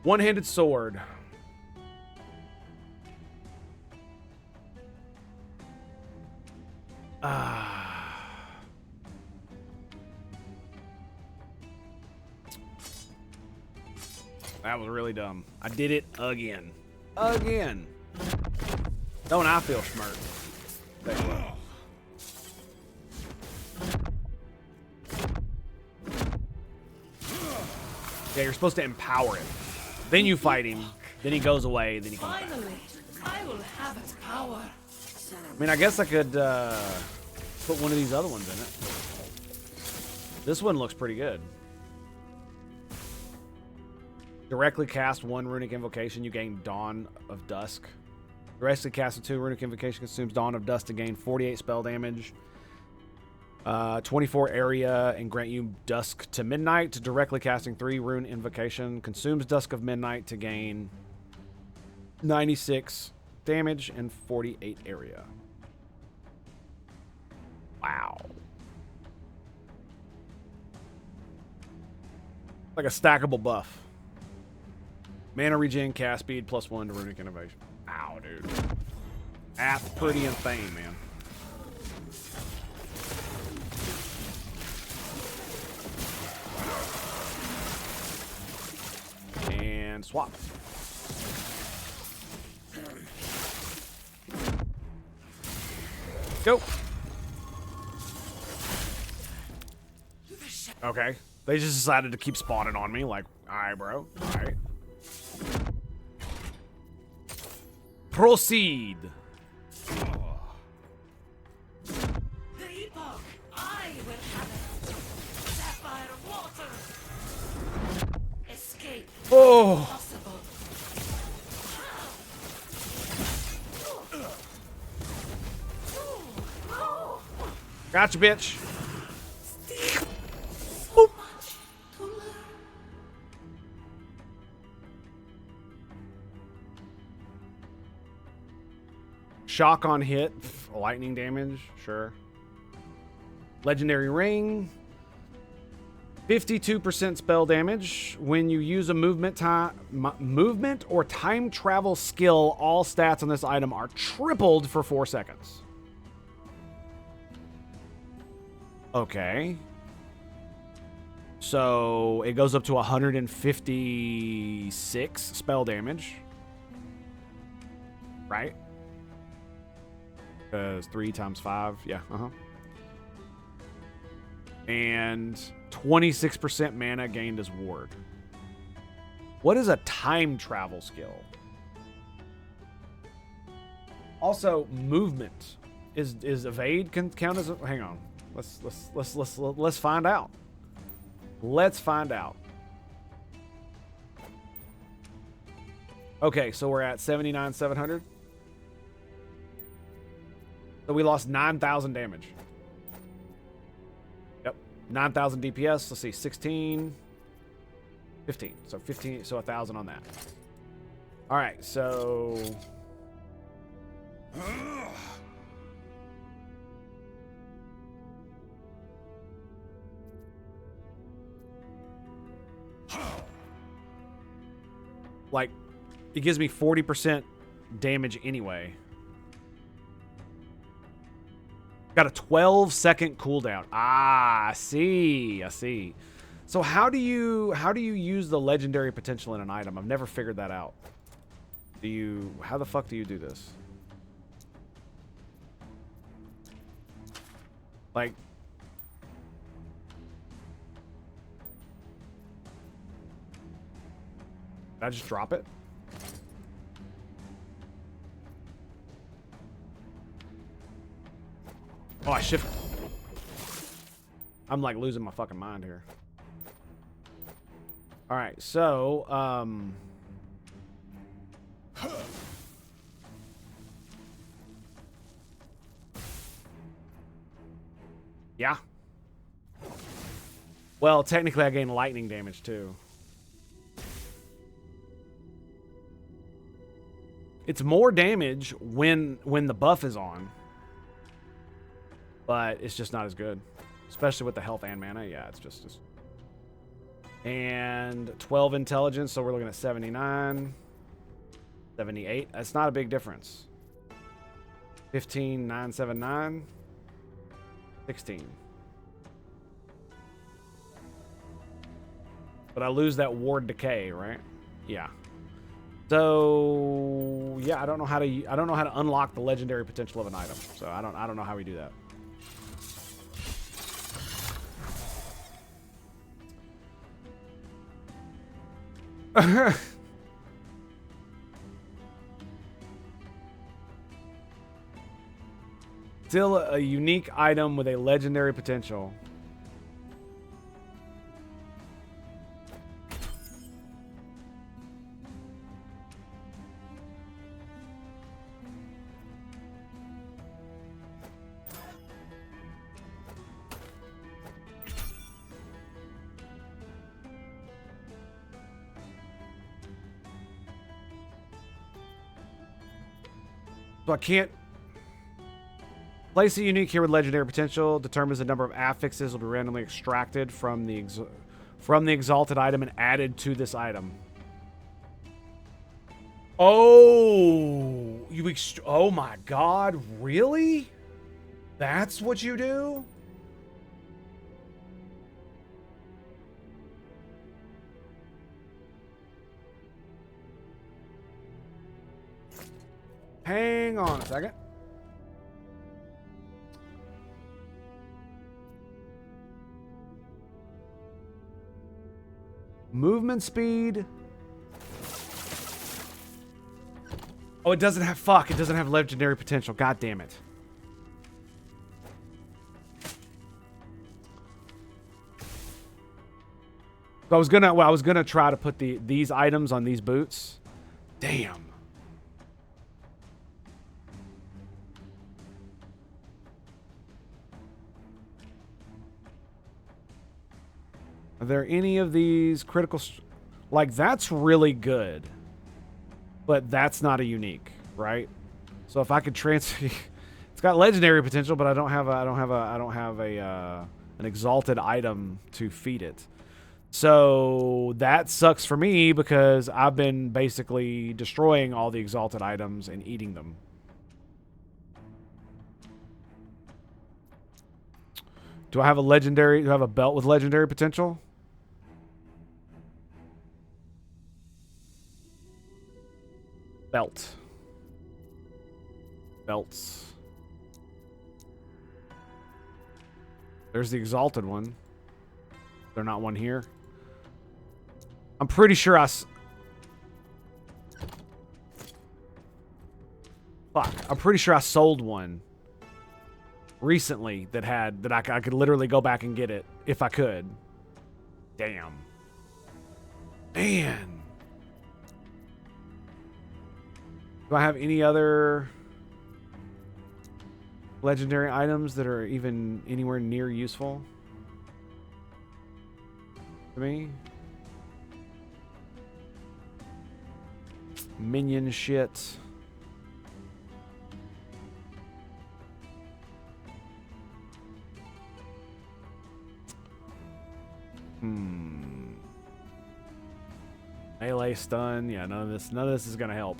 One-handed sword. That was really dumb. I did it again. Again. Don't I feel smart? Yeah, you're supposed to empower him. Then you fight him. Then he goes away. Then he comes back. Finally, I will have its power. I mean, I guess I could put one of these other ones in it. This one looks pretty good. Directly cast 1 runic invocation. You gain Dawn of Dusk. Directly cast a 2 runic invocation consumes Dawn of Dusk to gain 48 spell damage. 24 area and grant you Dusk to Midnight. Directly casting 3 rune invocation consumes Dusk of Midnight to gain 96 damage and 48 area. Wow. Like a stackable buff. Mana regen, cast speed, +1 to runic innovation. Ow, dude. That's pretty insane, man. And swap. Go. Okay. They just decided to keep spawning on me. Like, alright, bro. Alright. Proceed. The Epoch, I will have it. Sapphire water. Escape Oh. possible. Gotcha, bitch. So much to learn. Shock on hit. Lightning damage. Sure. Legendary ring. 52% spell damage. When you use a movement or time travel skill, all stats on this item are tripled for 4 seconds. Okay. So it goes up to 156 spell damage. Right? Because 3 times 5. Yeah, And 26% mana gained as ward. What is a time travel skill? Also, movement. Is evade can count as a, hang on. Let's find out. Let's find out. Okay, so we're at 79,700. So we lost 9,000 damage. Yep, 9,000 DPS. Let's see, 16, 15. So 15, so 1,000 on that. All right, so like, it gives me 40% damage anyway. Got a 12-second cooldown. Ah, I see. So how do you use the legendary potential in an item? I've never figured that out. How the fuck do you do this? Like, did I just drop it? Oh, I shift. I'm like losing my fucking mind here. All right, so yeah. Well, technically I gain lightning damage too. It's more damage when the buff is on. But it's just not as good. Especially with the health and mana. Yeah, it's just... And 12 intelligence, so we're looking at 79. 78. That's not a big difference. 15, 979. 16. But I lose that ward decay, right? Yeah. So yeah, I don't know how to unlock the legendary potential of an item. So I don't know how we do that. Still a unique item with a legendary potential. So I can't place a unique here with legendary potential. Determines the number of affixes will be randomly extracted from the exalted item and added to this item. Oh, oh my God, really? That's what you do? Hang on a second. Movement speed. Oh, it doesn't have, fuck, it doesn't have legendary potential. God damn it. I was gonna try to put these items on these boots. Damn. Are there any of these critical... Like, that's really good. But that's not a unique, right? So if I could transfer... It's got legendary potential, but I don't have an exalted item to feed it. So that sucks for me because I've been basically destroying all the exalted items and eating them. Do I have a legendary... Do I have a belt with legendary potential? Belt. Belts. There's the exalted one. There's not one here. I'm pretty sure I'm pretty sure I sold one recently that I could literally go back and get it if I could. Damn. Man. Do I have any other legendary items that are even anywhere near useful to me? Minion shit. Melee stun. Yeah, none of this is gonna help.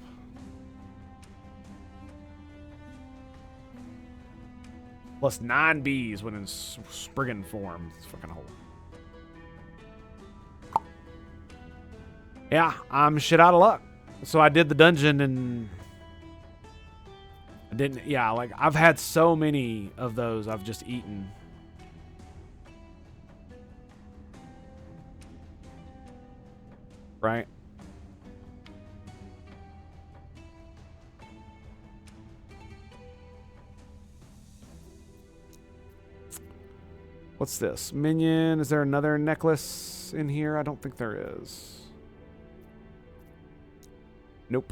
Plus 9 bees when in Spriggan form. It's fucking whole. Yeah, I'm shit out of luck. So I did the dungeon and I didn't. Yeah, like I've had so many of those I've just eaten. Right? What's this? Minion. Is there another necklace in here? I don't think there is. Nope.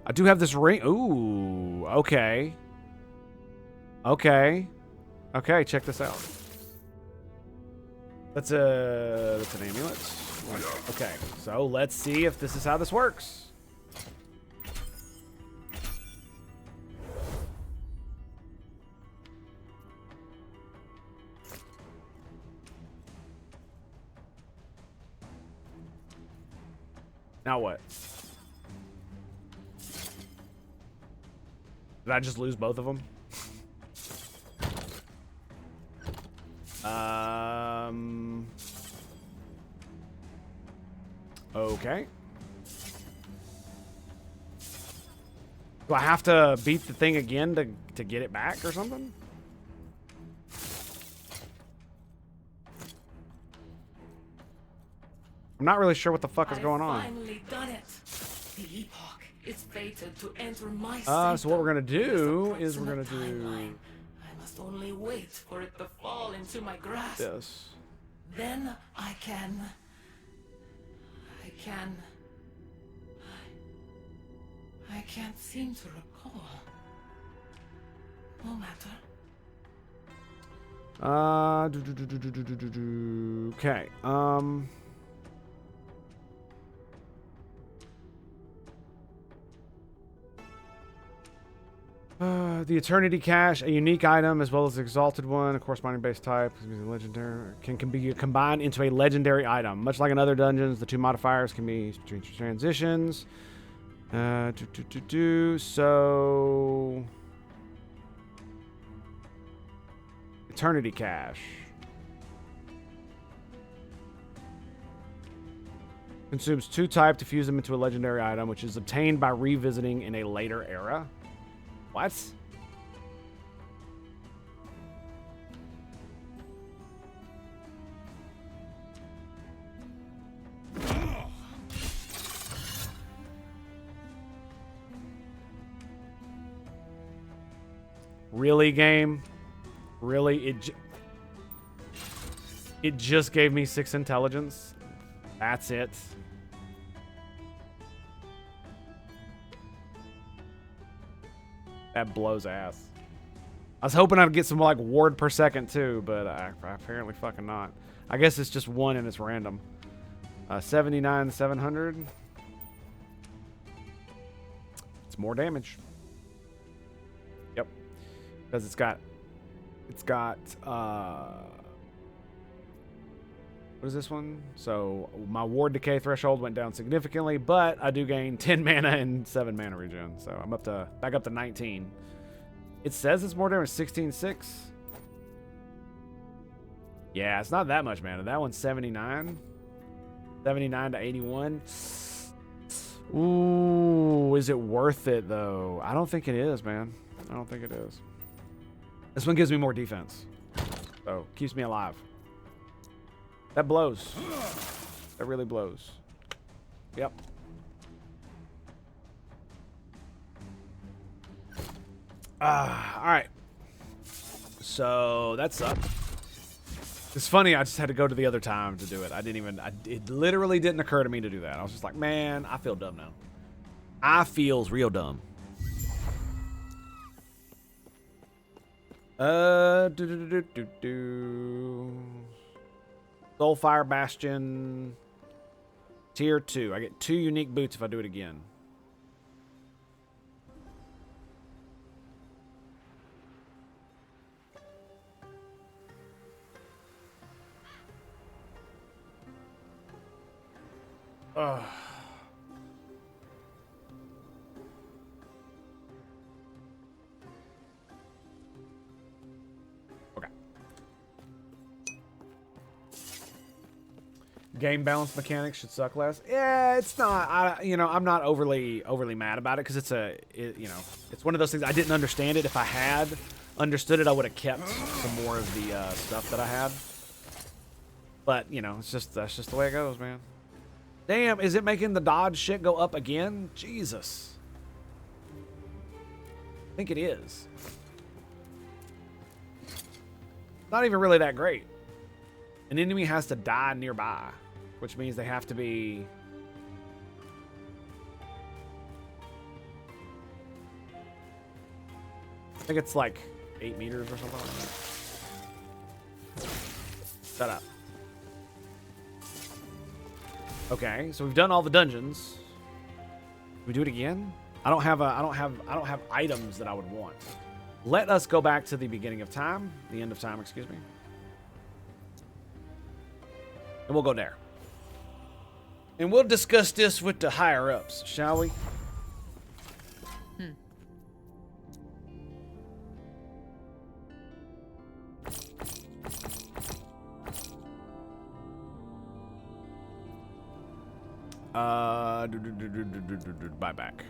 I do have this ring. Ooh, okay. Okay. Okay, check this out. That's an amulet. Okay, so let's see if this is how this works. Now what? Did I just lose both of them? Okay. Do I have to beat the thing again to get it back or something? I'm not really sure what the fuck is going on. Finally done it. The Epoch is fated to enter my so what we're gonna do is we're gonna do. I must only wait for it to fall into my grasp. This. Then I can't seem to recall. No matter. Okay. The Eternity Cache, a unique item as well as the Exalted one, a corresponding base type, legendary, can be combined into a legendary item. Much like in other dungeons, the two modifiers can be transitions. So... Eternity Cache. Consumes 2 type to fuse them into a legendary item, which is obtained by revisiting in a later era. What? Really, game? Really? It just gave me 6 intelligence? That's it? That blows ass. I was hoping I'd get some like ward per second too, but apparently fucking not. I guess it's just 1 and it's random. 79, 700. It's more damage. Yep. Because it's got what is this one? So my ward decay threshold went down significantly, but I do gain 10 mana and 7 mana regen. So I'm back up to 19. It says it's more damage, 16-6. Yeah, it's not that much mana. That one's 79. 79 to 81. Ooh, is it worth it though? I don't think it is, man. I don't think it is. This one gives me more defense. So keeps me alive. That blows. That really blows. Yep. Alright. So, that sucked. It's funny, I just had to go to the other time to do it. It literally didn't occur to me to do that. I was just like, man, I feel dumb now. I feels real dumb. Soulfire Bastion. Tier 2. I get 2 unique boots if I do it again. Ugh. Okay. Game balance mechanics should suck less. Yeah, it's not. I'm not overly mad about it because it's one of those things. I didn't understand it. If I had understood it, I would have kept some more of the stuff that I had. But that's just the way it goes, man. Damn, is it making the dodge shit go up again? Jesus. I think it is. Not even really that great. An enemy has to die nearby, which means they have to be... I think it's like 8 meters or something like that. Shut up. Okay, so we've done all the dungeons. Can we do it again? I don't have items that I would want. Let us go back to the beginning of time, the end of time, excuse me. And we'll go there. And we'll discuss this with the higher ups, shall we? Buyback.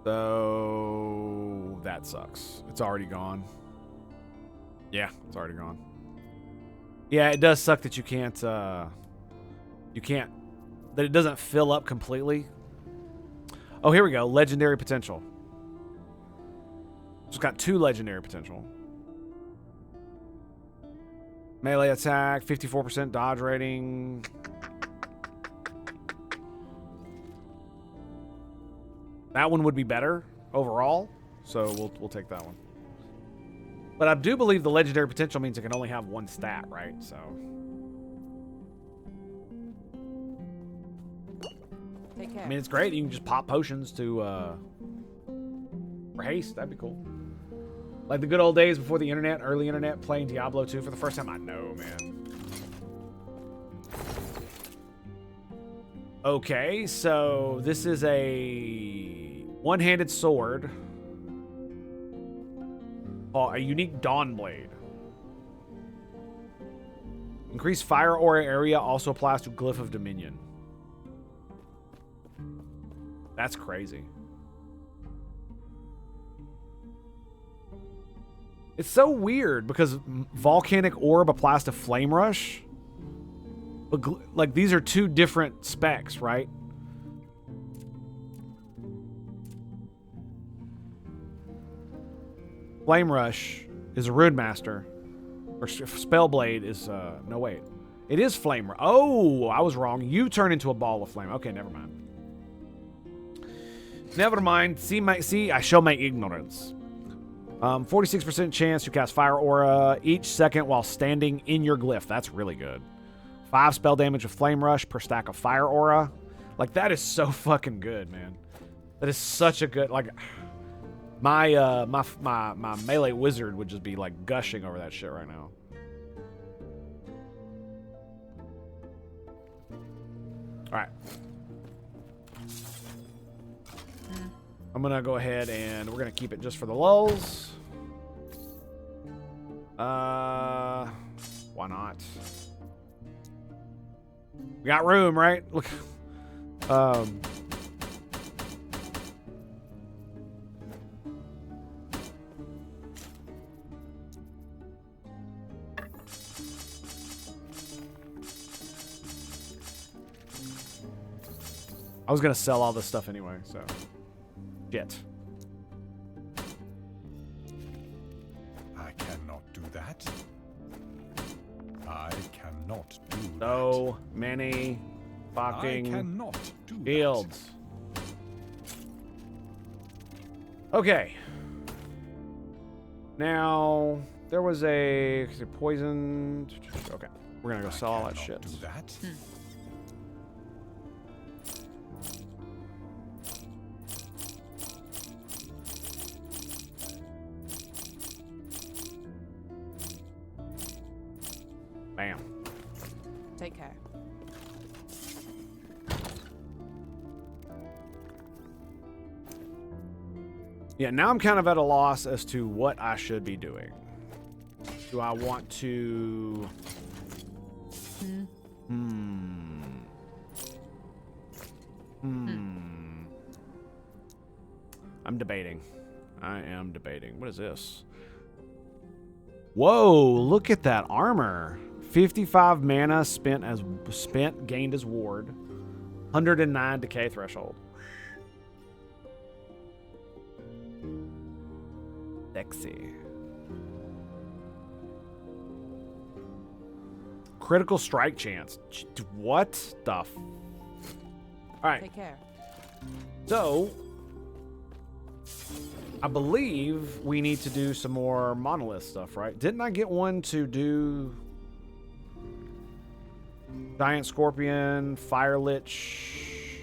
So that sucks. It's already gone. Yeah, it's already gone. Yeah, it does suck that you can't that it doesn't fill up completely. Oh, here we go. Legendary potential. It's got 2 legendary potential. Melee attack, 54% dodge rating. That one would be better overall, so we'll take that one. But I do believe the legendary potential means it can only have 1 stat, right? So. Take care. I mean, it's great. You can just pop potions to Or haste, that'd be cool. Like the good old days before the internet, early internet, playing Diablo 2 for the first time. I know, man. Okay, so this is a one-handed sword. Oh, a unique Dawn Blade. Increased fire aura area also applies to Glyph of Dominion. That's crazy. It's so weird because Volcanic Orb applies to Flame Rush. But like these are two different specs, right? Flame Rush is a Rune Master. Or Spellblade is, no wait. It is Flame Rush. Oh, I was wrong. You turn into a ball of flame. Okay, never mind. Never mind. See, I show my ignorance. 46% chance you cast Fire Aura each second while standing in your glyph. That's really good. 5 spell damage with Flame Rush per stack of Fire Aura. Like, that is so fucking good, man. That is such a good, like, my melee wizard would just be, like, gushing over that shit right now. Alright. I'm gonna go ahead and we're gonna keep it just for the lulz. Why not? We got room, right? Look. I was gonna sell all this stuff anyway, so shit. I cannot do that. I cannot do So many that. I fucking cannot do shields. Okay. Now there was a poison. Okay, we're gonna go that. sell all I that shit. cannot do that. Bam. Take care. Yeah, now I'm kind of at a loss as to what I should be doing. Do I want to... I'm debating. I am debating. What is this? Whoa, look at that armor. 55 mana gained as ward. 109 decay threshold. Sexy. Critical strike chance. What the f... Alright. Take care. So, I believe we need to do some more monolith stuff, right? Didn't I get one to do Giant Scorpion, Fire Lich?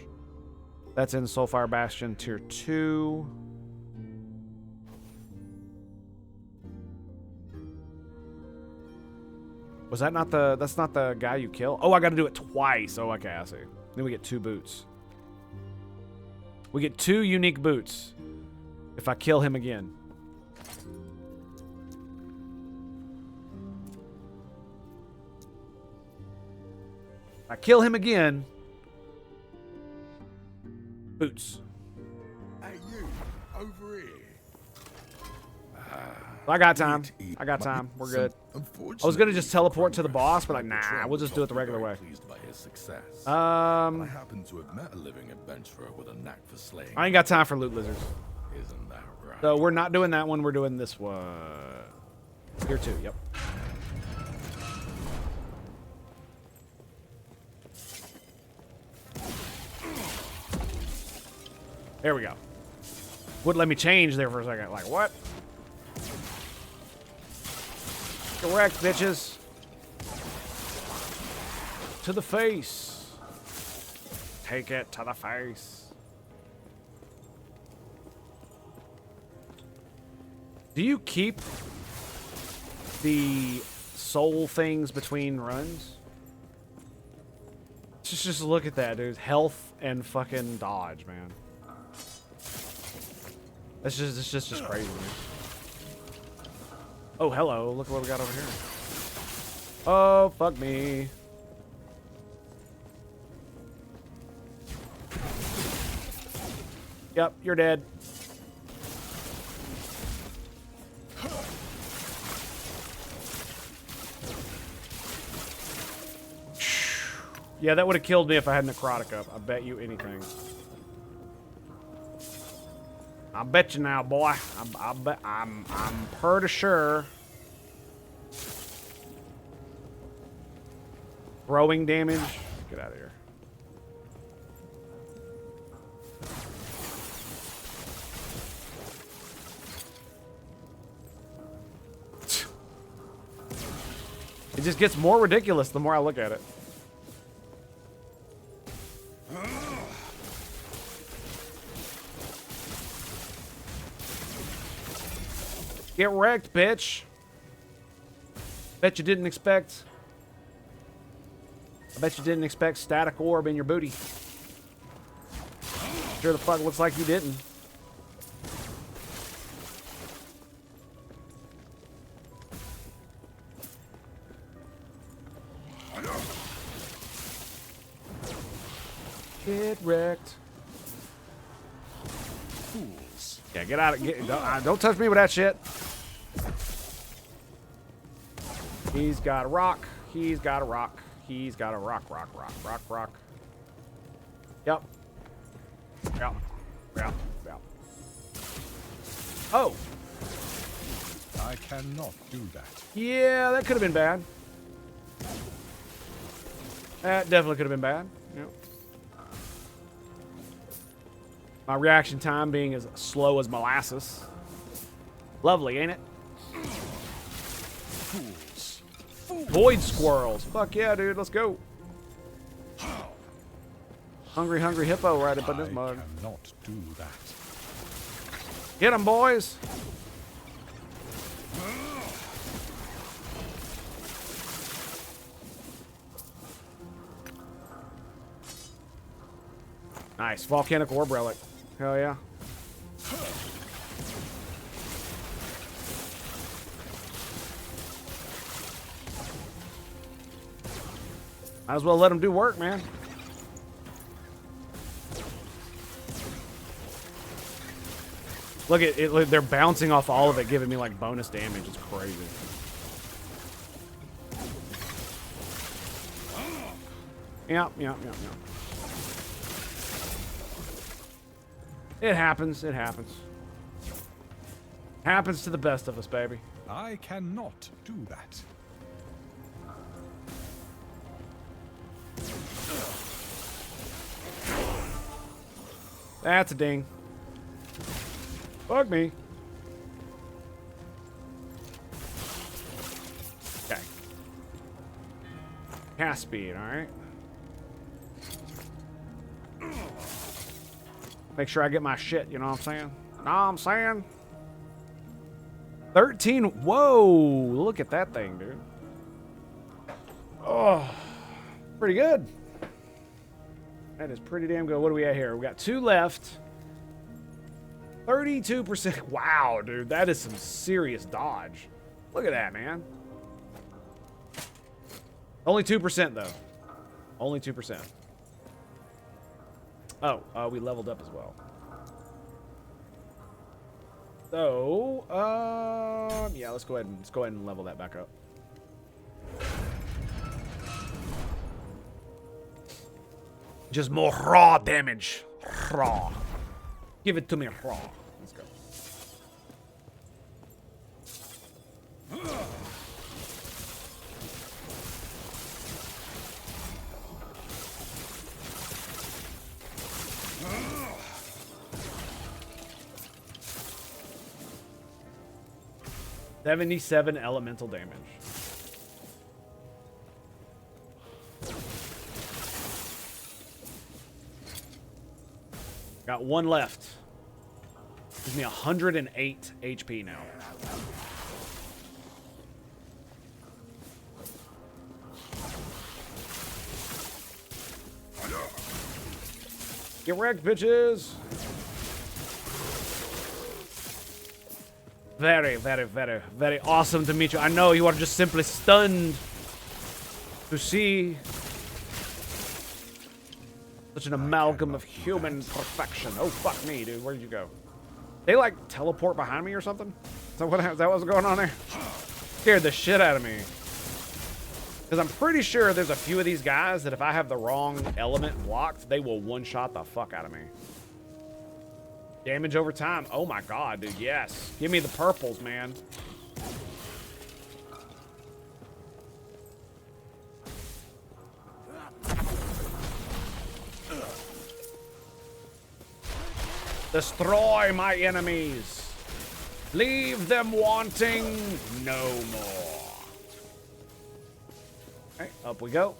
That's in Soulfire Bastion tier 2. Was that not the... That's not the guy you kill? Oh, I got to do it twice. Oh, okay, I see. Then we get 2 boots. We get 2 unique boots if I kill him again. If I kill him again, boots. Hey, you, over here. I got time. I got time. We're good. I was gonna just teleport to the boss, but like, nah, we'll just do it the regular way. Pleased by his success. I happen to have met a living adventurer with a knack for slaying. I ain't got time for loot lizards. Isn't that right? So we're not doing that one. We're doing this one. Tier 2, yep. There we go. Wouldn't let me change there for a second. Like, what? Correct, bitches. To the face. Take it to the face. Do you keep the soul things between runs? Just look at that, dude. Health and fucking dodge, man. It's just crazy, man. Oh, hello. Look what we got over here. Oh, fuck me. Yep, you're dead. Yeah, that would have killed me if I had necrotic up. I bet you anything. I bet you now, boy. I'm pretty sure. Throwing damage. Get out of here. It just gets more ridiculous the more I look at it. Get wrecked, bitch. Bet you didn't expect. I bet you didn't expect static orb in your booty. Sure the fuck looks like you didn't. Get wrecked. Fools. Yeah, get out of don't touch me with that shit. He's got a rock. He's got a rock. He's got a rock. Yep. Yep. Oh. I cannot do that. Yeah, that could have been bad. That definitely could have been bad. Yep. My reaction time being as slow as molasses. Lovely, ain't it? Fools. Void squirrels. Fuck yeah, dude. Let's go. Hungry hippo right up in this mug. I cannot do that. Get them, boys. Nice. Volcanic orb relic. Hell yeah. Might as well let them do work, man. Look at it. Look, they're bouncing off all of it, giving me like bonus damage. It's crazy. Yep. It happens. It happens. Happens to the best of us, baby. I cannot do that. That's a ding. Fuck me. Okay. Cast speed, alright. Make sure I get my shit, you know what I'm saying? Know what I'm saying? 13. Whoa! Look at that thing, dude. Oh, pretty good. That is pretty damn good. What do we at here? We got 2 left. 32%. Wow, dude. That is some serious dodge. Look at that, man. Only 2%, though. Only 2%. Oh, we leveled up as well. So, yeah, let's go ahead and level that back up. Just more raw damage. Raw. Give it to me raw. Let's go. $77 elemental damage. Got 1 left. Gives me 108 HP now. Get wrecked, bitches! Very, very, very, very awesome to meet you. I know you are just simply stunned to see such an amalgam of human perfection. Oh, fuck me, dude. Where'd you go? They, like, teleport behind me or something? Is that what's going on there? Scared the shit out of me. Because I'm pretty sure there's a few of these guys that if I have the wrong element blocked, they will one-shot the fuck out of me. Damage over time. Oh my god, dude, yes. Give me the purples, man. Destroy my enemies. Leave them wanting no more. Okay, up we go.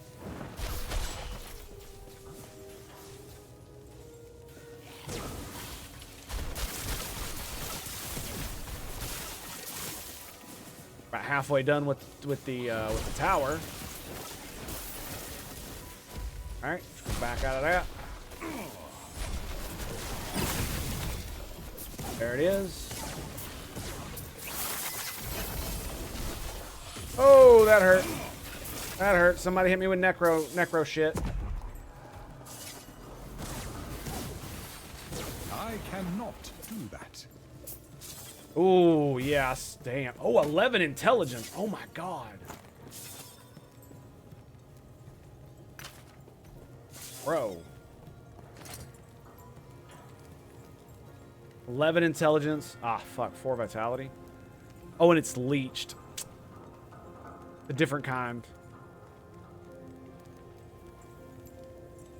About halfway done with the tower. All right, back out of that. There it is. Oh, that hurt. That hurt. Somebody hit me with necro shit. I cannot do that. Oh, yes. Damn. Oh, 11 intelligence. Oh, my God. Bro. 11 intelligence. Ah, fuck. 4 vitality. Oh, and it's leeched. A different kind.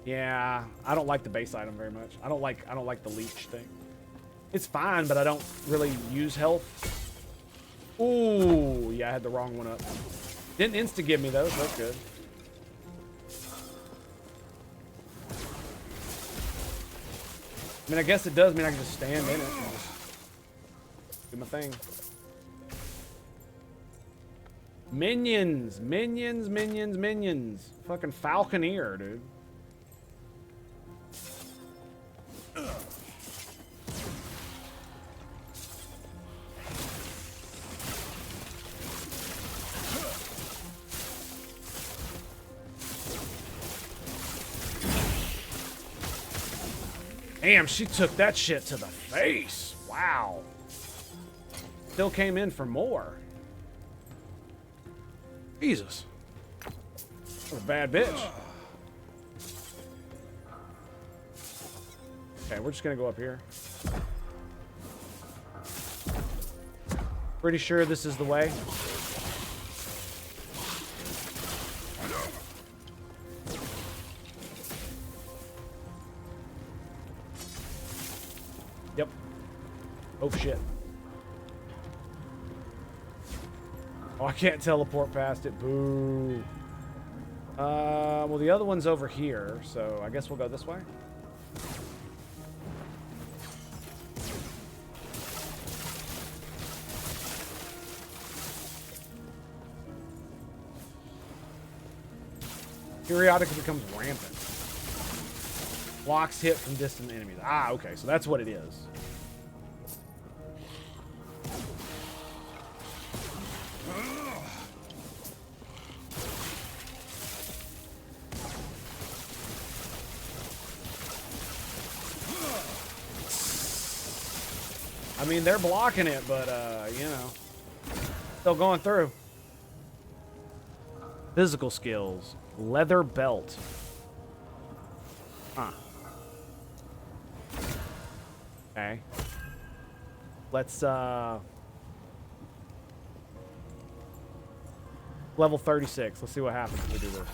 Yeah, I don't like the base item very much. I don't like the leech thing. It's fine, but I don't really use health. Ooh, yeah, I had the wrong one up. Didn't insta give me those. That's good. I mean, I guess it does mean I can just stand in it and just do my thing. Minions, minions, minions, minions. Fucking Falconeer, dude. Damn, she took that shit to the face. Wow. Still came in for more. Jesus. What a bad bitch. Okay, we're just gonna go up here. Pretty sure this is the way. Yep. Oh shit. Oh, I can't teleport past it. Boo. Well, the other one's over here, so I guess we'll go this way. Periodically becomes rampant. Blocks hit from distant enemies. Ah, okay, so that's what it is. I mean, they're blocking it, but, you know, still going through. Physical skills. Leather belt. Huh. Okay. Let's, level 36. Let's see what happens if we do this.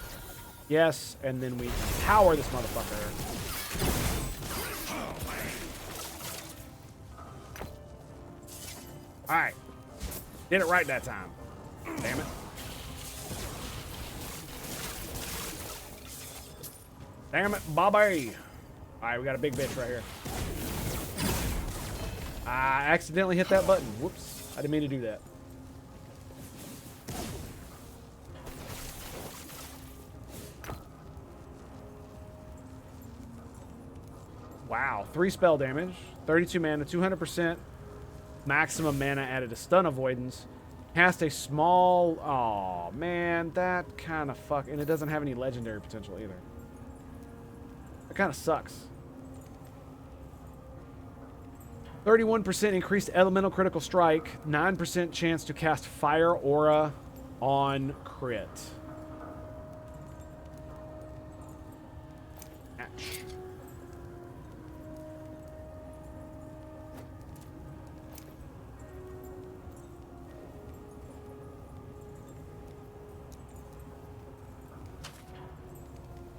Yes, and then we power this motherfucker. Alright. Did it right that time. Damn it. Damn it, Bobby. Alright, we got a big bitch right here. I accidentally hit that button. Whoops. I didn't mean to do that. Wow. 3 spell damage. 32 mana. 200% maximum mana added to stun avoidance. Cast a small... Oh, man. That kind of fuck... And it doesn't have any legendary potential either. That kind of sucks. 31% increased elemental critical strike. 9% chance to cast fire aura on crit. Ouch.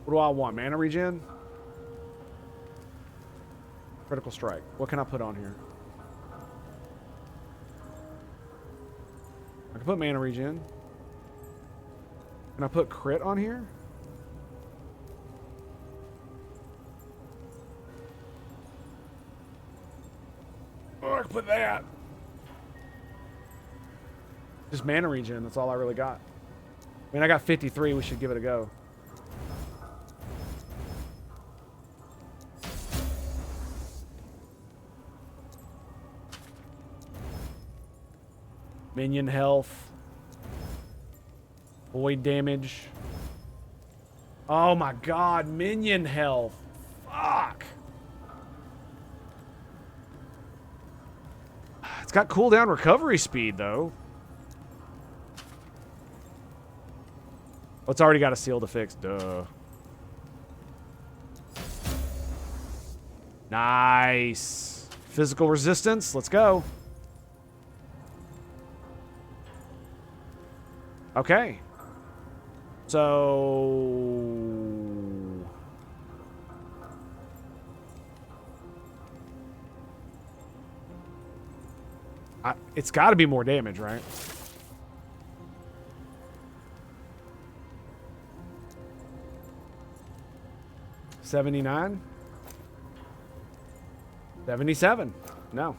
What do I want? Mana regen? Critical strike. What can I put on here? I can put mana regen. Can I put crit on here? Oh, I can put that. Just mana regen. That's all I really got. I mean, I got 53. We should give it a go. Minion health. Void damage. Oh my god, minion health. Fuck. It's got cooldown recovery speed, though. Oh, it's already got a seal to fix. Duh. Nice. Physical resistance. Let's go. Okay. So... it's got to be more damage, right? $79? $77? No.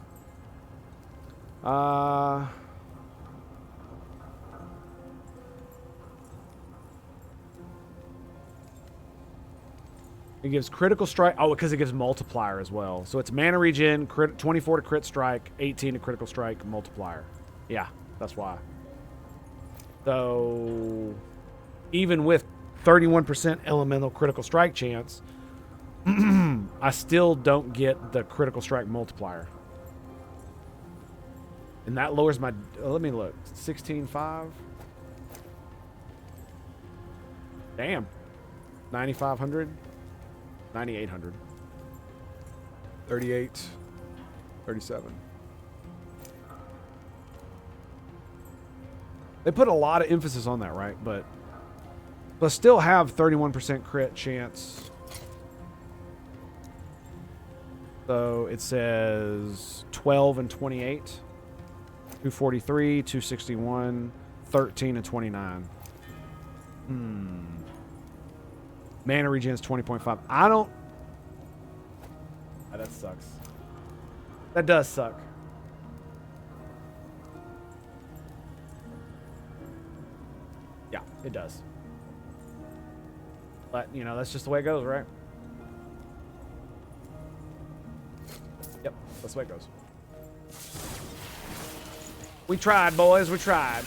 It gives critical strike. Oh, because it gives multiplier as well. So it's mana regen, 24 to crit strike, 18 to critical strike, multiplier. Yeah, that's why. So even with 31% elemental critical strike chance, I still don't get the critical strike multiplier. And that lowers my... let me look. 16.5. Damn. 9,500. 9,800. 38. 37. They put a lot of emphasis on that, right? But still have 31% crit chance. So it says 12 and 28. 243, 261, 13 and 29. Mana regen is 20.5. I don't... Oh, that sucks. That does suck. Yeah, it does. But, you know, that's just the way it goes, right? Yep, that's the way it goes. We tried, boys. We tried.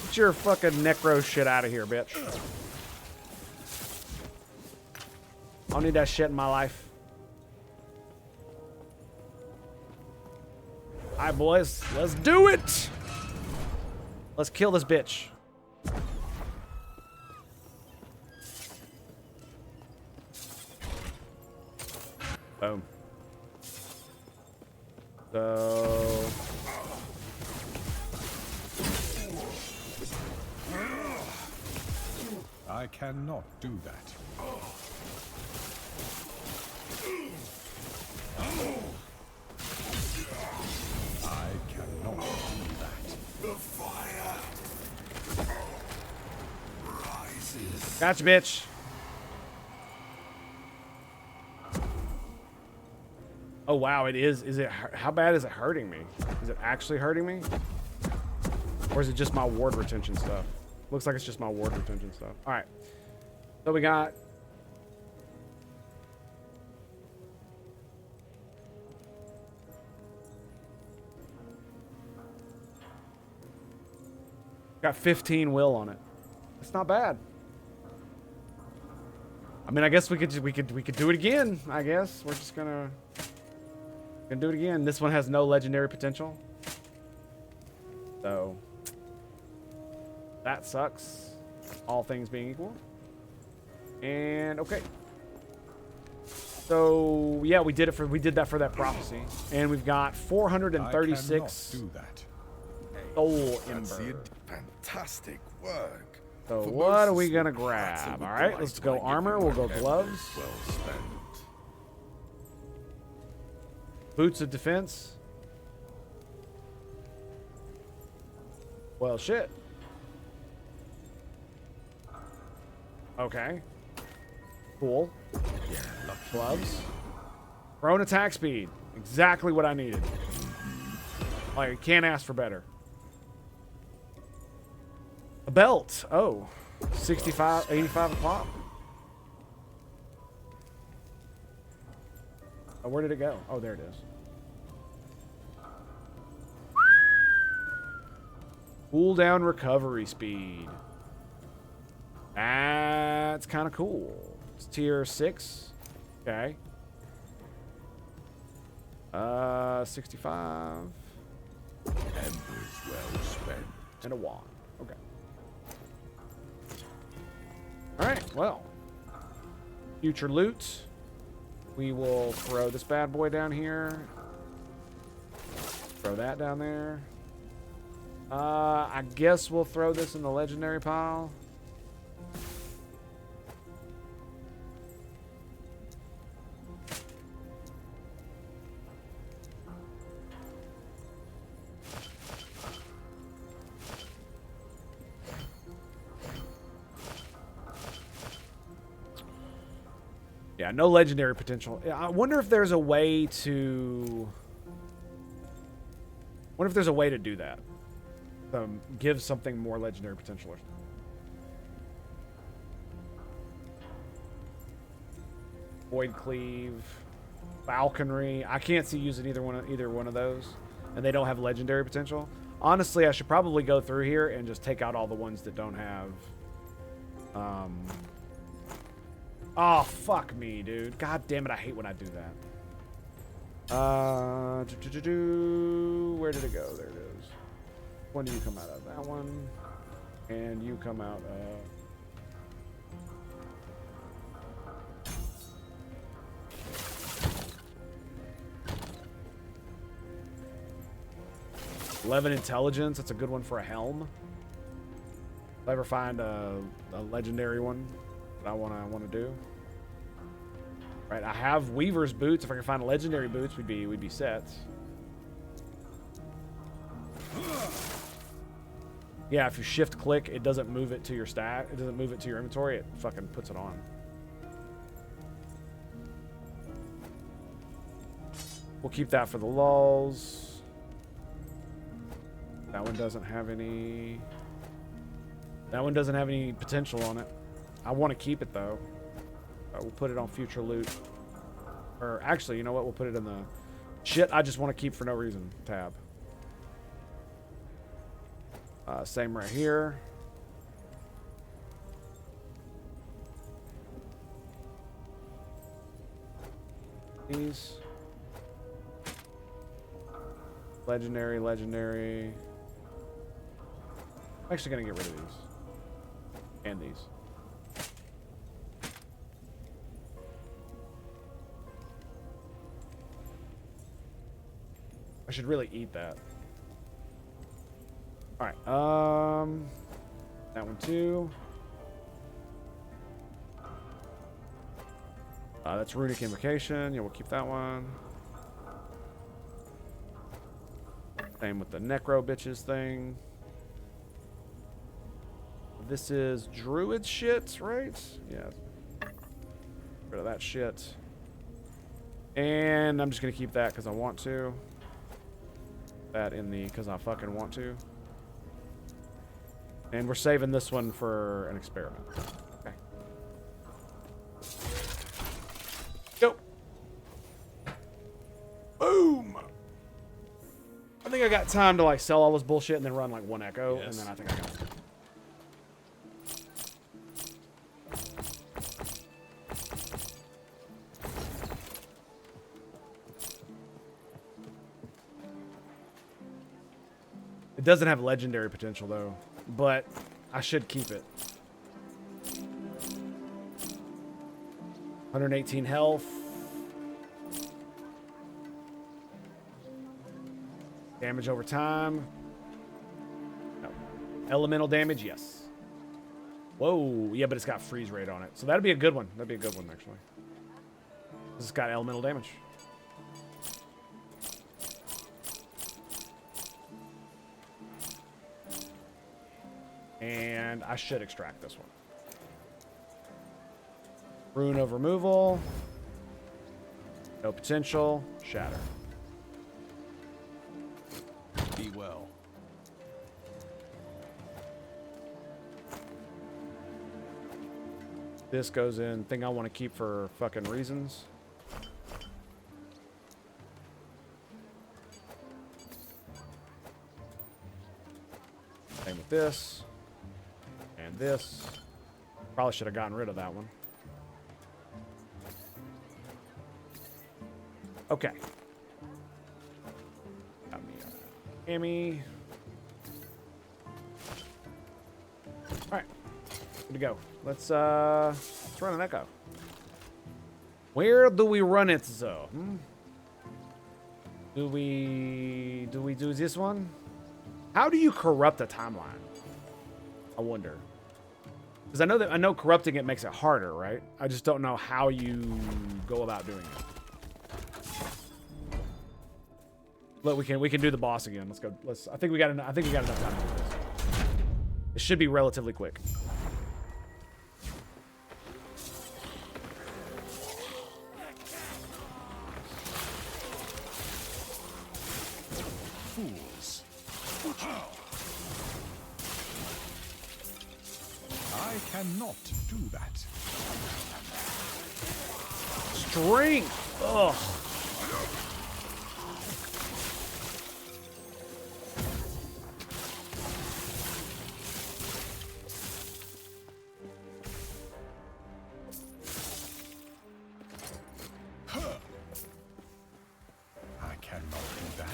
Get your fucking necro shit out of here, bitch. I don't need that shit in my life. All right, boys. Let's do it. Let's kill this bitch. Boom. So... I cannot do that. I cannot do that. The fire rises. Gotcha, bitch. Oh, wow, it is. Is it? How bad is it hurting me? Is it actually hurting me? Or is it just my ward retention stuff? Looks like it's just my ward retention stuff. All right. So we got... Got 15 will on it. That's not bad. I mean, I guess we could do it again. I guess we're just gonna do it again. This one has no legendary potential, so that sucks. All things being equal. And okay. So yeah, we did that for that prophecy, and we've got 436 do that. soul That's ember. fantastic work. So For what most are we gonna small parts, it grab? would All be right, like let's go giving armor. my We'll go embers gloves. well spent. Boots of defense. Well, shit. Okay. Cool. Yeah, lucky. Gloves. Prone attack speed. Exactly what I needed. Like, can't ask for better. A belt. Oh. 65, 85 a pop. Oh, where did it go? Oh, there it is. Cooldown recovery speed. That's kind of cool. It's tier 6. Okay. 65. Embers well spent. And a wand. Okay. Alright, well. Future loot. We will throw this bad boy down here. Throw that down there. I guess we'll throw this in the legendary pile. Yeah, no legendary potential. I wonder if there's a way to... What if there's a way to do that? Give something more legendary potential or something. Void Cleave, Falconry. I can't see using either one of those, and they don't have legendary potential. Honestly, I should probably go through here and just take out all the ones that don't have. Oh fuck me, dude! God damn it! I hate when I do that. Where did it go? There it is. When do you come out of? That one. And you come out of... 11 intelligence. That's a good one for a helm. If I ever find a legendary one that I want to do. Right, I have Weaver's boots. If I can find a legendary boots, we'd be set. Yeah, if you shift click, it doesn't move it to your stack. It doesn't move it to your inventory. It fucking puts it on. We'll keep that for the lulls. That one doesn't have any... That one doesn't have any potential on it. I want to keep it, though. We'll put it on future loot. Or, actually, you know what? We'll put it in the... Shit, I just want to keep for no reason tab. Same right here. These. Legendary, legendary. I'm actually going to get rid of these. And these. I should really eat that. Alright, that one too. That's Runic Invocation. Yeah, we'll keep that one. Same with the Necro Bitches thing. This is druid shit, right? Yeah. Rid of that shit. And I'm just going to keep that because I want to. That in the because I fucking want to. And we're saving this one for an experiment. Okay. Go. Boom. I think I got time to like sell all this bullshit and then run like one echo, and then I think I got it. It doesn't have legendary potential though, but I should keep it. 118 health. Damage over time. No. Elemental damage, yes. Whoa, yeah, but it's got freeze rate on it. So that'd be a good one. That'd be a good one, actually. This has got elemental damage. And I should extract this one. Rune of removal. No potential. Shatter. Be well. This goes in thing I want to keep for fucking reasons. Same with this. And this. Probably should have gotten rid of that one. Okay. Got me a Emmy. Alright. Good to go. Let's run an echo. Where do we run it, though? Do we do this one? How do you corrupt a timeline? I wonder. Because I know corrupting it makes it harder, right? I just don't know how you go about doing it. Look, we can do the boss again. Let's go. I think we got enough time to do this. It should be relatively quick. Fools. I cannot do that. Strength. Ugh. I cannot do that.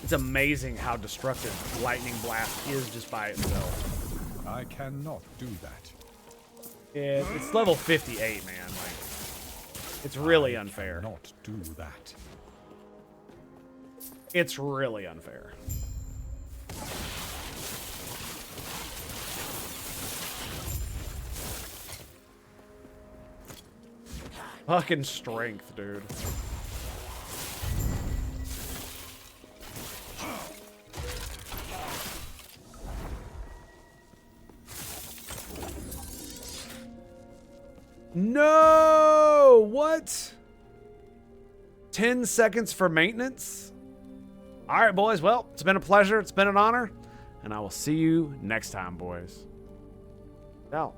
It's amazing how destructive Lightning Blast is just by itself. I cannot do that. It's level 58, man. Like, it's really unfair. Not do that. It's really unfair. Fucking strength, dude. No! What? 10 seconds for maintenance? All right, boys. Well, it's been a pleasure. It's been an honor. And I will see you next time, boys. Out.